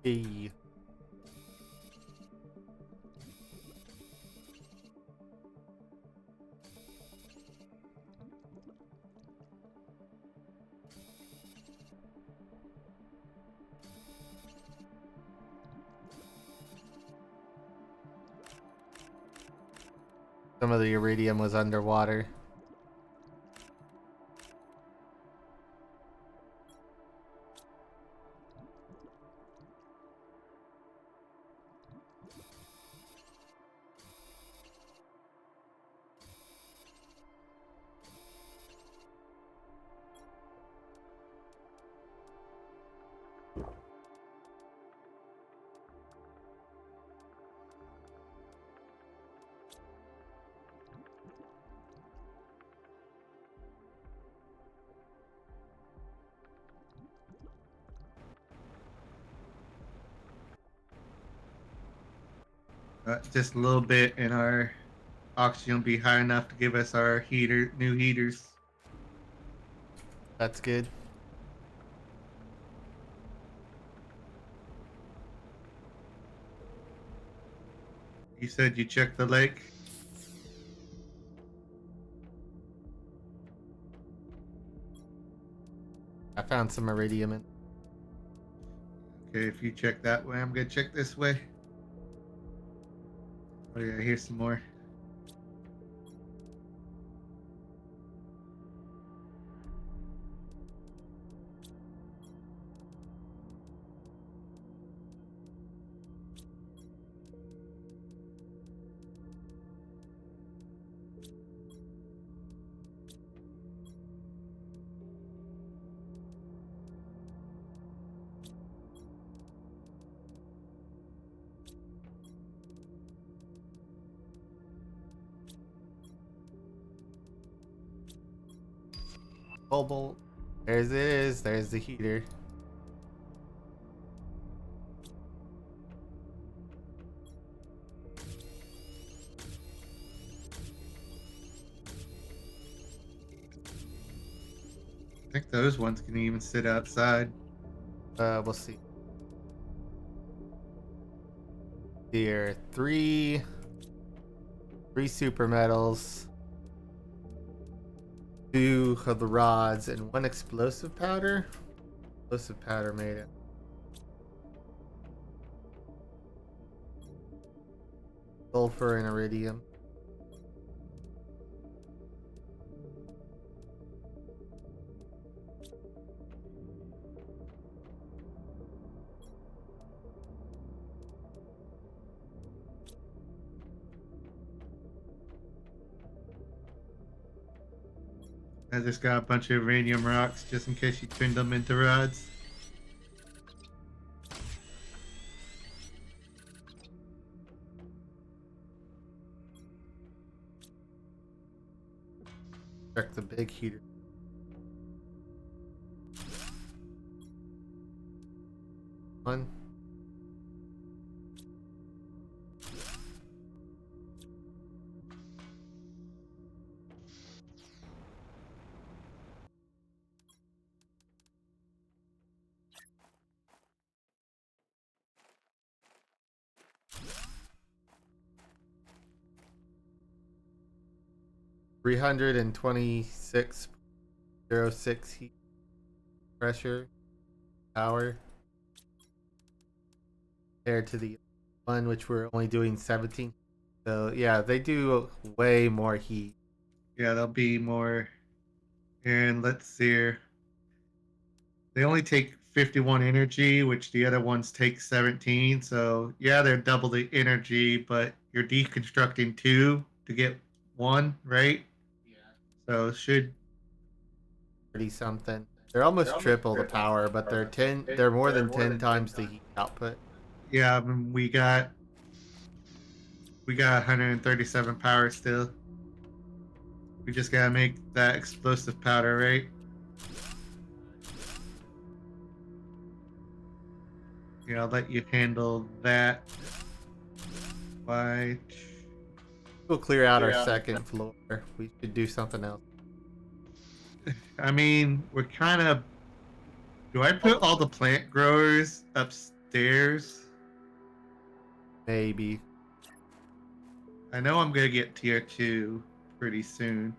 Hey. Some of the iridium was underwater. Just a little bit, and our oxygen will be high enough to give us our new heaters. That's good. You said you checked the lake? I found some iridium in. Okay, if you check that way, I'm gonna check this way. Oh yeah, here's some more. Cobalt. There's it is. There's the heater. I think those ones can even sit outside. We'll see. Here, three super metals, 2 of the rods, and 1 explosive powder. Explosive powder made it. Sulfur and iridium. I just got a bunch of uranium rocks just in case you turned them into rods. Check the big heater. One. $326.06 heat pressure power compared to the one which we're only doing 17. So yeah, they do way more heat. Yeah, there'll be more. And let's see here. They only take 51 energy, which the other ones take 17. So yeah, they're double the energy, but you're deconstructing 2 to get 1, right? So it should. 30 something. They're almost triple the power, but they're more than 10 times the heat output. Yeah, I mean, we got 137 power still. We just gotta make that explosive powder, right? Yeah, I'll let you handle that. Why? We'll clear out our second floor. We should do something else. I mean, we're kind of. Do I put all the plant growers upstairs? Maybe. I know I'm gonna get tier 2 pretty soon.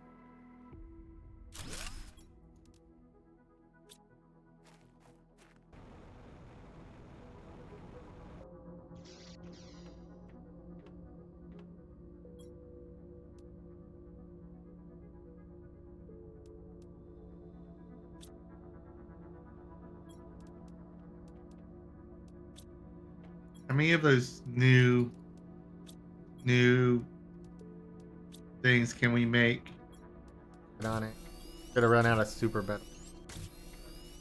How many of those new things can we make? Get on it. Gonna run out of super metal.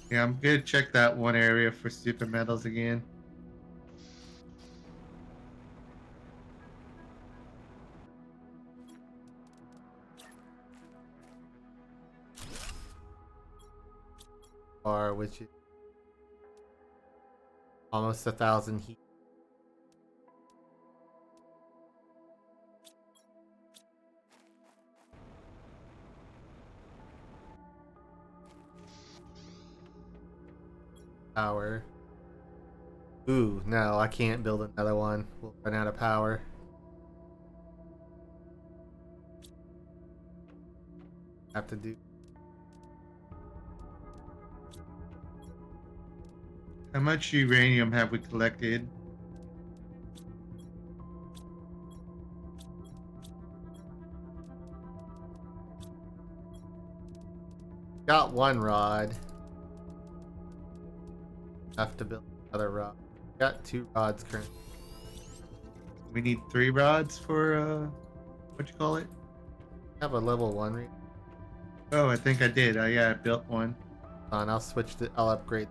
Yeah, I'm gonna check that one area for super metals again. Or which is almost 1,000 heat. Power. Ooh, no, I can't build another one. We'll run out of power. Have to do. How much uranium have we collected? Got one rod. Have to build another rod. Got 2 rods currently. We need 3 rods for what you call it? Have a level 1 Oh, I think I did. Yeah, I built one. on. I'll switch to. I'll upgrade.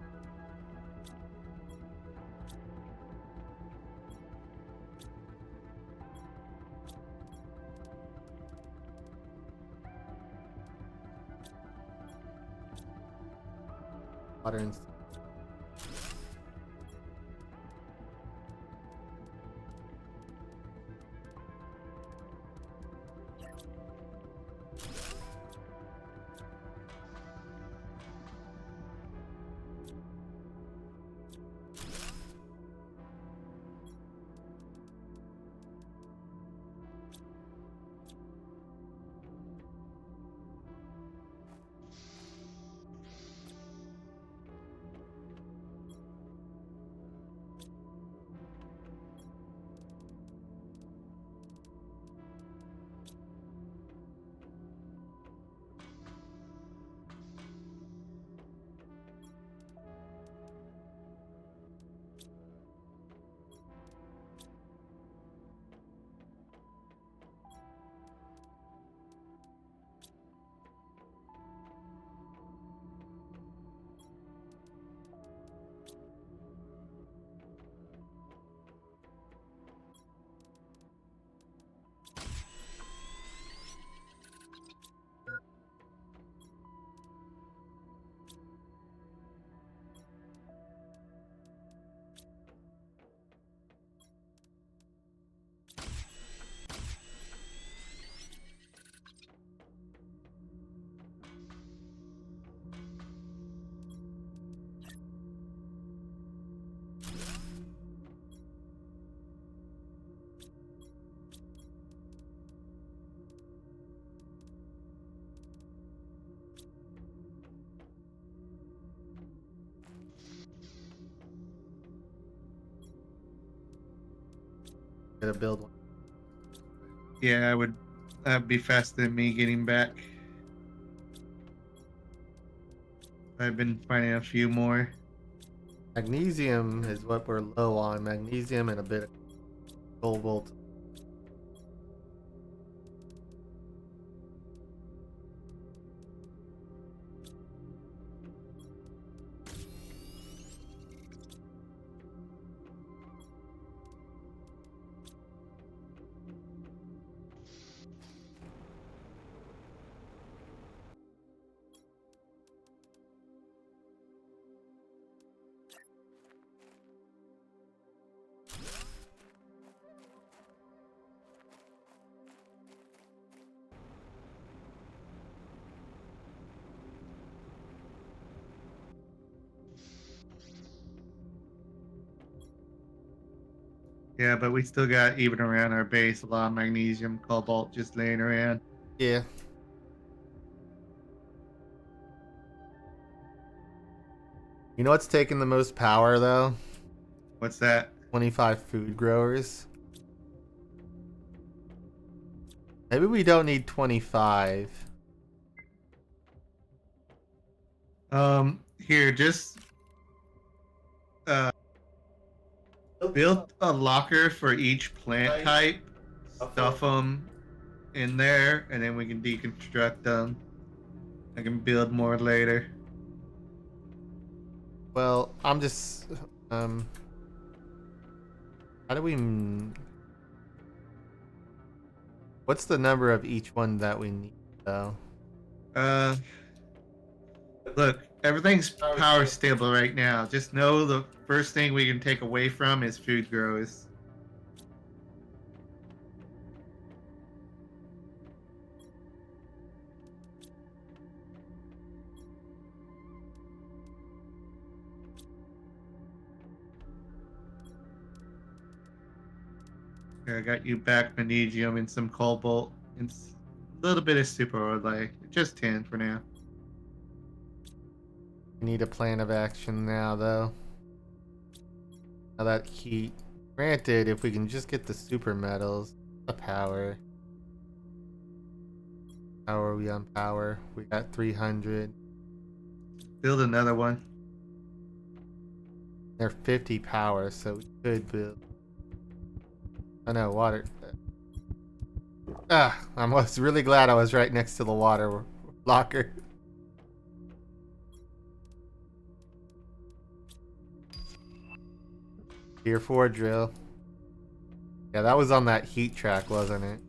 Water and. Gonna build one. Yeah, I would. That'd be faster than me getting back. I've been finding a few more. Magnesium is what we're low on. Magnesium and a bit of cobalt. Yeah, but we still got, even around our base, a lot of magnesium, cobalt just laying around. Yeah. You know what's taking the most power though? What's that? 25 food growers. Maybe we don't need 25. Here, just build a locker for each plant type, stuff them in there, and then we can deconstruct them. I can build more later. Well, I'm just how do we what's the number of each one that we need though? Uh, Look, everything's power stable right now. Just know the first thing we can take away from is food growers. Here, I got you back magnesium and some cobalt and a little bit of super like just 10 for now. We need a plan of action now, though. Now that heat. Granted, if we can just get the super metals, the power. How are we on power? We got 300. Build another one. They're 50 power, so we could build. Oh no, water. Ah, I was really glad I was right next to the water locker. Tier 4 drill. Yeah, that was on that heat track, wasn't it?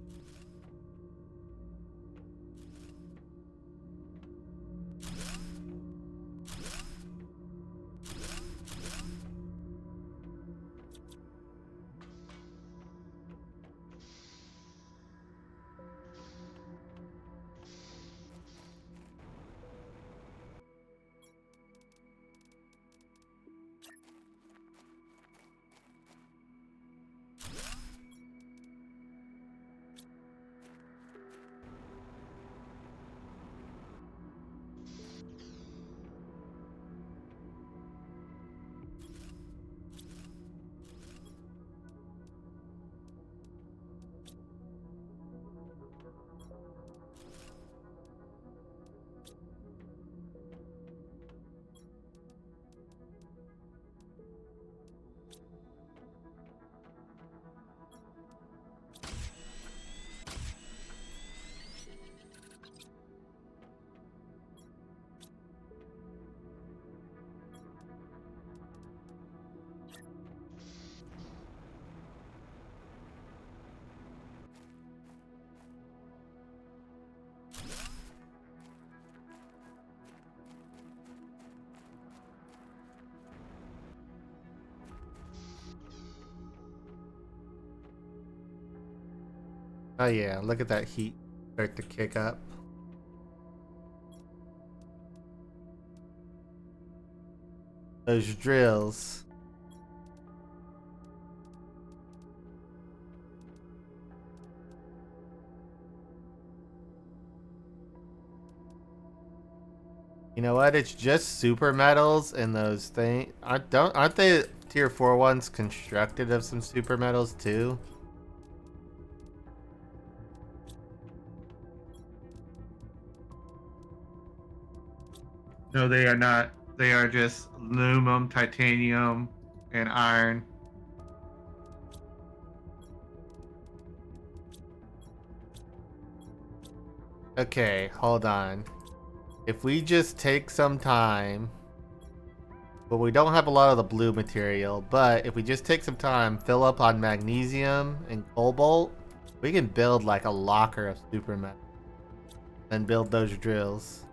Oh yeah, look at that heat start to kick up. Those drills. You know what? It's just super metals and those things. Aren't they tier 4 ones constructed of some super metals too? No, they are not. They are just aluminum, titanium, and iron. Okay, hold on. If we just take some time, well, we don't have a lot of the blue material, but if we just take some time, fill up on magnesium and cobalt, we can build like a locker of super metal and build those drills.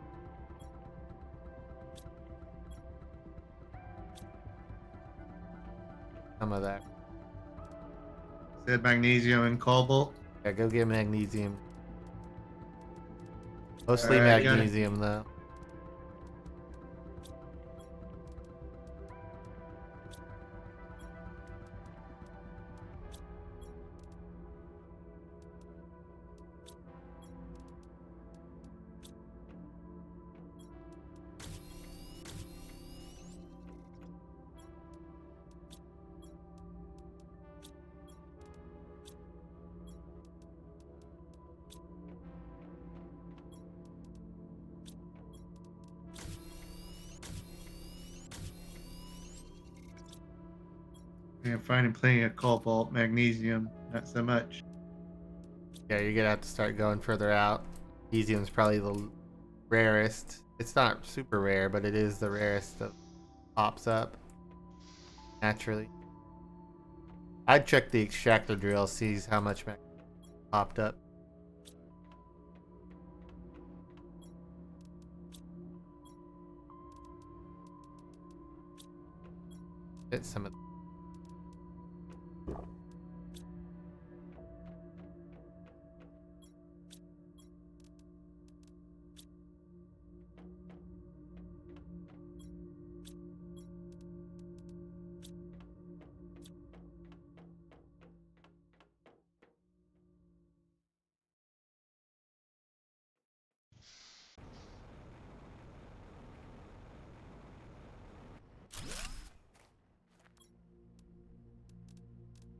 Some of that. Said magnesium and cobalt. Yeah, go get magnesium. Mostly Alright, got it. magnesium though. Yeah, finding plenty of cobalt, magnesium, not so much. Yeah, you're gonna have to start going further out. Magnesium's probably the rarest. It's not super rare, but it is the rarest that pops up naturally. I'd check the extractor drill, sees how much popped up. Get some of.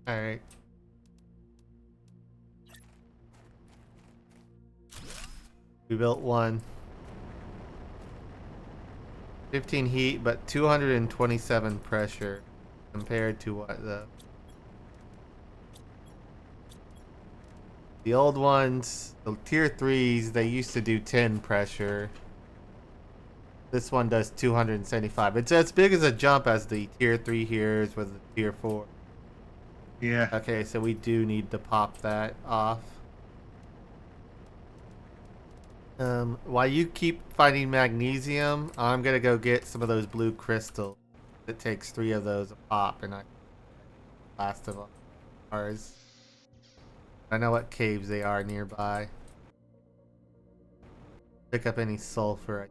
Alright. We built one. 15 heat, but 227 pressure compared to what the old ones, the tier 3s, they used to do 10 pressure. This one does 275. It's as big as a jump as the tier 3 here with the tier 4. Yeah. Okay, so we do need to pop that off. While you keep finding magnesium, I'm gonna go get some of those blue crystals. It takes 3 of those a pop, and I last of ours. I know what caves they are nearby. Pick up any sulfur.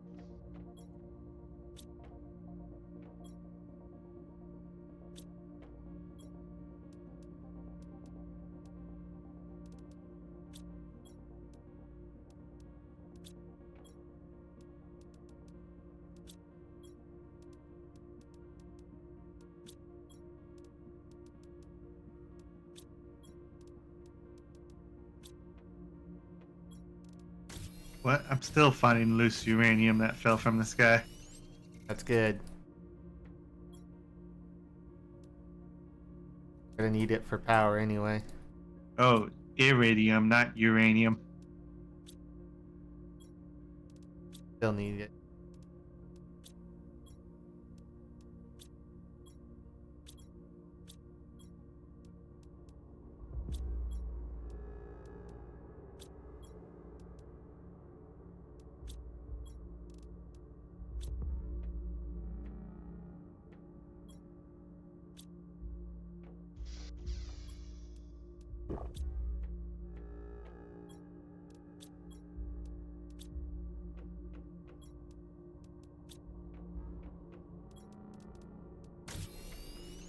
What? I'm still finding loose uranium that fell from the sky. That's good. Gonna need it for power anyway. Oh, iridium, not uranium. Still need it.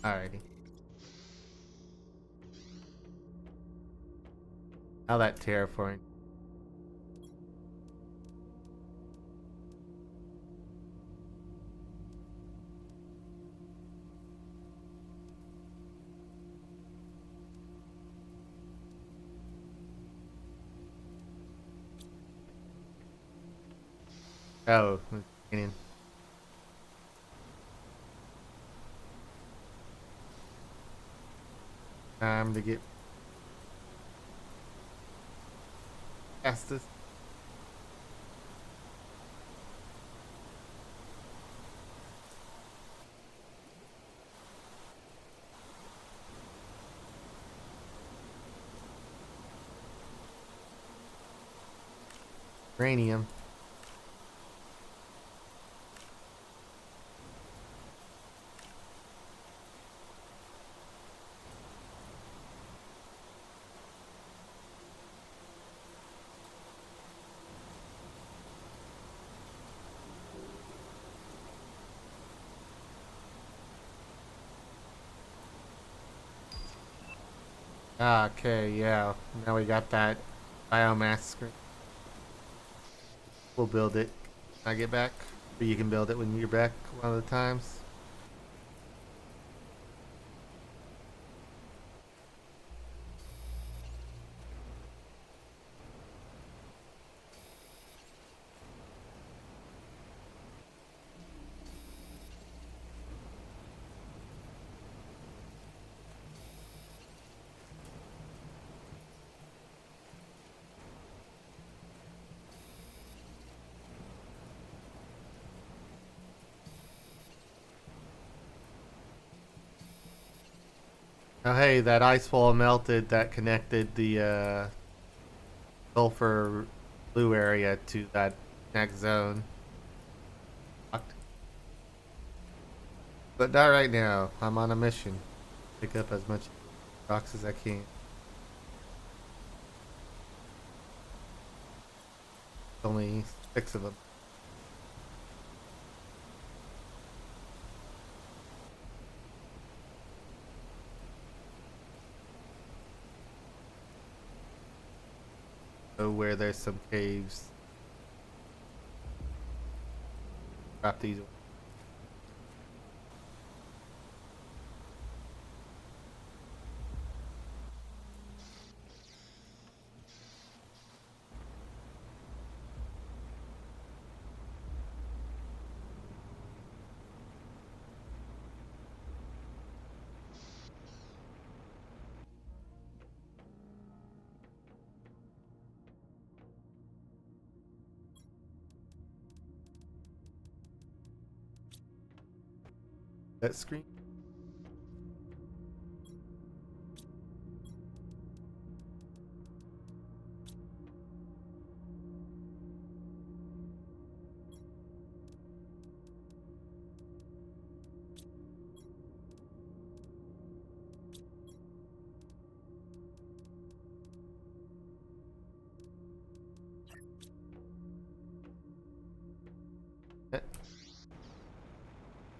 Alrighty. Now that terraforming. Oh, getting time to get past this. Uranium. Okay, yeah. Now we got that biomass screen. We'll build it. When I get back. Or you can build it when you're back one of the times. Oh hey, that ice wall melted that connected the sulfur blue area to that next zone. But not right now. I'm on a mission. Pick up as much rocks as I can. Only 6 of them. So where there's some caves. Drop these. That screen.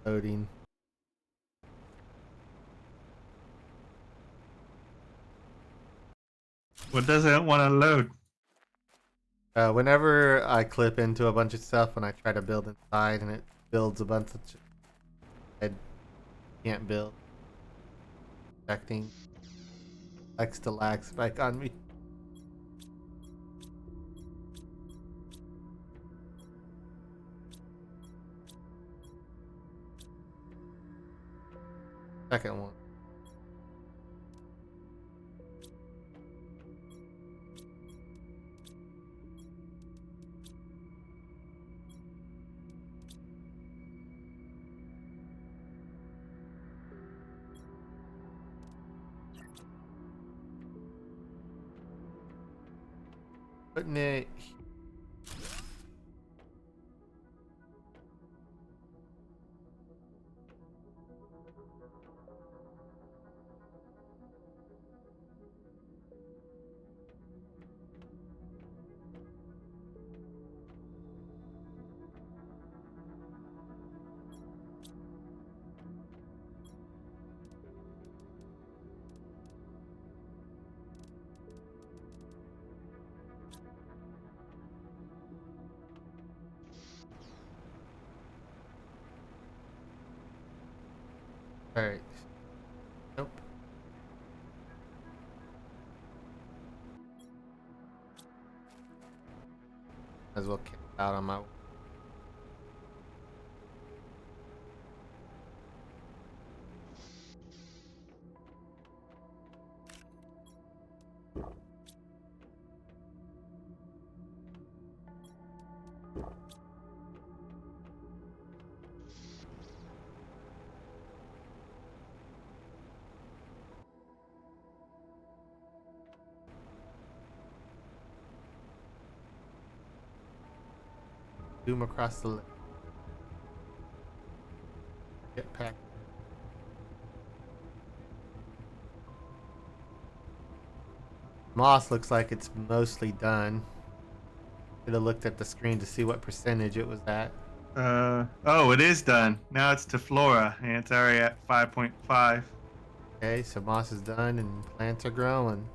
Loading. What doesn't want to load? Whenever I clip into a bunch of stuff and I try to build inside and it builds a bunch of I can't build. Affecting X to lag spike on me. Second one. Putting it. Alright. Nope. Might as well kick it out on my. Zoom across the. Get packed. Moss looks like it's mostly done. Should have looked at the screen to see what percentage it was at. Oh, it is done. Now it's to Flora, and it's already at 5.5. Okay, so moss is done and plants are growing.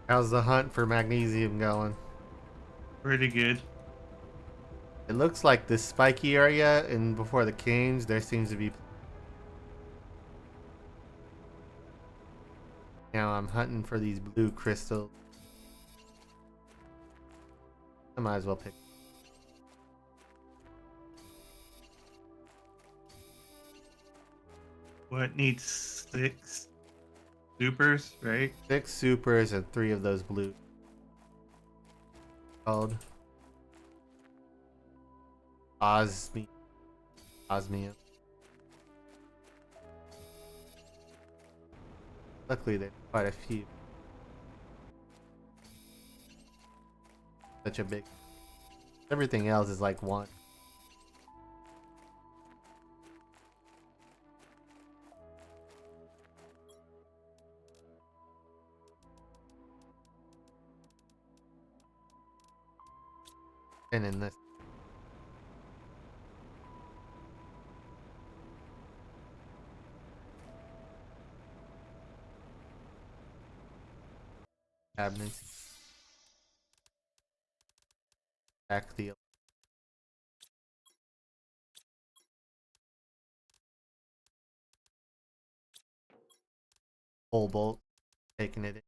How's the hunt for magnesium going? Pretty good. It looks like this spiky area and before the caves, there seems to be. Now I'm hunting for these blue crystals. I might as well pick What needs 6 supers, right? 6 supers and 3 of those blue. Called Osmium. Luckily, there's quite a few. Such a big. Everything else is like one. And in this. Cabinets. Back the. pole bolt, taking it in.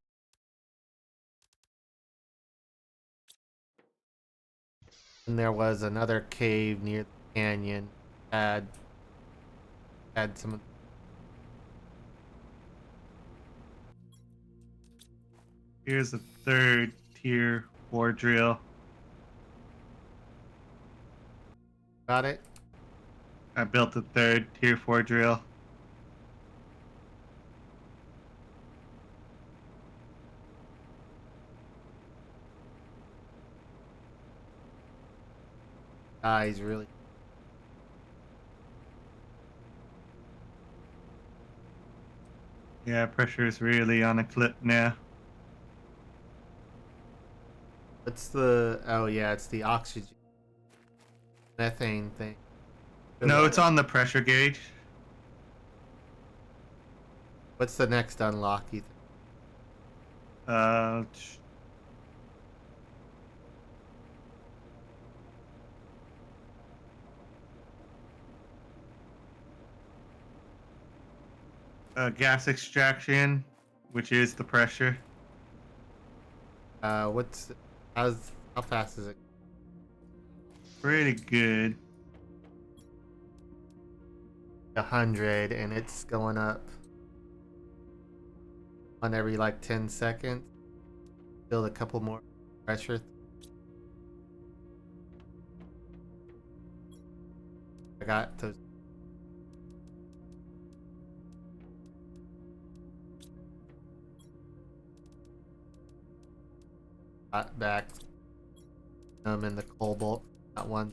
And there was another cave near the canyon. Had some of. Here's a third tier 4 drill. Got it? I built a third tier 4 drill. He's really. Yeah, pressure is really on a clip now. What's the. Oh, yeah, it's the oxygen. Methane thing. No, it's on the pressure gauge. What's the next unlock, you think? Uh, gas extraction, which is the pressure. What's. How fast is it? Pretty good. 100, and it's going up on every like 10 seconds. Build a couple more pressure. I got those. Got back. In the cobalt. That one.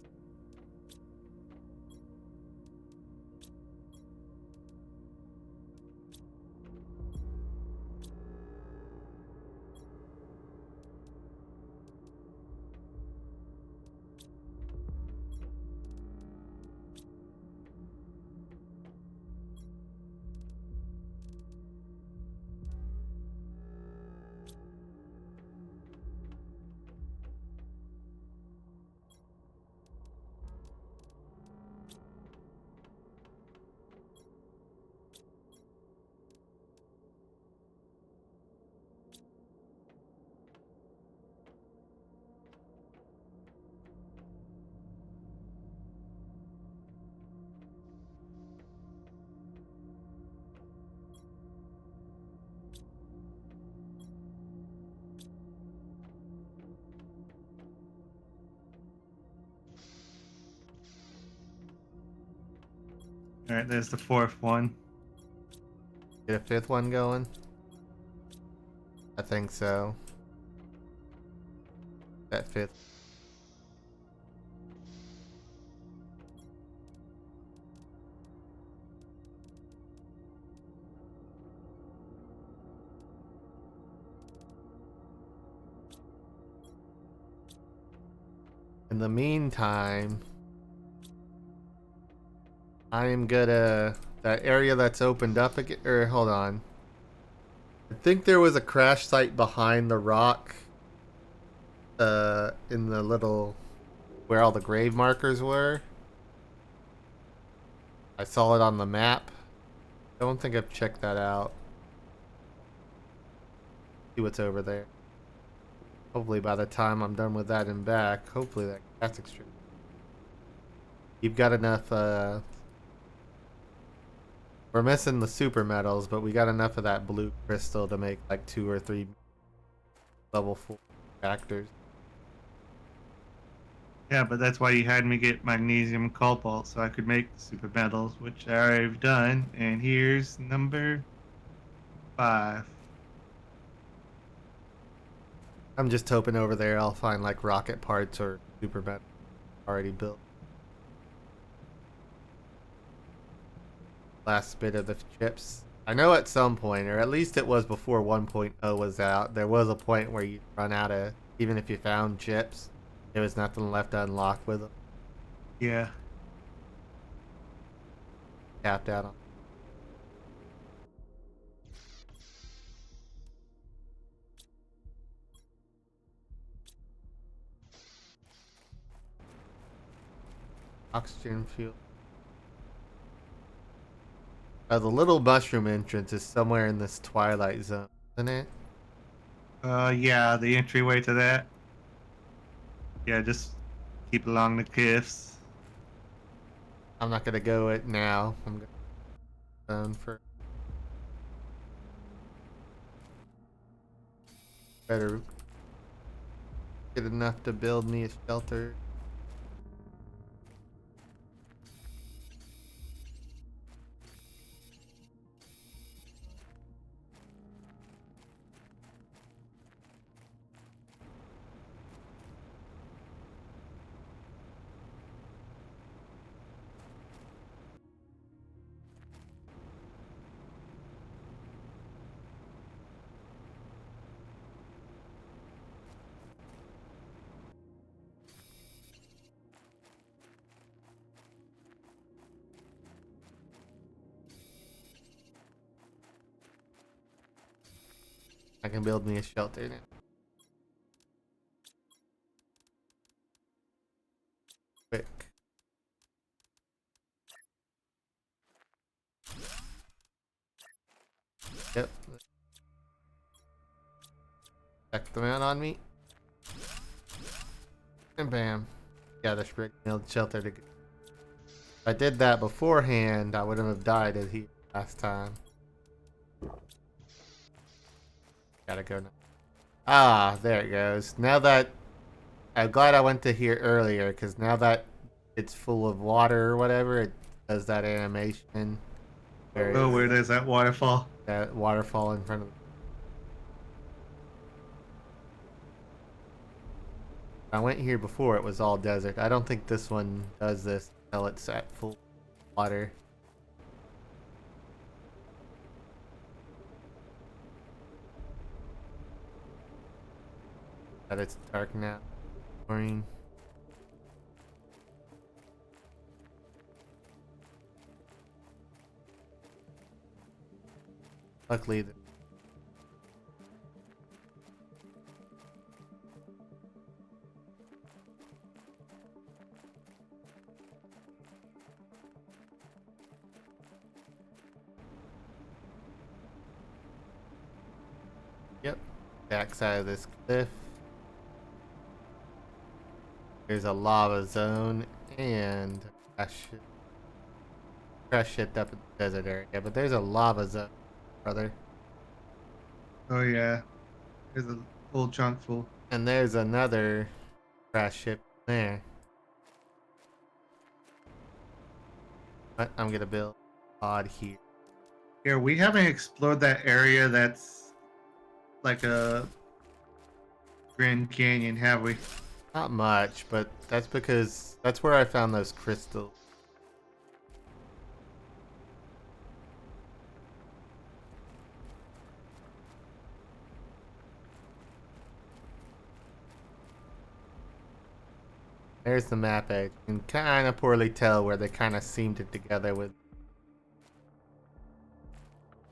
All right, there's the fourth one. Get a fifth one going? I think so. That fifth. In the meantime, I am gonna that area that's opened up again. Or hold on, I think there was a crash site behind the rock. In the little where all the grave markers were. I saw it on the map. I don't think I've checked that out. See what's over there. Hopefully, by the time I'm done with that and back, hopefully that gas extraction. You've got enough. We're missing the super metals, but we got enough of that blue crystal to make like 2 or 3 level 4 reactors. Yeah, but that's why you had me get magnesium and cobalt so I could make the super metals, which I've done. And here's number 5. I'm just hoping over there I'll find like rocket parts or super metals already built. Last bit of the chips. I know at some point, or at least it was before 1.0 was out, there was a point where you'd run out of, even if you found chips, there was nothing left to unlock with them. Yeah. Tapped out on. Oxygen fuel. The little mushroom entrance is somewhere in this twilight zone, isn't it? Yeah, the entryway to that. Yeah, just keep along the cliffs. I'm not gonna go it now. I'm going zone for better get enough to build me a shelter. I can build me a shelter now. Quick. Yep. Check them out on me. And bam. Yeah, this brick build shelter to. If I did that beforehand, I wouldn't have died as he last time. Gotta go now. Ah, there it goes. Now that I'm glad I went to here earlier, because now that it's full of water or whatever, it does that animation where Oh, where it's there's that waterfall. that waterfall in front of. I went here before; it was all desert. I don't think this one does this until it's at full water. But it's dark now. Boring. Luckily, yep, backside of this cliff. There's a lava zone and crash shit up in the desert area, but there's a lava zone, brother. Oh yeah, there's a whole chunk full. And there's another crash ship there. But I'm gonna build a pod here. Yeah, we haven't explored that area that's like a Grand Canyon, have we? Not much, but that's because that's where I found those crystals. There's the map edge. You can kind of poorly tell where they kind of seamed it together with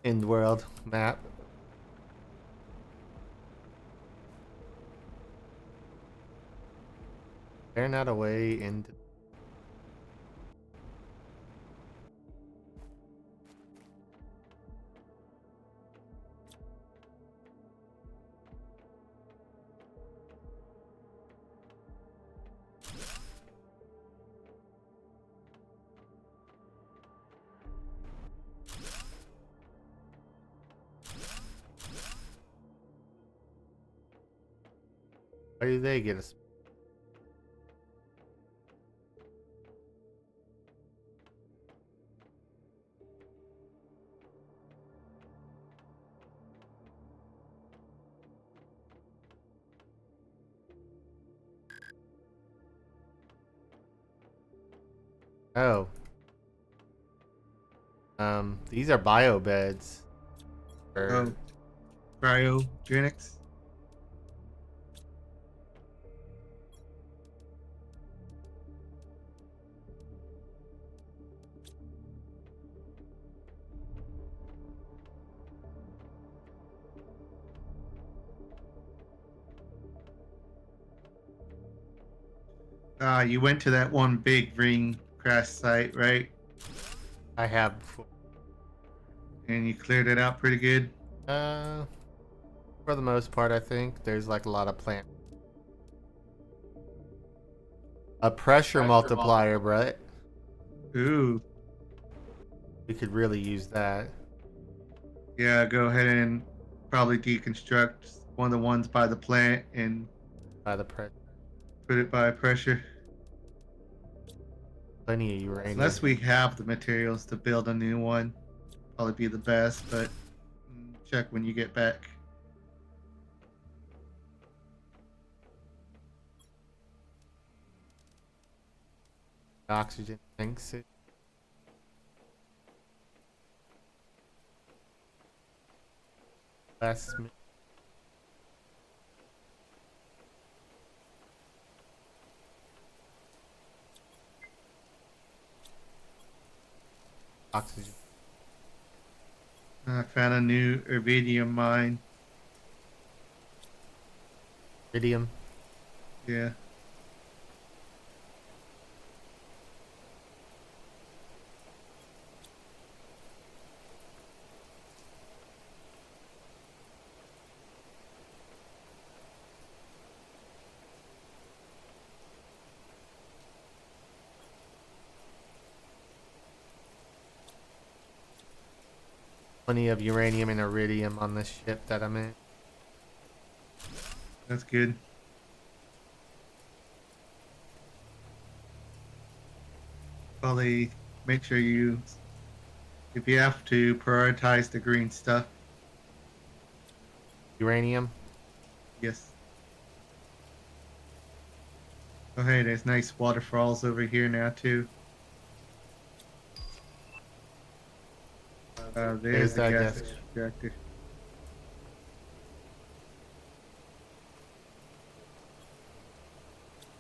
End World map. They're not a way into. Why do they get us? Oh, these are bio beds. Oh, Or cryogenics. Ah, you went to that one big ring crash site, right? I have before. And you cleared it out pretty good. Uh, for the most part, I think there's like a lot of plant. A pressure multiplier, Brett. Ooh. We could really use that. Yeah, go ahead and probably deconstruct one of the ones by the plant and By the pressure. put it by pressure. Plenty of uranium. Unless we have the materials to build a new one, probably be the best, but check when you get back. Oxygen tanks it. Less. Oxygen. I found a new Iridium mine. Iridium. Yeah. Plenty of uranium and iridium on this ship that I'm in. That's good. Probably make sure you, if you have to, prioritize the green stuff. Uranium. Yes. Oh, hey, there's nice waterfalls over here now, too. There's the that gas gas. extractor.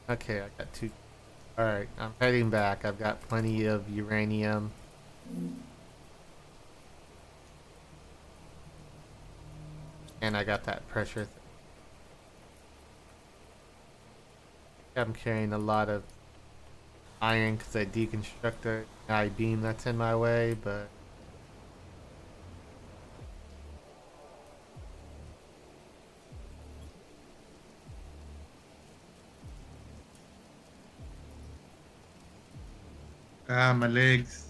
Okay, I got two. Alright, I'm heading back. I've got plenty of uranium. And I got that pressure thing. I'm carrying a lot of iron because I deconstructed the I-beam that's in my way, but Ah, my legs.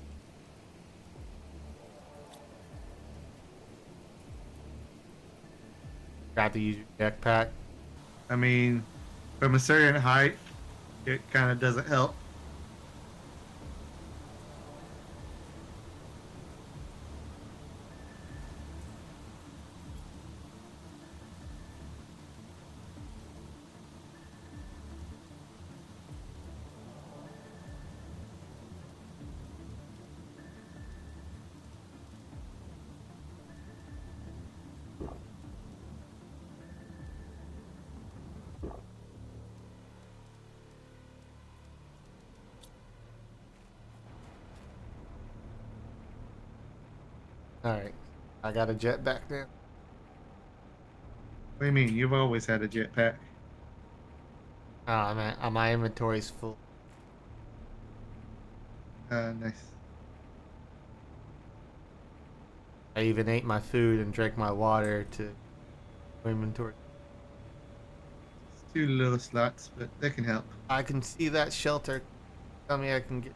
got to use your jetpack. I mean, from a certain height, it kind of doesn't help. Alright, I got a jetpack now. What do you mean? You've always had a jetpack. Oh, my inventory's full. Nice. I even ate my food and drank my water to inventory. It's 2 little slots, but they can help. I can see that shelter. Tell me I can get.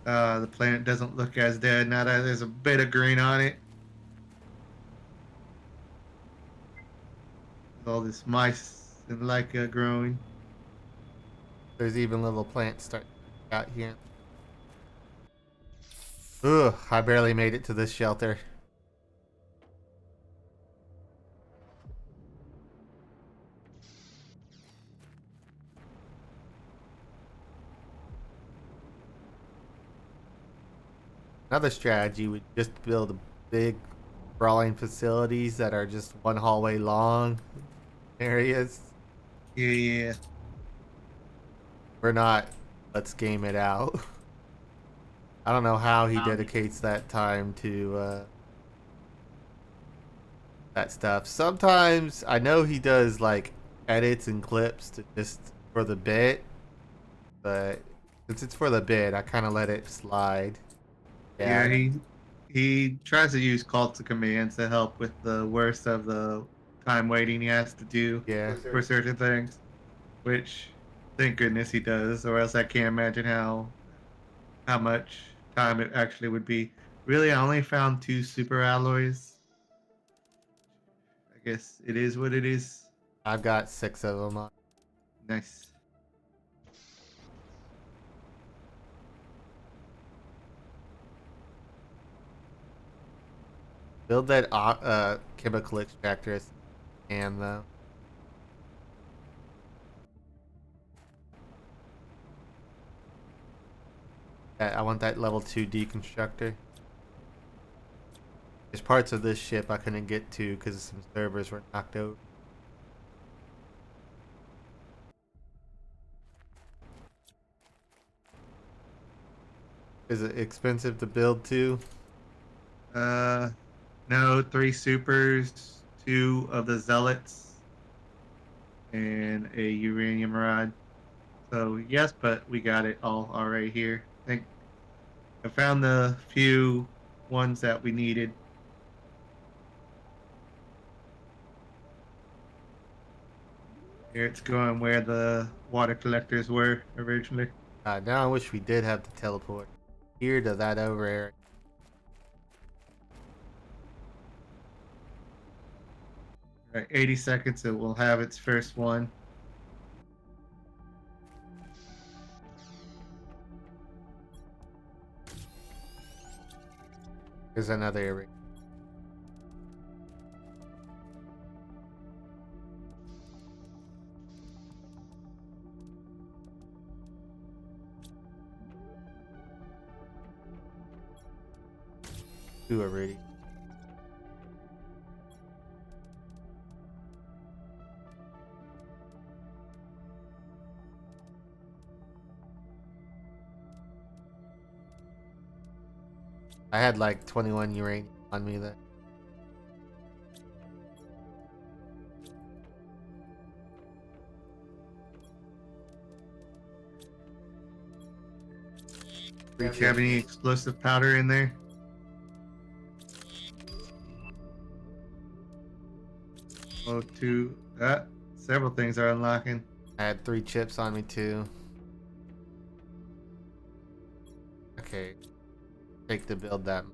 The planet doesn't look as dead now that there's a bit of green on it. All this mice and Leica growing. There's even little plants starting out here. Ugh, I barely made it to this shelter. Another strategy would just build big brawling facilities that are just one hallway long areas. Yeah. We're not. Let's game it out. I don't know how he dedicates that time to that stuff. Sometimes I know he does like edits and clips to just for the bit, but Since it's for the bid, I kind of let it slide. Yeah, Yeah, he tries to use calls to commands to help with the worst of the time waiting he has to do yeah. for certain things, which thank goodness he does, or else I can't imagine how much time it actually would be. Really, I only found 2 super alloys. I guess it is what it is. I've got 6 of them. Nice. Build that chemical extractor as you can, though. I want that level 2 deconstructor. There's parts of this ship I couldn't get to because some servers were knocked over. Is it expensive to build too? Uh, no, 3 supers, 2 of the zealots, and a uranium rod. So yes, but we got it all already here. I think I found the few ones that we needed. Here it's going where the water collectors were originally. Now I wish we did have the teleport here to that over area. Right, 80 seconds, it will have its first one. There's another area. Two already. I had like 21 uranium on me then. Do you have any explosive powder in there? Oh, two. Several things are unlocking. I had 3 chips on me too. Okay. Take to build that.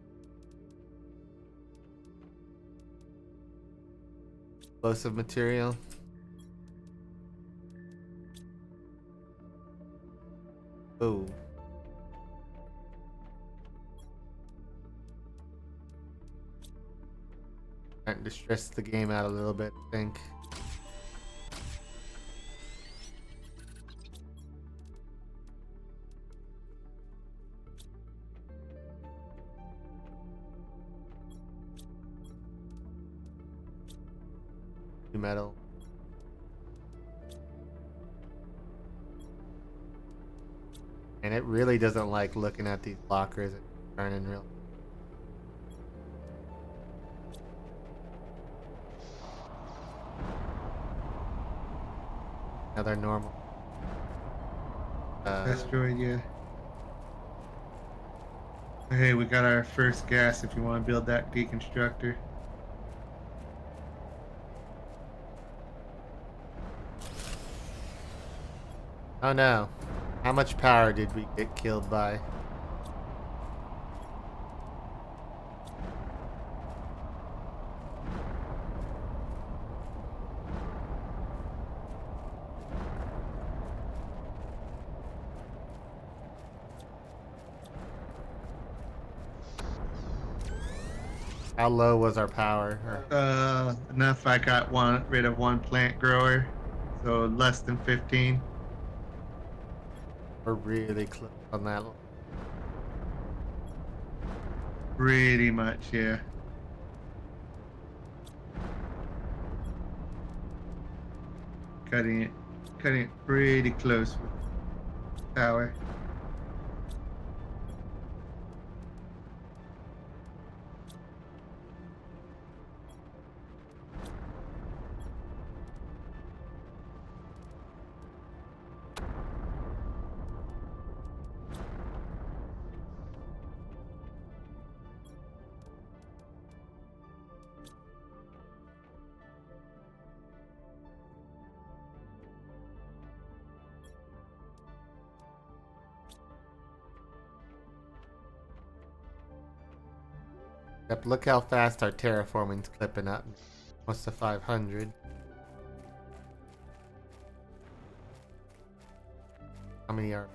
Explosive material. Oh. Starting to stress the game out a little bit, I think. Metal. And it really doesn't like looking at these lockers and turning real. Another normal. Asteroid, yeah. Hey, we got our first gas if you want to build that deconstructor. Oh no. How much power did we get killed by? How low was our power? Enough. I got rid of one plant grower, so less than 15. We're really close on that. Pretty much, yeah. Cutting it, cutting it pretty close with the tower. Yep, look how fast our terraforming's clipping up. Almost to 500. How many are...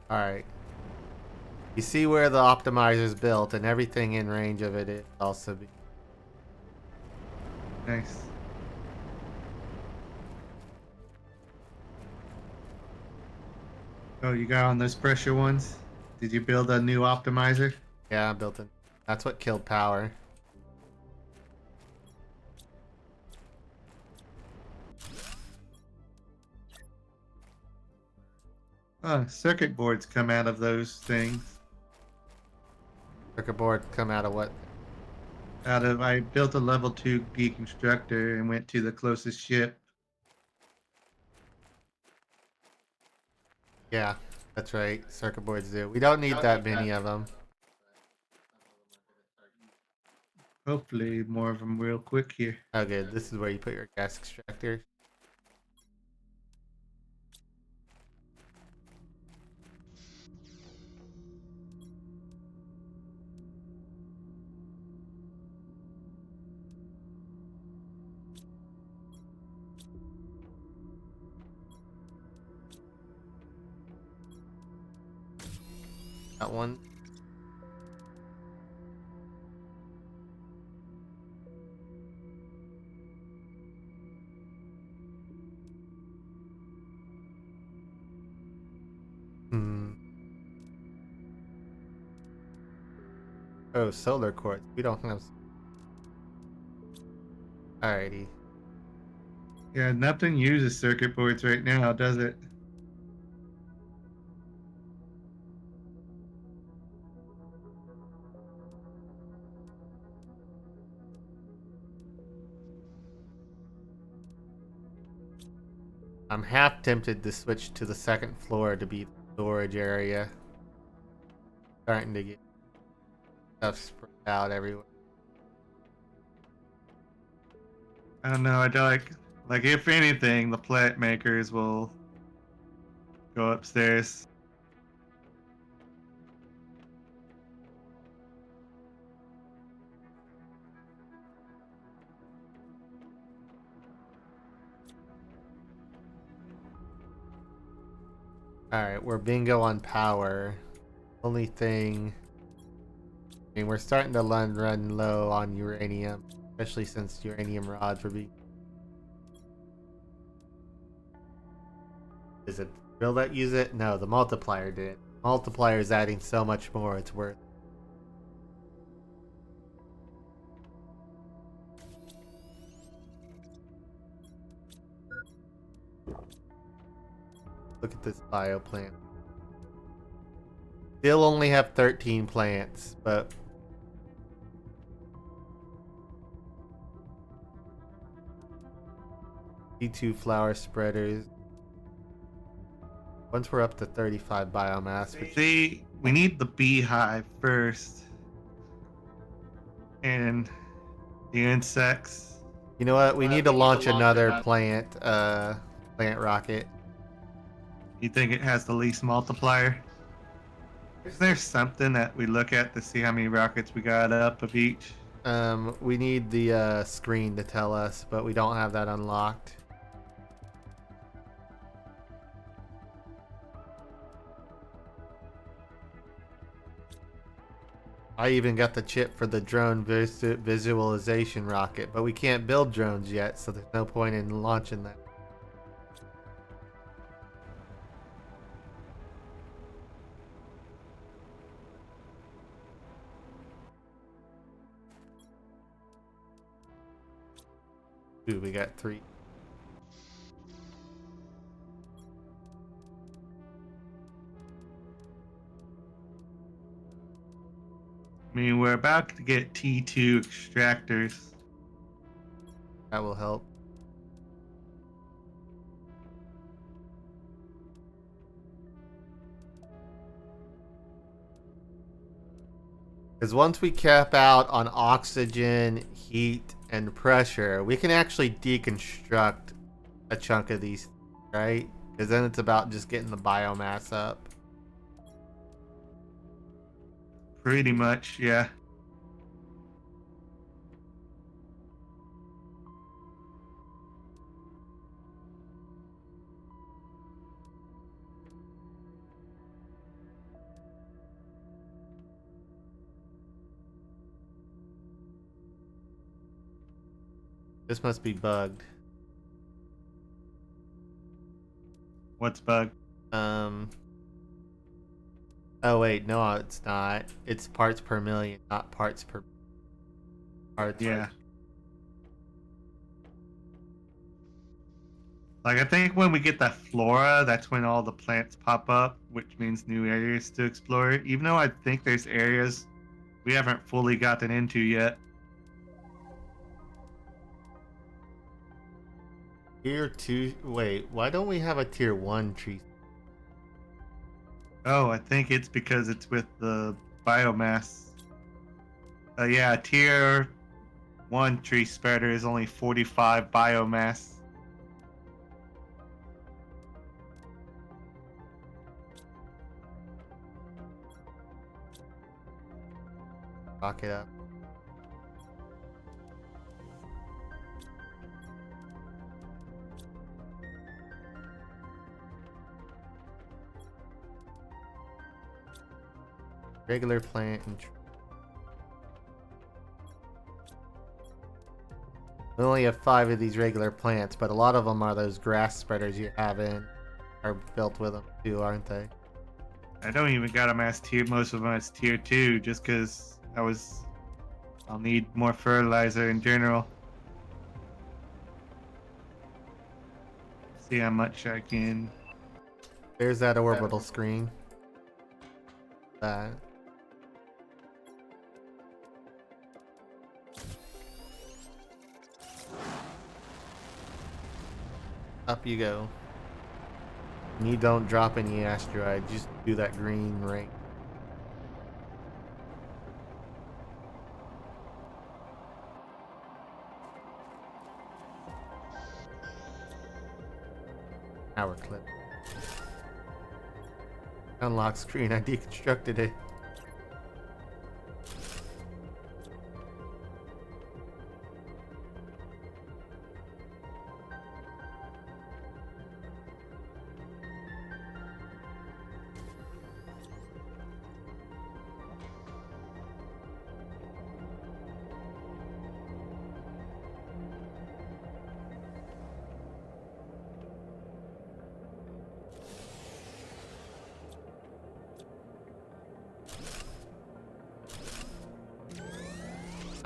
Alright. You see where the optimizer's built, and everything in range of it is also be... Nice. Oh, you got on those pressure ones? Did you build a new optimizer? Yeah, I built it. That's what killed power. Circuit boards come out of those things. Circuit board come out of what? I built a level 2 deconstructor and went to the closest ship. Yeah, that's right. Circuit boards do. We don't need that many of them. Hopefully more of them real quick here. Oh, good. This is where you put your gas extractor. That one. Hmm. Oh, solar quartz. We don't have... Alrighty. Yeah, nothing uses circuit boards right now, does it? I'm half tempted to switch to the second floor to be the storage area. Starting to get stuff spread out everywhere. I don't know. I don't like if anything, the plant makers will go upstairs. Alright, we're bingo on power. Only thing... I mean, we're starting to run low on uranium. Especially since uranium rods were being... Is it drill that use it? No, the multiplier did. Multiplier is adding so much more, it's worth. Look at this bio plant. Still only have 13 plants, but T2 flower spreaders. Once we're up to 35 biomass, which... See, we need the beehive first. And the insects. You know what? We need to launch another plant rocket. You think it has the least multiplier? Is there something that we look at to see how many rockets we got up of each? We need the screen to tell us, but we don't have that unlocked. I even got the chip for the drone visualization rocket, but we can't build drones yet, so there's no point in launching that. Ooh, we got 3. I mean, we're about to get T2 extractors. That will help. Because once we cap out on oxygen, heat, and pressure, we can actually deconstruct a chunk of these right? Because then it's about just getting the biomass up. Pretty much, yeah. This must be bugged. What's bug? Um. Oh wait, no, it's not. It's parts per million, not parts per parts. Yeah. Like, I think when we get that flora, that's when all the plants pop up, which means new areas to explore. Even though I think there's areas we haven't fully gotten into yet. Tier 2. Wait, why don't we have a tier 1 tree? Oh, I think it's because it's with the biomass. Yeah, tier 1 tree spreader is only 45 biomass. Rock it up. Regular plant and tree. We only have 5 of these regular plants, but a lot of them are those grass spreaders you have in, are built with them too, aren't they? I don't even got them as tier, most of them as tier 2, just because I'll need more fertilizer in general. See how much I can. There's that orbital screen. That. Up you go. And you don't drop any asteroid, just do that green ring. Power clip. Unlock screen, I deconstructed it.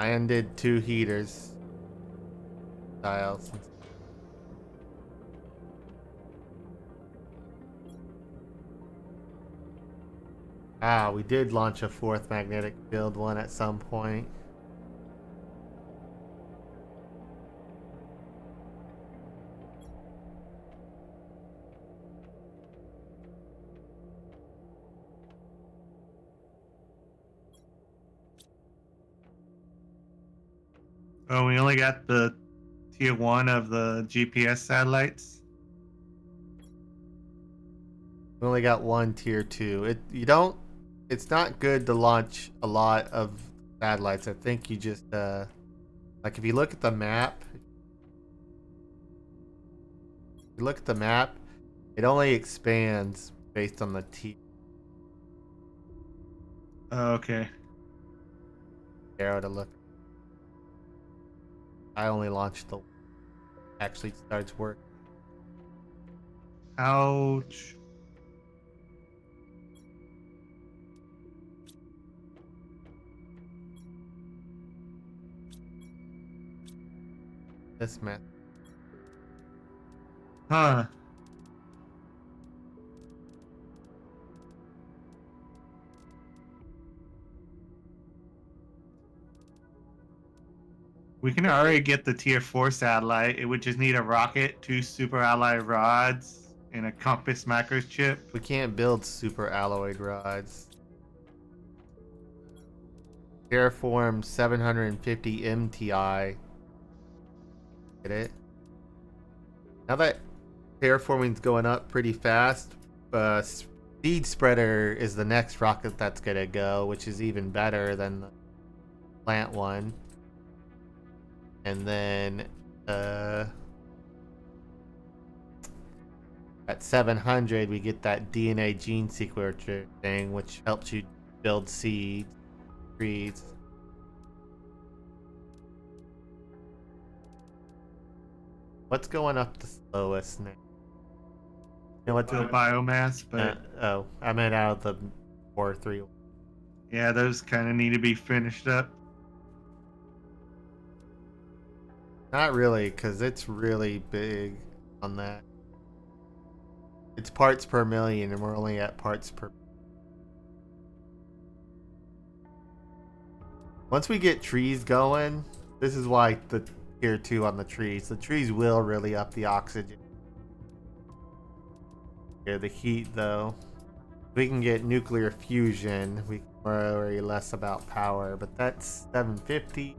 I undid 2 heaters. Dials. Ah, we did launch a 4th magnetic field one at some point. Oh, we only got the tier 1 of the GPS satellites. We only got 1 tier 2. It's not good to launch a lot of satellites. I think you just like if you look at the map, it only expands based on the T Oh, okay. arrow to look. I only launched the actually starts work. Ouch. This map. Huh. We can already get the tier 4 satellite. It would just need a rocket, 2 super alloy rods, and a compass macros chip. We can't build super alloyed rods. Terraform 750 MTI. Get it? Now that terraforming's going up pretty fast. Seed spreader is the next rocket that's gonna go, which is even better than the plant one. And then at 700 we get that DNA gene sequencer thing, which helps you build seeds, trees. What's going up the slowest now? You know what's The biomass, but oh, I meant out of the 4-3. yeah, those kind of need to be finished up. Not really, because it's really big on that. It's parts per million, and we're only at parts per. Once we get trees going, this is why the tier 2 on the trees. The trees will really up the oxygen. Yeah, the heat, though. If we can get nuclear fusion, we can worry less about power, but that's 750.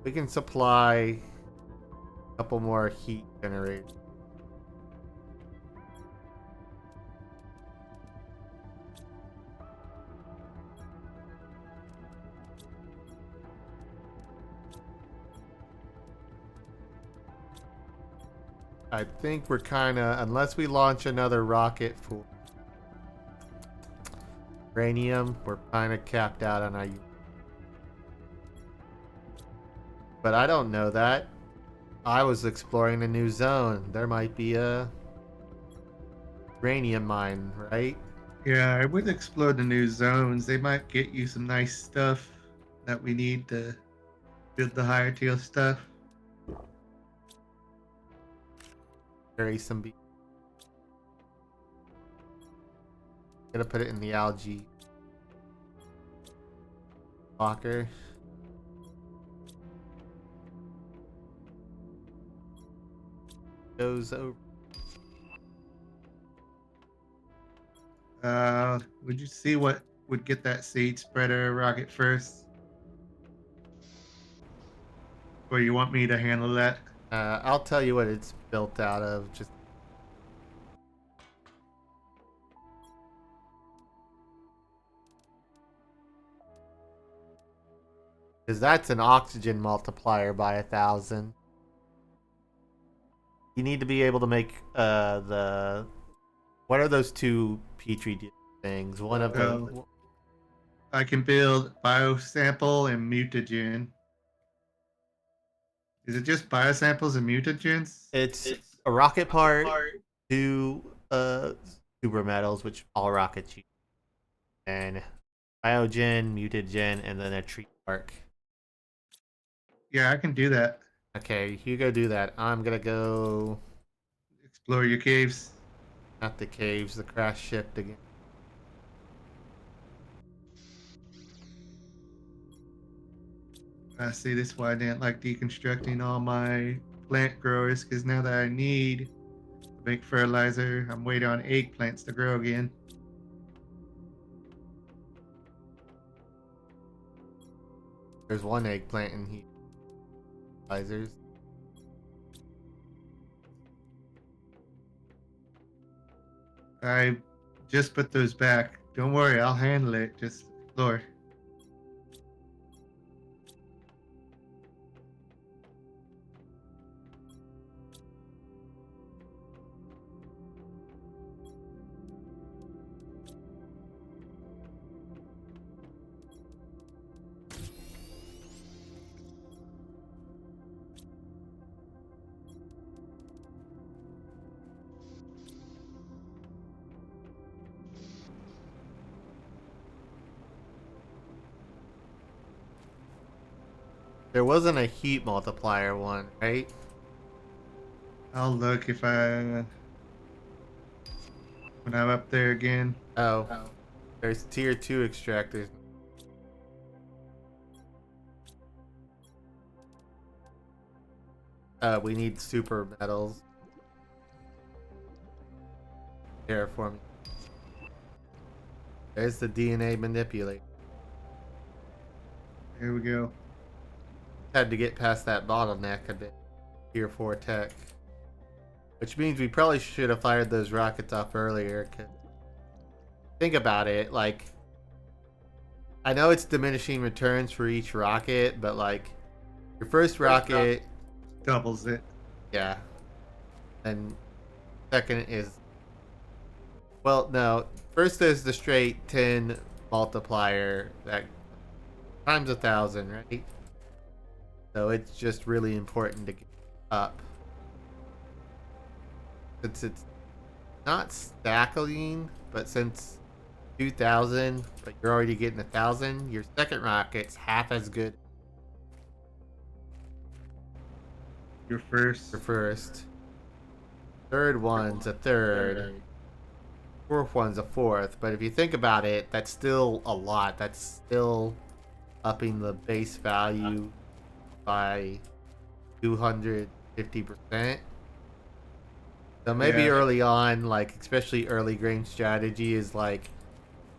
We can supply a couple more heat generators. I think we're kind of, unless we launch another rocket for uranium, we're kind of capped out on our. But I don't know that. I was exploring a new zone. There might be a uranium mine, right? Yeah, I would explore the new zones. They might get you some nice stuff that we need to build the higher tier stuff. Carry some. Gonna put it in the algae locker. Goes over. Would you see what would get that seed spreader rocket first? Or you want me to handle that? I'll tell you what it's built out of. Just because that's an oxygen multiplier by 1,000. You need to be able to make the. What are those two petri things? One of them. I can build biosample and mutagen. Is it just biosamples and mutagens? It's a rocket part, two super metals, which all rockets use, and biogen, mutagen, and then a tree bark. Yeah, I can do that. Okay, you go do that. I'm gonna go. Explore your caves. Not the caves, the crash ship again. I see this is why I didn't like deconstructing all my plant growers, because now that I need to make fertilizer, I'm waiting on eggplants to grow again. There's one eggplant in here. Fertilizers. I just put those back. Don't worry, I'll handle it. Just explore. There wasn't a heat multiplier one, right? I'll look if I when I'm up there again. Oh, there's tier 2 extractors. We need super metals. Terraforming. There's the DNA manipulator. Here we go. had to get past that bottleneck a bit. Tier 4 tech. Which means we probably should have fired those rockets off earlier. Cause think about it, like, I know it's diminishing returns for each rocket, but like, your first rocket, doubles it. yeah. And second is, well, no. First is the straight 10 multiplier that times 1,000, right? So it's just really important to get up. Since it's not stackling, but since 2,000, but you're already getting 1,000, your second rocket's half as good Your as first. your first. Third one's a third. Fourth one's a fourth. But if you think about it, that's still a lot. That's still upping the base value by 250%. So maybe Yeah. early on, like especially early game strategy is like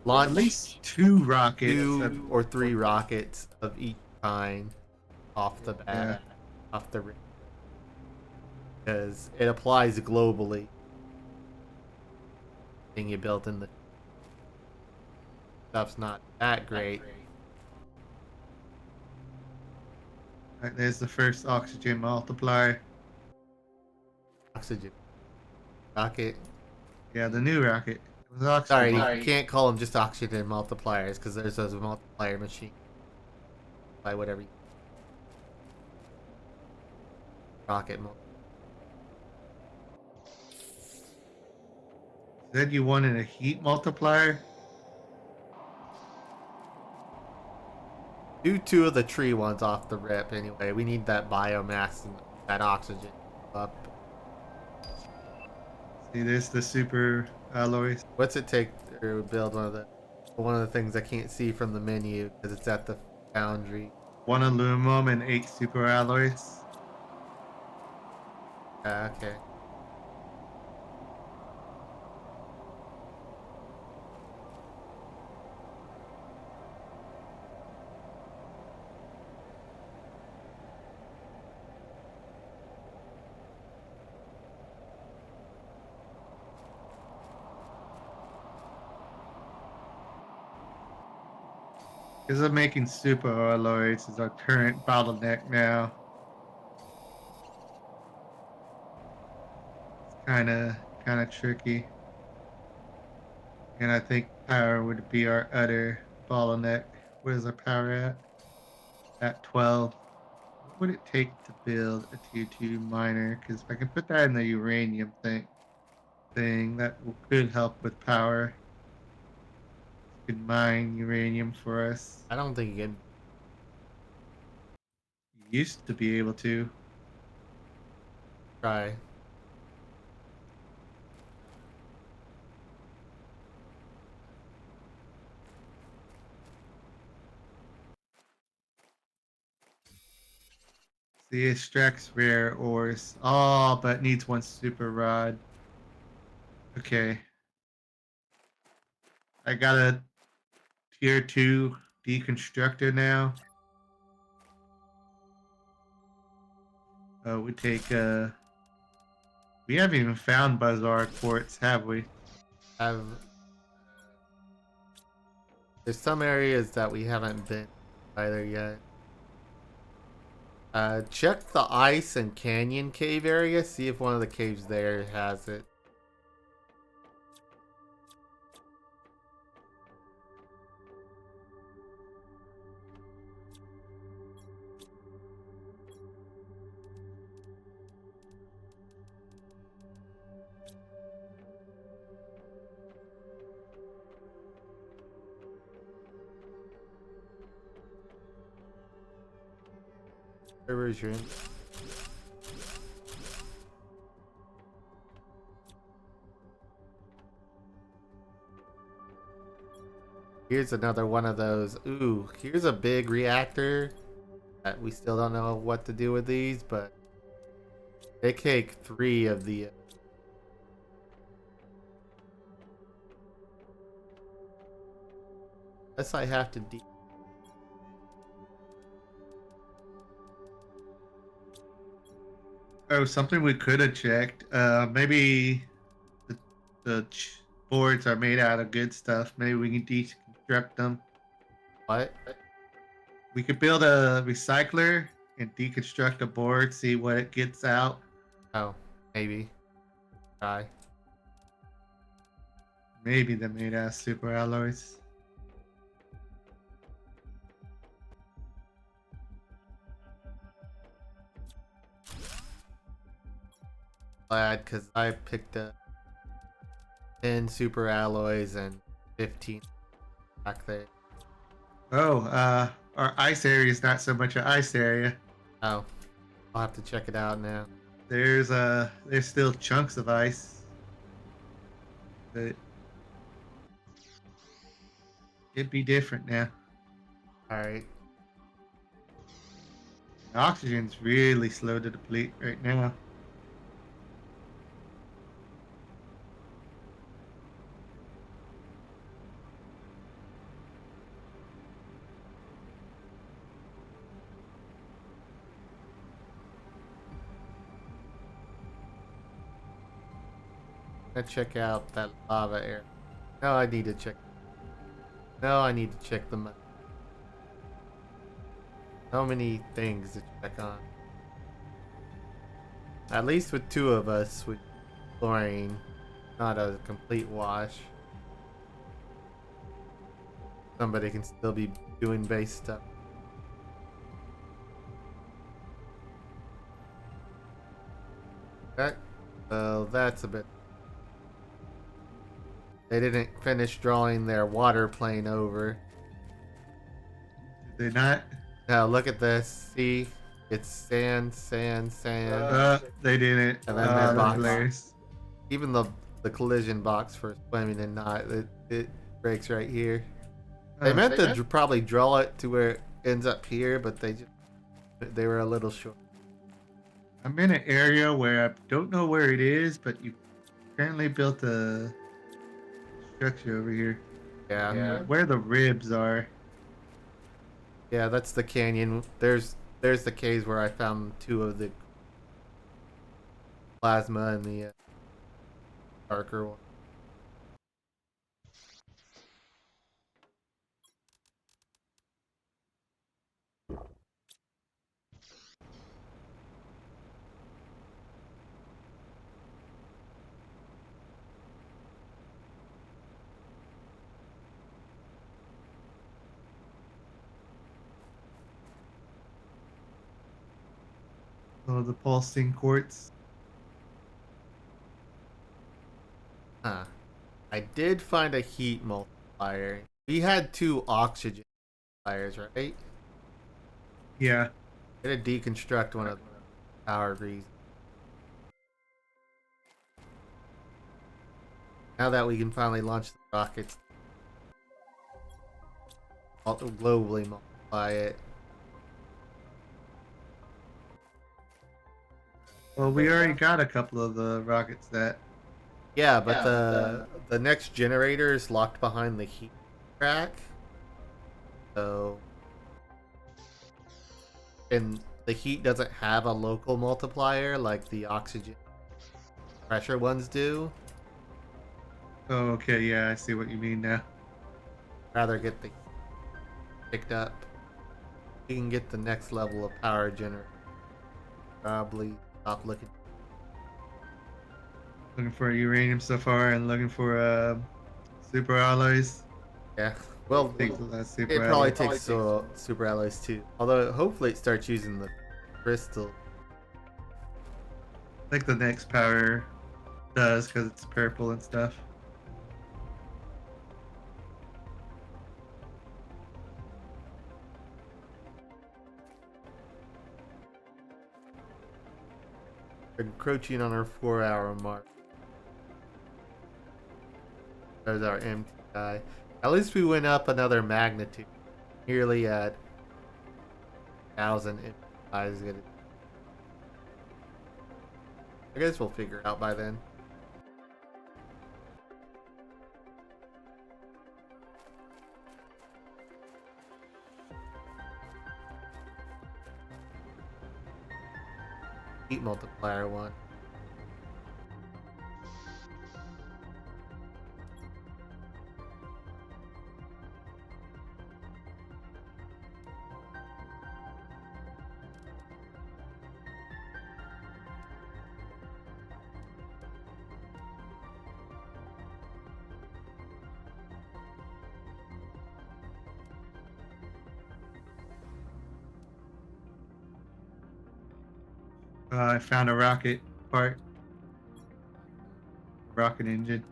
launch At least 2 rockets. 2 or 3 rockets of each kind off the bat, Yeah. off the rip, because it applies globally. Thing you built in the stuff's not that great. Alright, there's the first oxygen multiplier. Oxygen rocket. Yeah, the new rocket. It was Sorry, oxygen. you can't call them just oxygen multipliers because there's those multiplier machines. By whatever you rocket multiplier. Said you wanted a heat multiplier? Do 2 of the tree ones off the rip anyway. We need that biomass and that oxygen up. See, there's the super alloys. What's it take to build one of the things I can't see from the menu because it's at the foundry? 1 aluminum and 8 super alloys. Okay. Because of making super alloys is our current bottleneck now. It's kind of tricky. And I think power would be our other bottleneck. What is our power at? At 12. What would it take to build a tier 2 miner? Because if I can put that in the uranium thing that could help with power. You could mine uranium for us. I don't think you can. You used to be able to. Try. See, it extracts rare ores. Oh, but needs 1 super rod. Okay. I got a tier 2 deconstructor now. We take we haven't even found Bazaar quartz, have we? Have There's some areas that we haven't been either yet. Check the ice and canyon cave area. See if one of the caves there has it. Where's your Here's another one of those. Ooh, here's a big reactor. We still don't know what to do with these, but they take 3 of the. Unless I have to. Oh, something we could have checked. Maybe the, boards are made out of good stuff. Maybe we can deconstruct them. What? We could build a recycler and deconstruct a board, see what it gets out. Oh, maybe. Try. Maybe they're made out of super alloys. Glad because I picked up 10 super alloys and 15 back there. Oh, our ice area is not so much an ice area. Oh, I'll have to check it out now. There's still chunks of ice, but it'd be different now. Alright. Oxygen's really slow to deplete right now. Let's check out that lava area. No, I need to check. No, I need to check the map. So many things to check on. At least with two of us with chlorine, not a complete wash. Somebody can still be doing base stuff. Okay. Well, that's a bit. They didn't finish drawing their water plane over. Did they not? Now look at this. See? It's sand, sand, sand. They didn't. And then their That's box. hilarious. Even the collision box for swimming and not, it breaks right here. They meant to probably draw it to where it ends up here, but they were a little short. I'm in an area where I don't know where it is, but you apparently built a structure over here. Yeah. Where the ribs are. Yeah, that's the canyon. There's the caves where I found two of the plasma and the darker one. Oh, the pulsing quartz. Huh. I did find a heat multiplier. We had two oxygen multipliers, right? Yeah. I had to deconstruct one of the power reasons. Now that we can finally launch the rockets, globally multiply it. Well, we already got a couple of the rockets that. Yeah, but the next generator is locked behind the heat track. So, and the heat doesn't have a local multiplier like the oxygen pressure ones do. Oh, okay. Yeah, I see what you mean now. Rather get the picked up. We can get the next level of power generator. Probably stop looking. Looking for uranium so far and looking for super alloys. Yeah. Well, Takes a lot of super it probably alloys. takes super alloys too. Although hopefully it starts using the crystal. Like the next power does because it's purple and stuff. Encroaching on our 4-hour mark. There's our MTI. At least we went up another magnitude. Nearly at 1,000 MTIs. I guess we'll figure it out by then. heat multiplier one. I found a rocket part, rocket engine.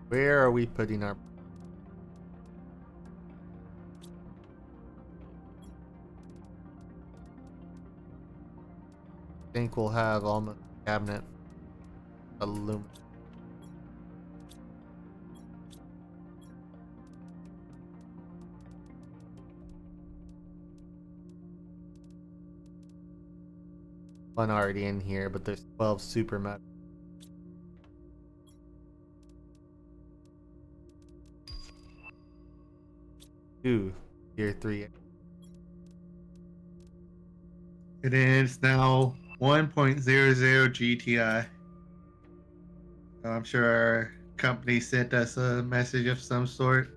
Where are we putting our... I think we'll have almost a cabinet aluminum. One already in here, but there's 12 super metal. Ooh, tier 3. It is now 1.00 GTI. I'm sure our company sent us a message of some sort.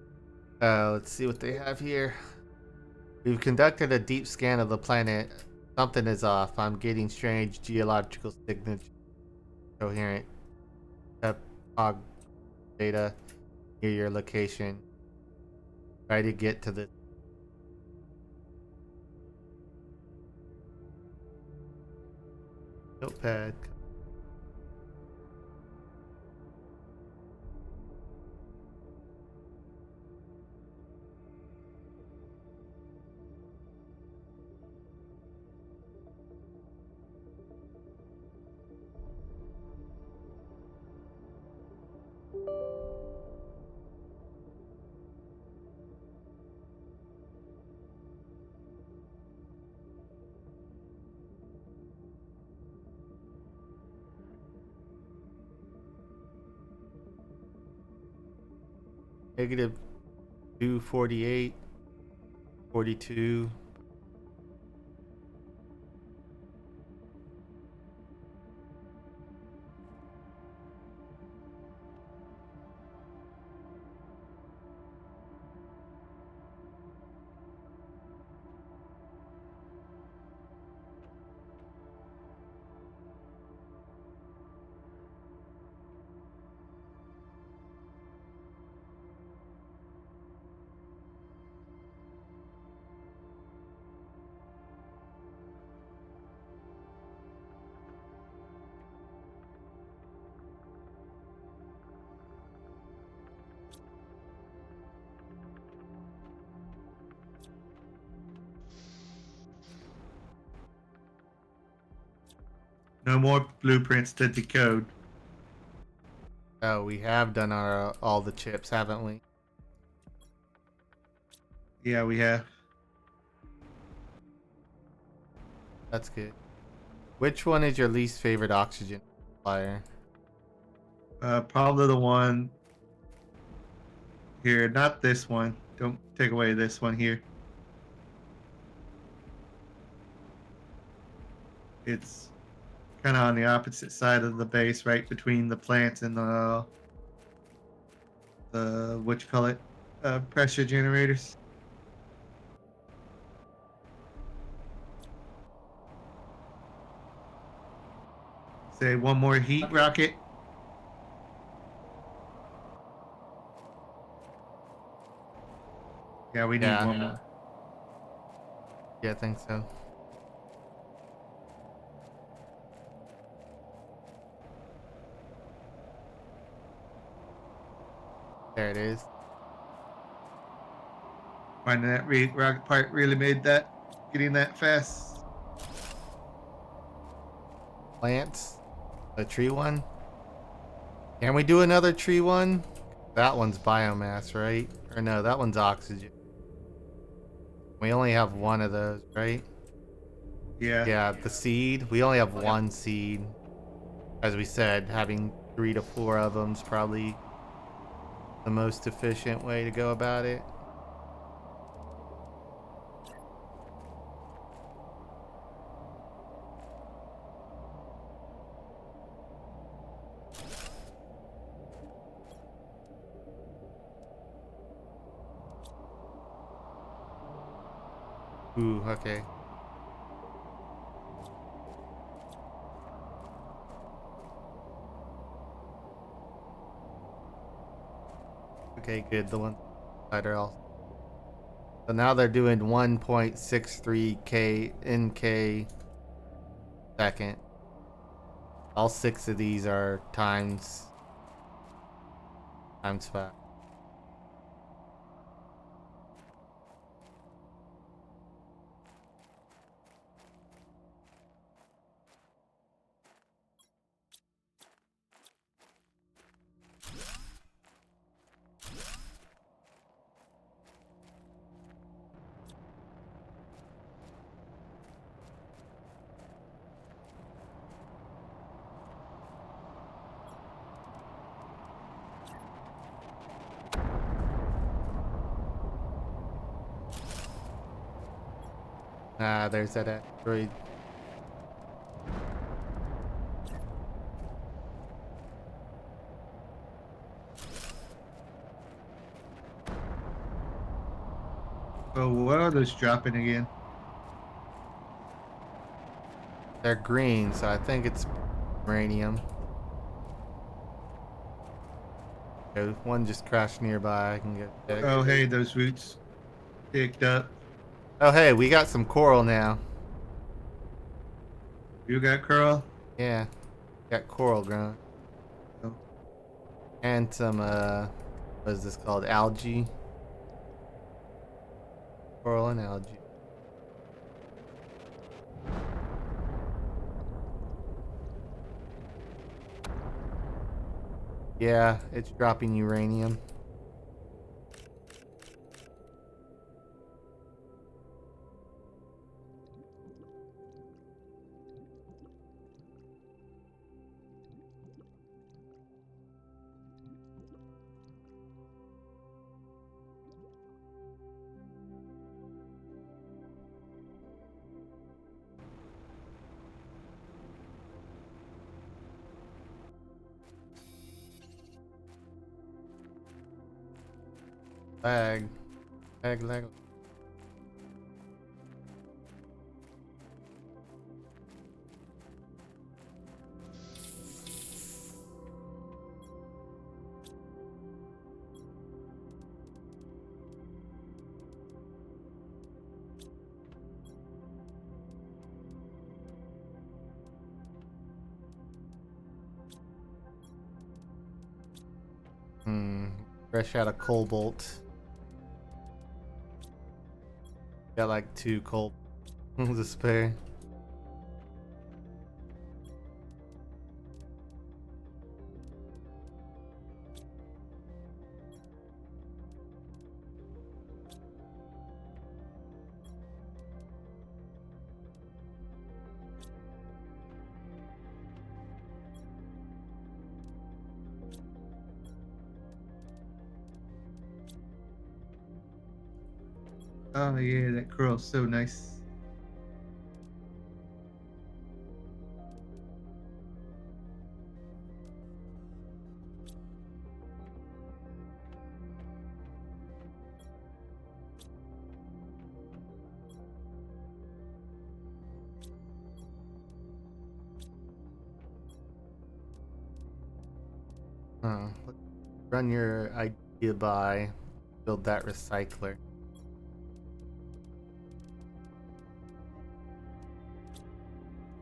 Let's see what they have here. We've conducted a deep scan of the planet. Something is off. I'm getting strange geological signature, coherent topog data near your location. Try to get to the notepad. Negative 248, 42. No more blueprints to decode. Oh, we have done our all the chips, haven't we? Yeah, we have. That's good. Which one is your least favorite oxygen supplier? Probably the one here, not this one. Don't take away this one here. It's kind of on the opposite side of the base, right between the plants and the what you call it, pressure generators. Say one more heat rocket. Yeah, we need one more. Yeah, I think so. There it is. Finding that rocket part really made that getting that fast. Plants. A tree one. Can we do another tree one? That one's biomass, right? Or no, that one's oxygen. We only have one of those, right? Yeah. Yeah, the seed. We only have one seed. As we said, having 3 to 4 of them is probably the most efficient way to go about it. Ooh, okay. Okay, good. The one side are all. So now they're doing 1.63 NK second. All 6 of these are times 5. Ah, there's that asteroid. Oh, what are those dropping again? They're green, so I think it's uranium. Okay, one just crashed nearby. I can get checked. Oh, hey, those roots picked up. Oh, hey, we got some coral now. You got curl? Yeah, got coral growing. Oh. And some, what is this called? Algae. Coral and algae. Yeah, it's dropping uranium. Lag. Lag, lag. Fresh out of cobalt. Got like 2 cobalt to spare. Oh, yeah, that curl's so nice. Run your idea by build that recycler.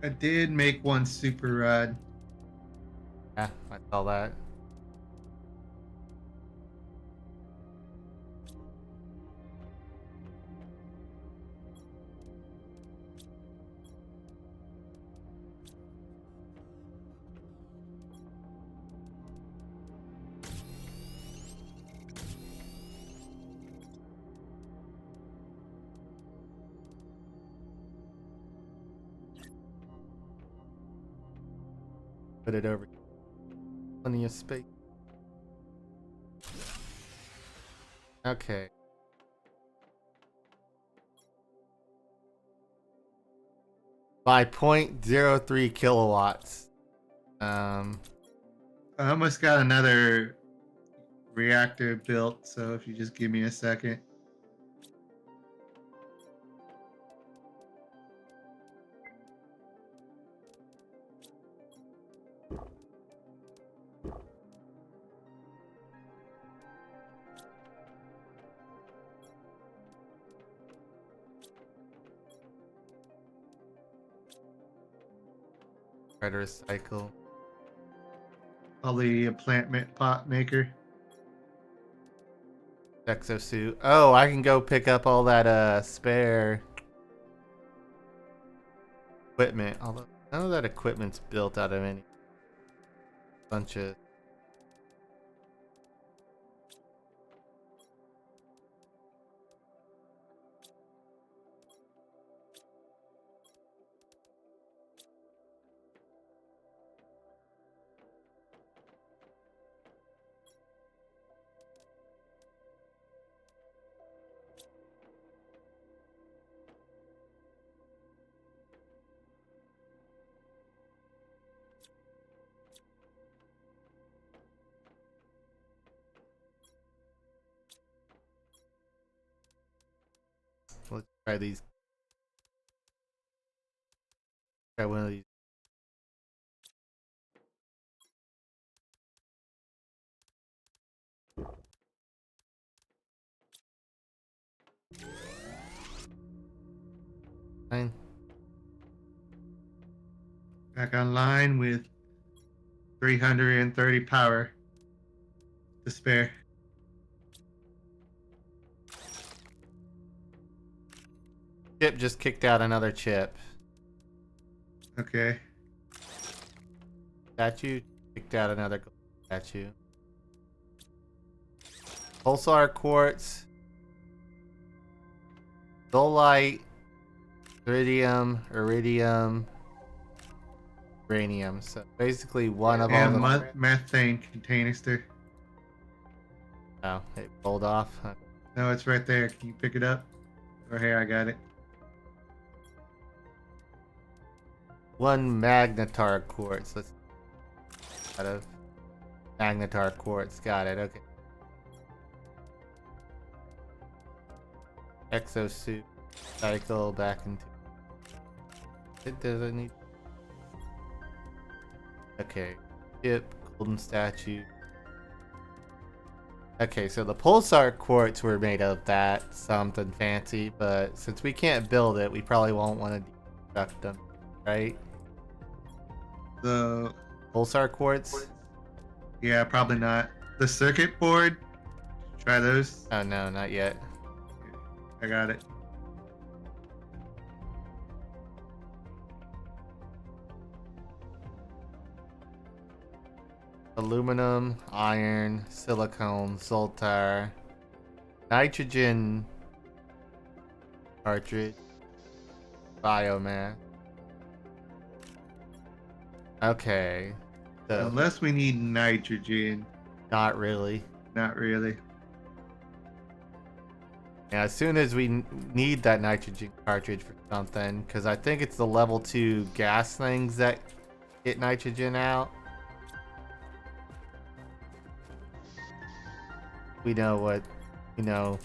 I did make one super rod. Yeah, I saw that. Put it over. Plenty of space. Okay. By 0.03 kilowatts. I almost got another reactor built, so if you just give me a second. Try to recycle. Probably a pot maker. Exosuit. Oh, I can go pick up all that spare equipment. Although none of that equipment's built out of any bunch of. Let's try these. Try one of these. Fine. Back online with 330 power to spare. Chip just kicked out another chip. Okay. Statue kicked out another statue. Pulsar quartz. Dolite. Iridium. Uranium. So basically one of all And the. methane canister. Oh, it rolled off. No, it's right there. Can you pick it up? Or here, I got it. One magnetar quartz. Let's out of magnetar quartz. Got it. Okay. Exosuit. Cycle back into. It doesn't need. Okay. Chip. Golden statue. Okay, so the pulsar quartz were made of that something fancy, but since we can't build it, we probably won't want to deconstruct them, right? The Pulsar quartz? yeah, probably not. The circuit board. Try those. Oh no, not yet. I got it. Aluminum, iron, silicone, zoltar, nitrogen cartridge, biomass. Okay. So, Unless we need nitrogen. not really. Not really. Yeah, as soon as we need that nitrogen cartridge for something, because I think it's the level 2 gas things that get nitrogen out. We know what, you know.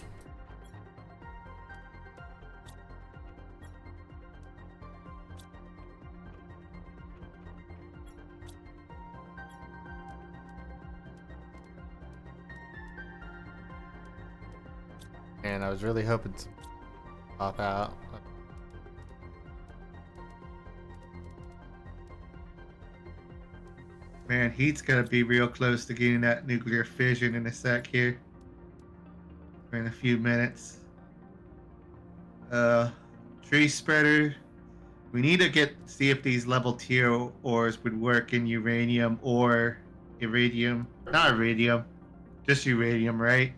And I was really hoping to pop out. Man, heat's gotta be real close to getting that nuclear fission in a sec here. In a few minutes. Tree spreader. We need to see if these level tier ores would work in uranium or iridium. Not iridium, just uranium, right?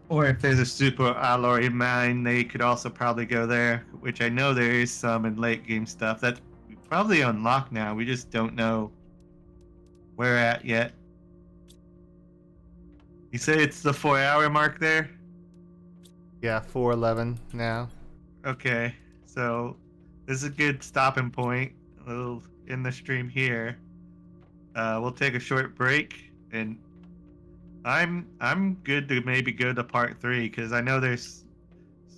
Or if there's a super alloy mine, they could also probably go there, which I know there is some in late game stuff. That's probably unlocked now. We just don't know where at yet. You say it's the 4-hour mark there? Yeah, 411 now. Okay, so this is a good stopping point. A little in the stream here. We'll take a short break, and I'm good to maybe go to part 3 because I know there's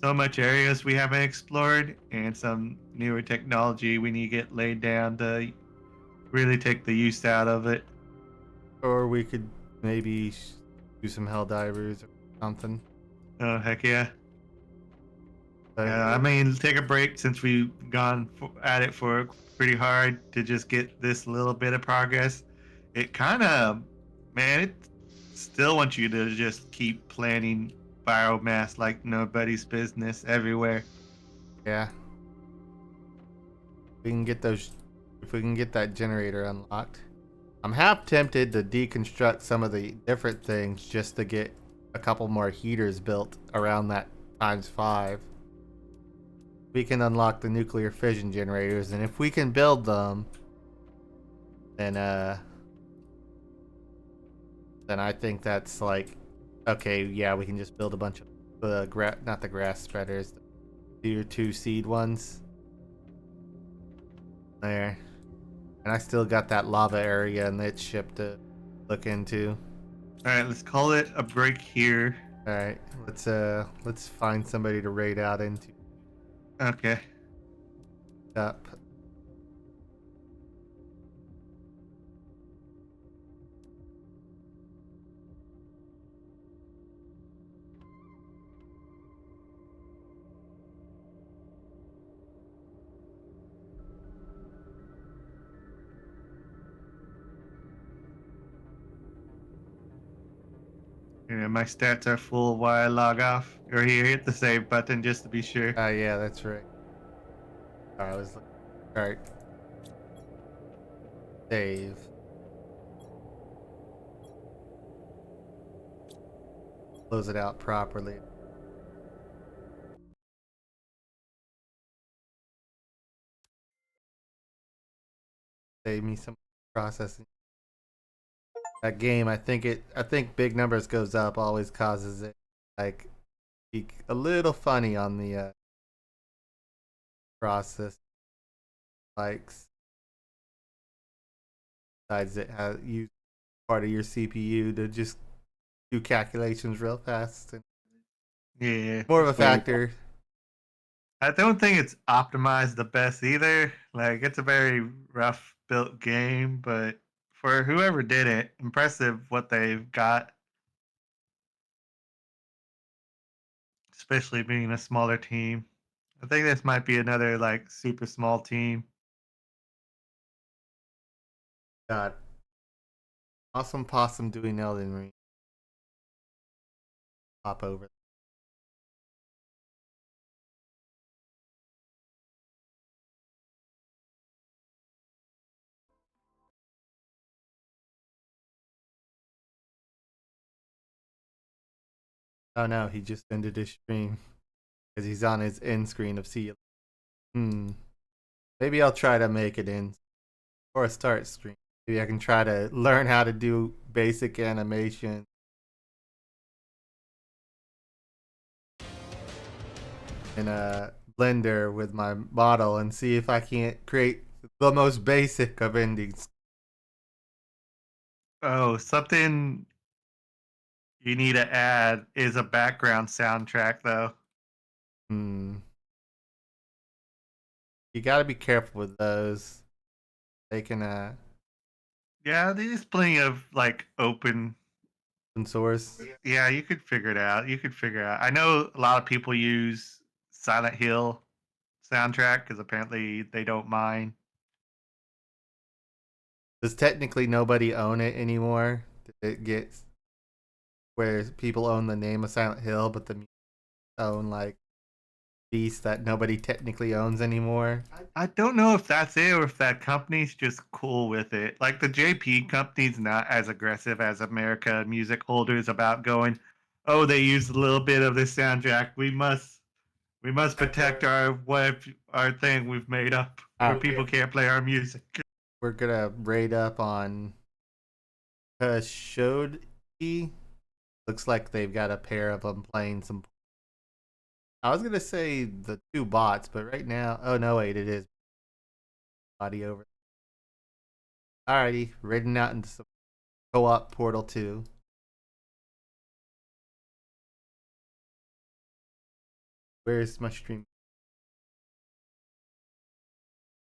so much areas we haven't explored and some newer technology we need to get laid down to really take the use out of it. Or we could maybe do some hell divers or something. Oh heck yeah! But I mean, take a break since we've gone at it for pretty hard to just get this little bit of progress. It kind of, man, it still wants you to just keep planting biomass like nobody's business everywhere. yeah, we can get those. If we can get that generator unlocked, I'm half tempted to deconstruct some of the different things just to get a couple more heaters built around that ×5. We can unlock the nuclear fission generators, and if we can build them, then then I think that's like, okay, yeah, we can just build a bunch of not the grass spreaders, the tier 2 seed ones. There. And I still got that lava area and that ship to look into. All right, let's call it a break here. All right, let's find somebody to raid out into. Okay. Up. Yeah, my stats are full while I log off. Or here, hit the save button just to be sure. Yeah, that's right. I was looking. All right. Save. Close it out properly. Save me some processing. That game, I think big numbers goes up always causes it like be a little funny on the process. Likes decides it has use part of your CPU to just do calculations real fast. And Yeah. more of a factor. I don't think it's optimized the best either. Like, it's a very rough built game, but for whoever did it, impressive what they've got, especially being a smaller team. I think this might be another, like, super small team. God, awesome possum doing Elden Ring. Pop over. Oh no, he just ended his stream because he's on his end screen of see. Maybe I'll try to make it in or a start stream. Maybe I can try to learn how to do basic animation. In a Blender with my model and see if I can't create the most basic of endings. Oh, something you need to add is a background soundtrack, though. Hmm. You got to be careful with those. They can Yeah, there's plenty of, like, open. open source. Yeah, you could figure it out. You could figure it out. I know a lot of people use Silent Hill soundtrack because apparently they don't mind. Does technically nobody own it anymore? It gets where people own the name of Silent Hill, but the music own like beasts that nobody technically owns anymore. I don't know if that's it or if that company's just cool with it. Like the JP company's not as aggressive as America music holders about going, oh, they used a little bit of this soundtrack. We must protect our thing we've made up where people can't play our music. We're gonna raid up on Khashoggi. Looks like they've got a pair of them playing some. I was gonna say the two bots, but right now, oh no, wait, it is body over. Alrighty, raiding out into some co-op Portal 2. Where's my stream?